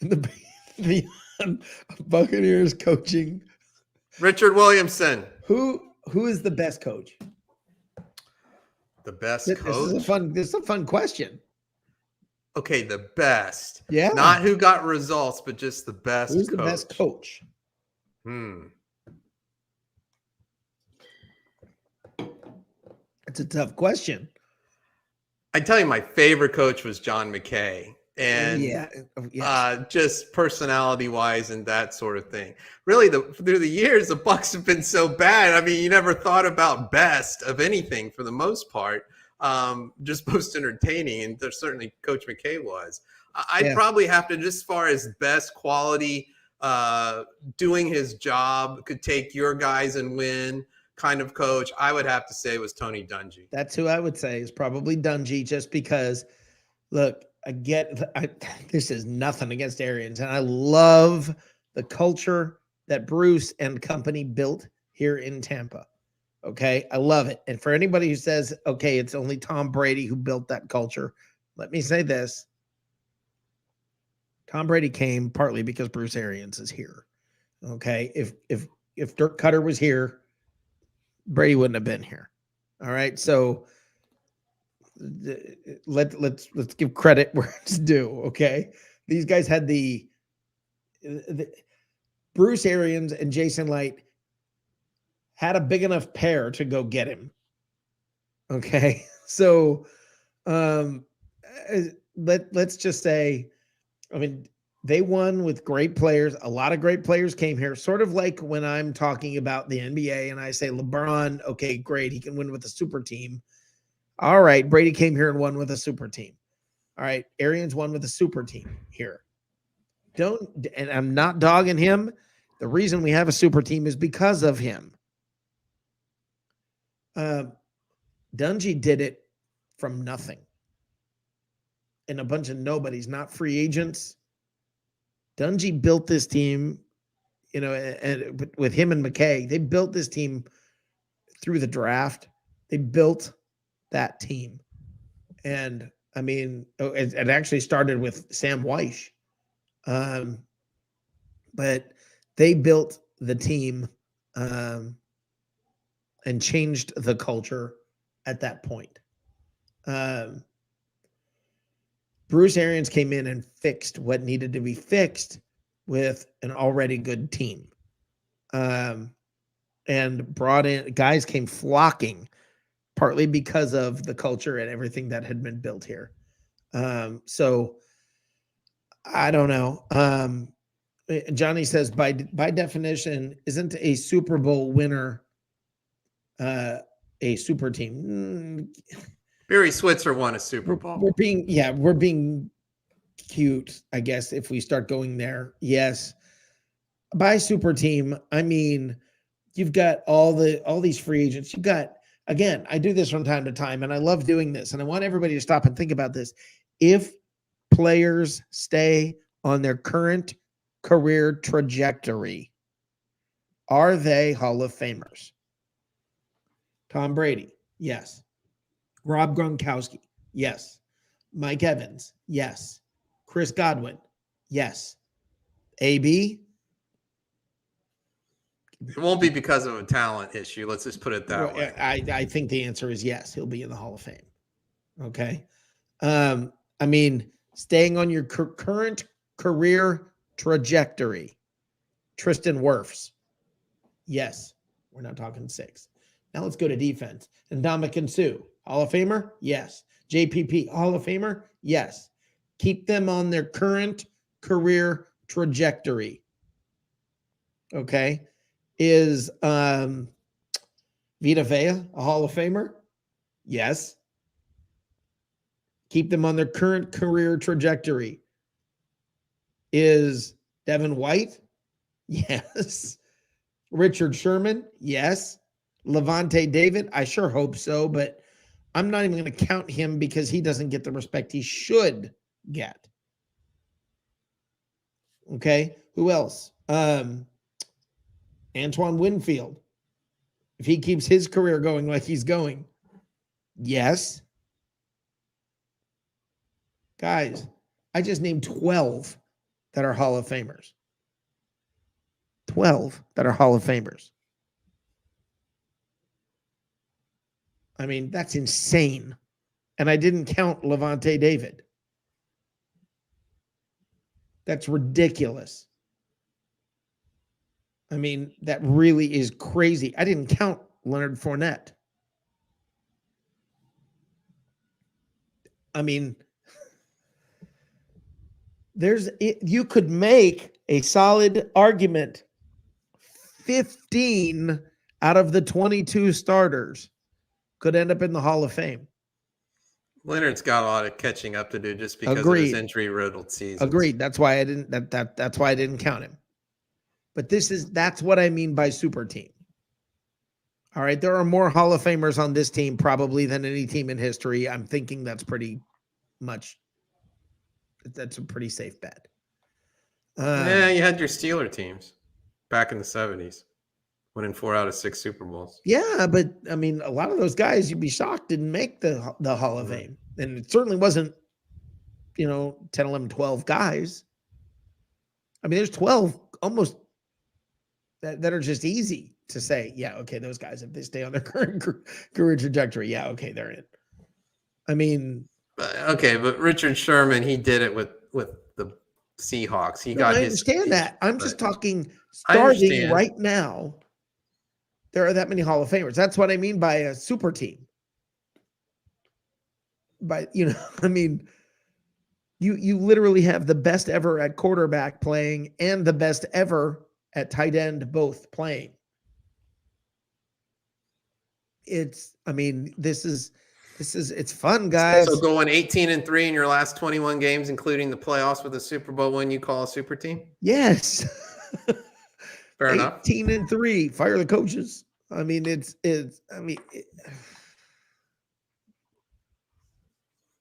In the pantheon of Buccaneers coaching, Richard Williamson. Who is the best coach? The best This coach? is a fun question. Okay, the best. Yeah. Not who got results, but just the best Who's coach. the best coach? It's a tough question. I tell you, my favorite coach was John McKay. And just personality wise and that sort of thing. Really, through the years, the Bucs have been so bad. I mean, you never thought about best of anything for the most part. Just most entertaining, and there's certainly Coach McKay was. I'd probably have to, just as far as best quality, doing his job, could take your guys and win kind of coach, I would have to say it was Tony Dungy. That's who I would say is probably Dungy, just because, look, this is nothing against Arians, and I love the culture that Bruce and company built here in Tampa. Okay, I love it. And for anybody who says, okay, it's only Tom Brady who built that culture, let me say this. Tom Brady came partly because Bruce Arians is here. Okay, if Dirk Cutter was here, Brady wouldn't have been here. All right, so let's give credit where it's due. Okay, these guys had the Bruce Arians and Jason Light had a big enough pair to go get him. Okay, so let's just say, I mean, they won with great players. A lot of great players came here, sort of like when I'm talking about the NBA and I say LeBron, okay, great, he can win with a super team. All right, Brady came here and won with a super team. All right, Arians won with a super team here. And I'm not dogging him. The reason we have a super team is because of him. Dungy did it from nothing. And a bunch of nobodies, not free agents. Dungy built this team, and with him and McKay, they built this team through the draft. They built that team. And I mean, it actually started with Sam Weish. But they built the team and changed the culture at that point. Bruce Arians came in and fixed what needed to be fixed with an already good team. And brought in, guys came flocking, partly because of the culture and everything that had been built here. So I don't know. Johnny says, by definition, isn't a Super Bowl winner a super team? Barry Switzer won a Super Bowl. We're being cute, I guess, if we start going there. Yes. By super team, I mean, you've got all these free agents. You've got, again, I do this from time to time, and I love doing this, and I want everybody to stop and think about this. If players stay on their current career trajectory, are they Hall of Famers? Tom Brady, yes. Rob Gronkowski, yes. Mike Evans, yes. Chris Godwin, yes. AB? It won't be because of a talent issue. Let's just put it that way. I think the answer is yes. He'll be in the Hall of Fame. Okay. I mean, staying on your current career trajectory. Tristan Wirfs, yes. We're not talking 6. Now let's go to defense. And Ndamukong Suh, Hall of Famer? Yes. JPP, Hall of Famer? Yes. Keep them on their current career trajectory. Okay. Is Vita Vea a Hall of Famer? Yes. Keep them on their current career trajectory. Is Devin White? Yes. Richard Sherman? Yes. Levante David? I sure hope so, but I'm not even going to count him because he doesn't get the respect he should get. Okay. Who else? Antoine Winfield. If he keeps his career going like he's going, yes. Guys, I just named 12 that are Hall of Famers. 12 that are Hall of Famers. I mean, that's insane. And I didn't count Levante David. That's ridiculous. I mean, that really is crazy. I didn't count Leonard Fournette. I mean, you could make a solid argument. 15 out of the 22 starters could end up in the Hall of Fame. Leonard's got a lot of catching up to do just because of his injury-riddled season. Agreed. That's why I didn't. That's why I didn't count him. But that's what I mean by super team. All right, there are more Hall of Famers on this team probably than any team in history. I'm thinking that's a pretty safe bet. Yeah, you had your Steeler teams back in the 70s, winning 4 out of 6 Super Bowls. Yeah, but I mean, a lot of those guys, you'd be shocked, didn't make the Hall of Fame. And it certainly wasn't, 10, 11, 12 guys. I mean, there's 12 almost that are just easy to say, yeah, okay, those guys, if they stay on their current career trajectory, yeah, okay, they're in. I mean, okay, but Richard Sherman, he did it with the Seahawks. I understand that. I'm just talking starting right now. There are that many Hall of Famers. That's what I mean by a super team. But I mean, you literally have the best ever at quarterback playing and the best ever at tight end both playing. It's fun, guys. So going 18-3 in your last 21 games, including the playoffs with a Super Bowl win, you call a super team? Yes. Fair enough. 18-3. Fire the coaches. I mean,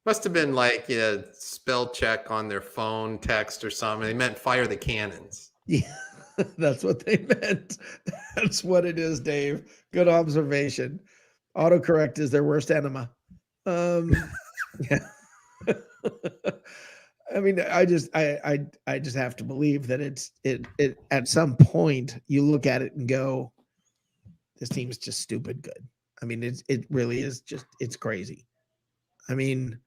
must have been like spell check on their phone, text or something. They meant fire the cannons. Yeah, that's what they meant. That's what it is, Dave. Good observation. Autocorrect is their worst enema. Yeah. I mean, I just have to believe that it at some point you look at it and go, this team's just stupid good. I mean, it really is just, it's crazy. I mean,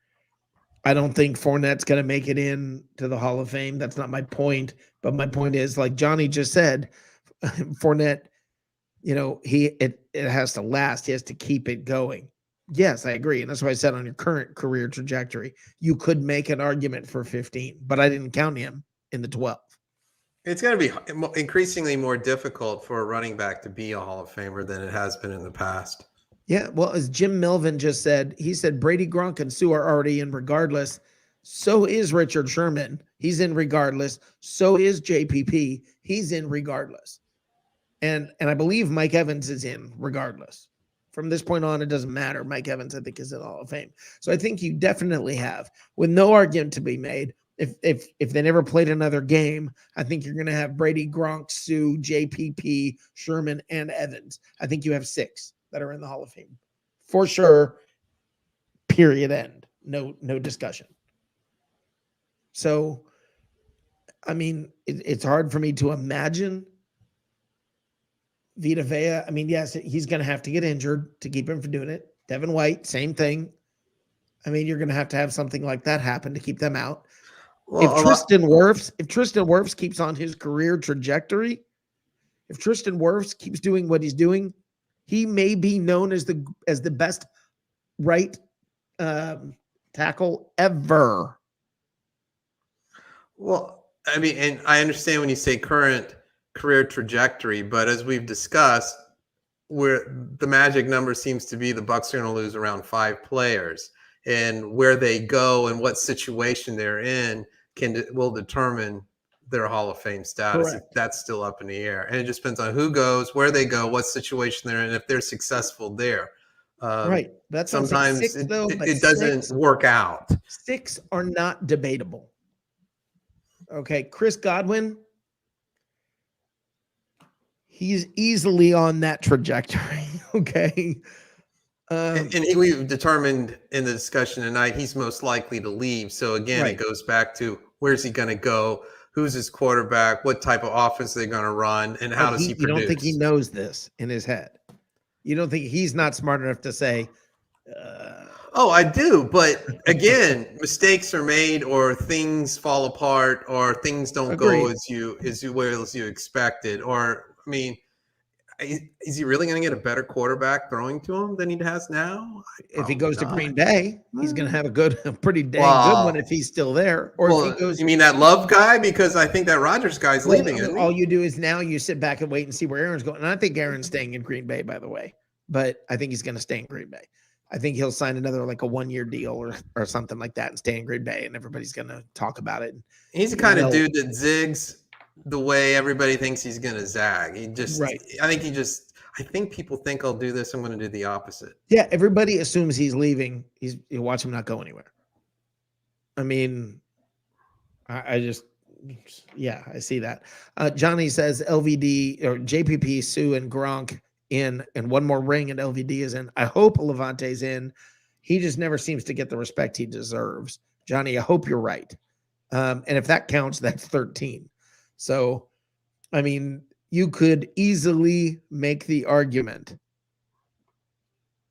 I don't think Fournette's going to make it in to the Hall of Fame. That's not my point. But my point is, like Johnny just said, Fournette, it has to last. He has to keep it going. Yes, I agree. And that's why I said on your current career trajectory, you could make an argument for 15, but I didn't count him in the 12. It's going to be increasingly more difficult for a running back to be a Hall of Famer than it has been in the past. Yeah, well, as Jim Melvin just said, he said Brady, Gronk, and Sue are already in regardless. So is Richard Sherman. He's in regardless. So is JPP. He's in regardless. And I believe Mike Evans is in regardless. From this point on, it doesn't matter. Mike Evans, I think, is in the Hall of Fame. So I think you definitely have, with no argument to be made, if they never played another game, I think you're going to have Brady, Gronk, Sue, JPP, Sherman, and Evans. I think you have 6 that are in the Hall of Fame. For sure, period, end. No discussion. So, I mean, it's hard for me to imagine Vita Vea. I mean, yes, he's going to have to get injured to keep him from doing it. Devin White, same thing. I mean, you're going to have something like that happen to keep them out. Well, if Tristan Wirfs keeps on his career trajectory, if Tristan Wirfs keeps doing what he's doing, he may be known as the best right tackle ever. Well, I mean, and I understand when you say current career trajectory. But as we've discussed, where the magic number seems to be the Bucs are going to lose around 5 players, and where they go and what situation they're in will determine their Hall of Fame status. Correct. That's still up in the air, and it just depends on who goes, where they go, what situation they're in, if they're successful there. Right. That's what I'm saying. Sometimes 6, though, but it doesn't 6 work out. 6 are not debatable. Okay, Chris Godwin, he's easily on that trajectory. Okay. And we've determined in the discussion tonight, he's most likely to leave. So again, Right. it goes back to where's he going to go? Who's his quarterback? What type of offense they're going to run? And how does he produce? You don't think he knows this in his head? You don't think he's not smart enough to say, Oh, I do. But again, mistakes are made, or things fall apart, or things don't Agreed. go as you expected. Or, I mean, is he really going to get a better quarterback throwing to him than he has now? if he goes to not. Green Bay, he's going to have a pretty dang good one if he's still there. Or if he goes, you mean that Love guy? Because I think that Rodgers guy's well, leaving. Isn't he? all you do is now you sit back and wait and see where Aaron's going. And I think Aaron's staying in Green Bay, by the way. But I think he's going to stay in Green Bay. I think he'll sign another like a 1-year deal or something like that and stay in Green Bay, and everybody's going to talk about it. He's the kind of dude that zigs the way everybody thinks he's going to zag. Right. I think people think I'll do this. I'm going to do the opposite. Yeah, everybody assumes he's leaving. You watch him not go anywhere. I mean, I see that. Johnny says LVD or JPP, Sue, and Gronk in, and one more ring, and LVD is in. I hope Levante's in. He just never seems to get the respect he deserves. Johnny, I hope you're right. And if that counts, that's 13. So, I mean, you could easily make the argument.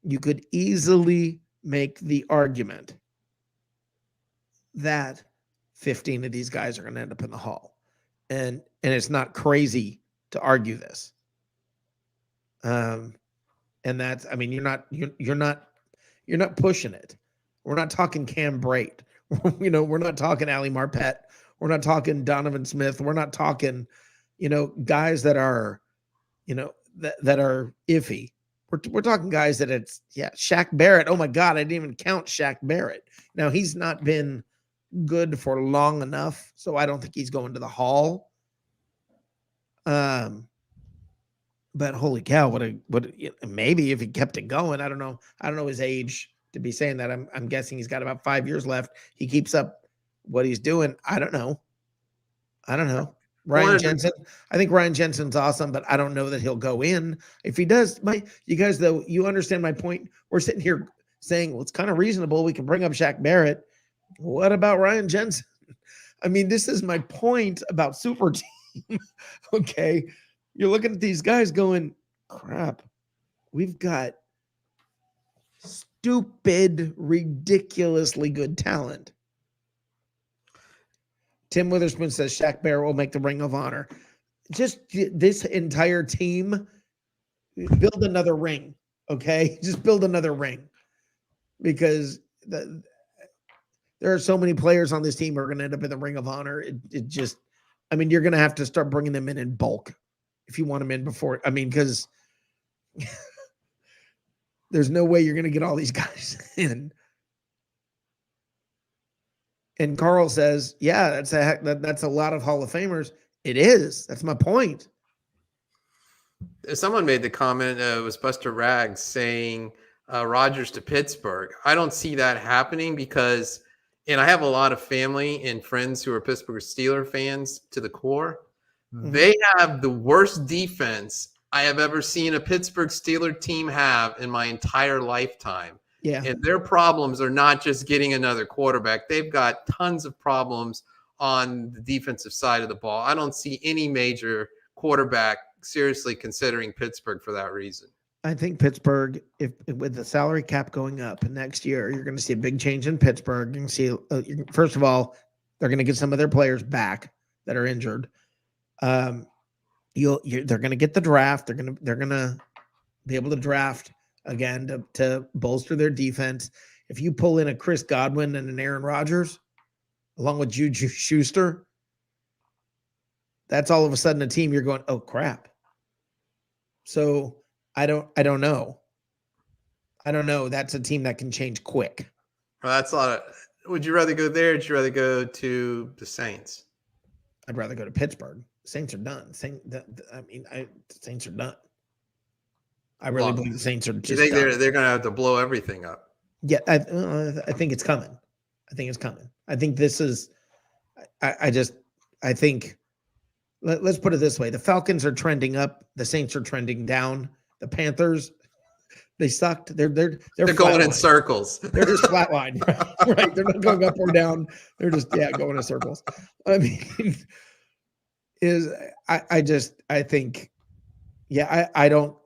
You could easily make the argument that 15 of these guys are going to end up in the Hall. And it's not crazy to argue this. And that's, I mean, you're not pushing it. We're not talking Cam Brate. We're not talking Ali Marpet. We're not talking Donovan Smith. We're not talking, guys that are, that are iffy. We're talking guys that Shaq Barrett. Oh my God, I didn't even count Shaq Barrett. Now he's not been good for long enough, so I don't think he's going to the Hall. But holy cow, maybe if he kept it going, I don't know his age to be saying that. I'm guessing he's got about 5 years left. He keeps up what he's doing. I don't know. Ryan Jensen. I think Ryan Jensen's awesome, but I don't know that he'll go in. If he does, you guys, though, you understand my point. We're sitting here saying, well, it's kind of reasonable. We can bring up Shaq Barrett. What about Ryan Jensen? I mean, this is my point about super team. Okay. You're looking at these guys going, crap, we've got stupid, ridiculously good talent. Tim Witherspoon says Shaq Barrett will make the Ring of Honor. Just this entire team, build another ring, okay? Just build another ring. Because there are so many players on this team who are going to end up in the Ring of Honor. It just, I mean, you're going to have to start bringing them in bulk if you want them in before. I mean, because there's no way you're going to get all these guys in. And Carl says, yeah, that's a lot of Hall of Famers. It is. That's my point. Someone made the comment, it was Buster Raggs saying Rodgers to Pittsburgh. I don't see that happening because, and I have a lot of family and friends who are Pittsburgh Steelers fans to the core. Mm-hmm. They have the worst defense I have ever seen a Pittsburgh Steelers team have in my entire lifetime. Yeah. And their problems are not just getting another quarterback. They've got tons of problems on the defensive side of the ball. I don't see any major quarterback seriously considering Pittsburgh for that reason. I think Pittsburgh, if with the salary cap going up next year, you're going to see a big change in Pittsburgh. You can see, first of all, they're going to get some of their players back that are injured. They're going to get the draft. They're going to be able to draft again to bolster their defense. If you pull in a Chris Godwin and an Aaron Rodgers, along with Juju Schuster, That's all of a sudden a team you're going, oh crap. So I don't know. I don't know. That's a team that can change quick. Well, that's a lot of. Would you rather go there? Or would you rather go to the Saints? I'd rather go to Pittsburgh. The Saints are done. The Saints are done. I really believe the Saints are just. You think done. they're going to have to blow everything up? Yeah, I think it's coming. I think it's coming. I think this is. I think. Let's put it this way: the Falcons are trending up. The Saints are trending down. The Panthers, they sucked. They're going in circles. They're just flatline, right? They're not going up or down. They're just going in circles. I mean, I think, I don't.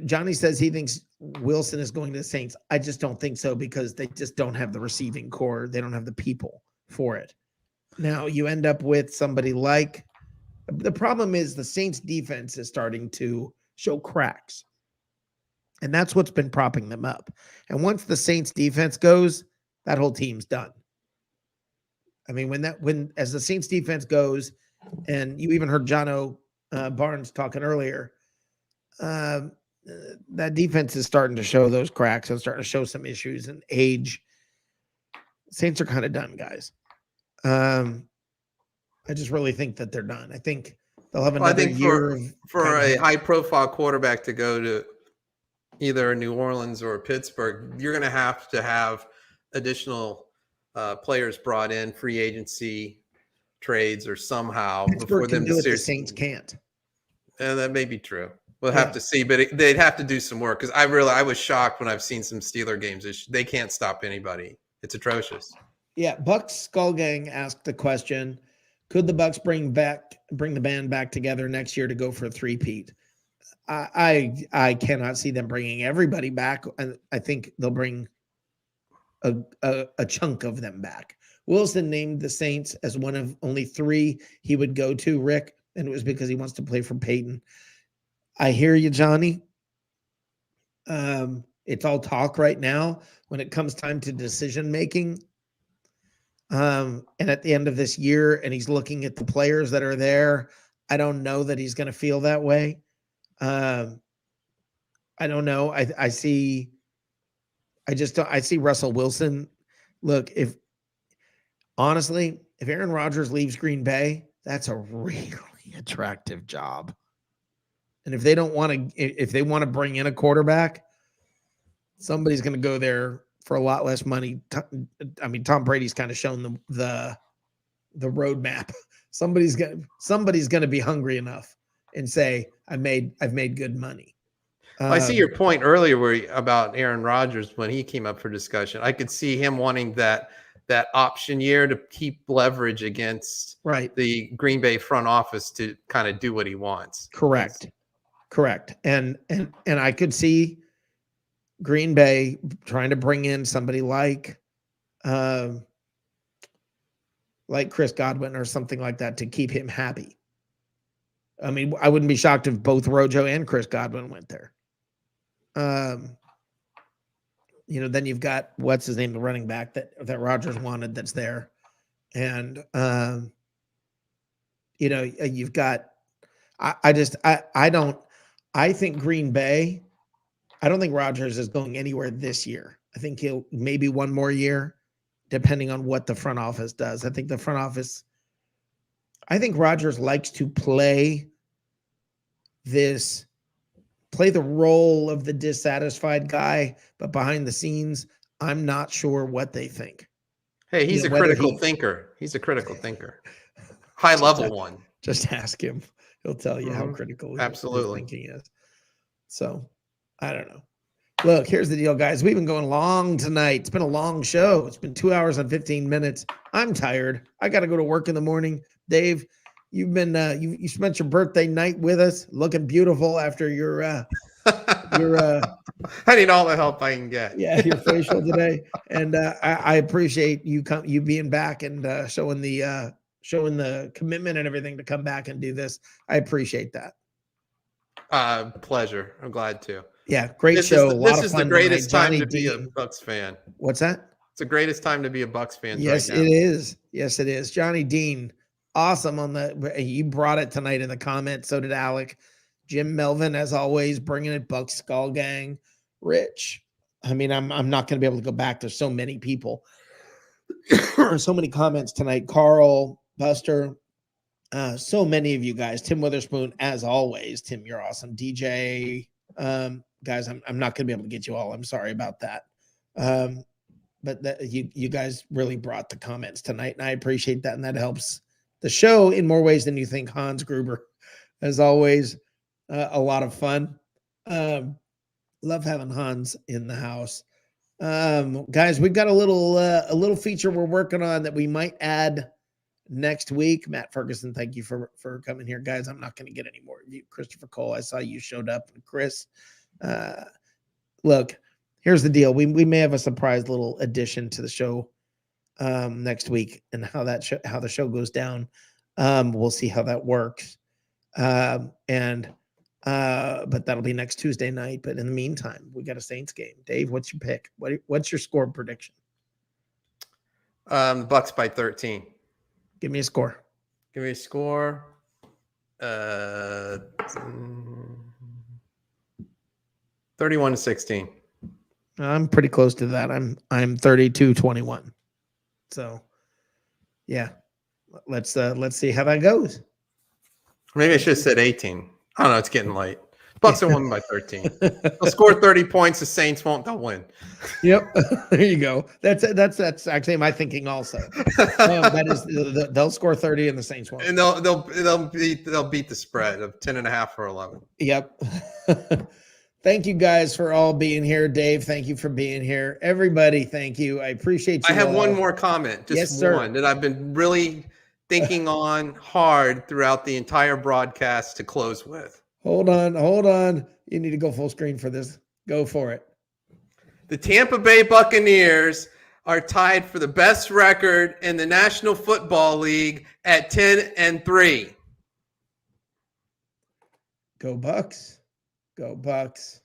Johnny says he thinks Wilson is going to the Saints. I just don't think so because they just don't have the receiving core. They don't have the people for it. Now you end up with somebody like. The problem is the Saints defense is starting to show cracks. And that's what's been propping them up. And once the Saints defense goes, that whole team's done. I mean, as the Saints defense goes, and you even heard Jono Barnes talking earlier, that defense is starting to show those cracks and starting to show some issues and age. Saints are kind of done, guys. I just really think that they're done. I think they'll have another year for a high-profile quarterback to go to either New Orleans or Pittsburgh. You're going to have additional players brought in, free agency trades, or somehow Pittsburgh can do it. The Saints can't. And that may be true. We'll have to see, but they'd have to do some work because I was shocked when I've seen some Steeler games. They can't stop anybody. It's atrocious. Yeah, Bucs Skull Gang asked the question. Could the Bucs bring the band back together next year to go for a three-peat? I cannot see them bringing everybody back. I think they'll bring a chunk of them back. Wilson named the Saints as one of only 3 he would go to, Rick, and it was because he wants to play for Peyton. I hear you, Johnny. It's all talk right now. When it comes time to decision making, and at the end of this year, and he's looking at the players that are there, I don't know that he's going to feel that way. I don't know. I see Russell Wilson. Look, if Aaron Rodgers leaves Green Bay, that's a really attractive job. And if they want to bring in a quarterback, somebody's going to go there for a lot less money. I mean, Tom Brady's kind of shown the roadmap. Somebody's going to be hungry enough and say, I've made good money. I see your point earlier about Aaron Rodgers when he came up for discussion. I could see him wanting that option year to keep leverage against the Green Bay front office to kind of do what he wants. Correct. And I could see Green Bay trying to bring in somebody like Chris Godwin or something like that to keep him happy. I mean, I wouldn't be shocked if both Rojo and Chris Godwin went there. Then you've got what's his name, the running back that Rodgers wanted that's there. And you've got I think Green Bay, I don't think Rodgers is going anywhere this year. I think he'll maybe one more year, depending on what the front office does. I think Rodgers likes to play the role of the dissatisfied guy, but behind the scenes, I'm not sure what they think. Hey, he's a critical thinker. He's a critical thinker. High level one. Just ask him. He'll tell you how critical his thinking is. So, I don't know. Look, here's the deal, guys. We've been going long tonight. It's been a long show. It's been 2 hours and 15 minutes. I'm tired. I got to go to work in the morning. Dave, you've been you spent your birthday night with us, looking beautiful after your I need all the help I can get. Yeah, your facial today, and I appreciate you being back and showing the commitment and everything to come back and do this. I appreciate that. Pleasure. I'm glad to. Yeah, great show. This is the greatest time to be a Bucs fan. What's that? It's the greatest time to be a Bucs fan. Yes, right now. it is. Yes, it is. Johnny Dean, awesome on the. You brought it tonight in the comments. So did Alec. Jim Melvin, as always, bringing it. Buck Skull Gang. Rich. I mean, I'm not going to be able to go back. There's so many people. So many comments tonight. Carl, Buster, so many of you guys. Tim Witherspoon, as always. Tim, you're awesome. DJ, guys, I'm not going to be able to get you all. I'm sorry about that. But you guys really brought the comments tonight, and I appreciate that, and that helps the show in more ways than you think. Hans Gruber, as always, a lot of fun. Love having Hans in the house. Guys, we've got a little feature we're working on that we might add next week. Matt Ferguson, thank you for coming here. Guys, I'm not going to get any more of you. Christopher Cole, I saw you showed up. Chris, look, here's the deal. We may have a surprise little addition to the show next week, and how the show goes down. We'll see how that works. But that'll be next Tuesday night. But in the meantime, we got a Saints game. Dave, what's your pick? What's your score prediction? Bucks by 13. Give me a score. Give me a score. 31-16. I'm pretty close to that. I'm 32-21. So, yeah, let's see how that goes. Maybe I should have said 18. I don't know. It's getting late. Bucks are winning by 13. They'll score 30 points. The Saints won't. They'll win. Yep. There you go. That's actually my thinking also. That is, they'll score 30 and the Saints won't. And they'll beat the spread of 10.5 or 11. Yep. Thank you guys for all being here. Dave, thank you for being here. Everybody, thank you. I appreciate you. I have all. one more comment. Just yes, sir. one that I've been really thinking on hard throughout the entire broadcast to close with. Hold on. You need to go full screen for this. Go for it. The Tampa Bay Buccaneers are tied for the best record in the National Football League at 10-3. Go Bucks. Go Bucks.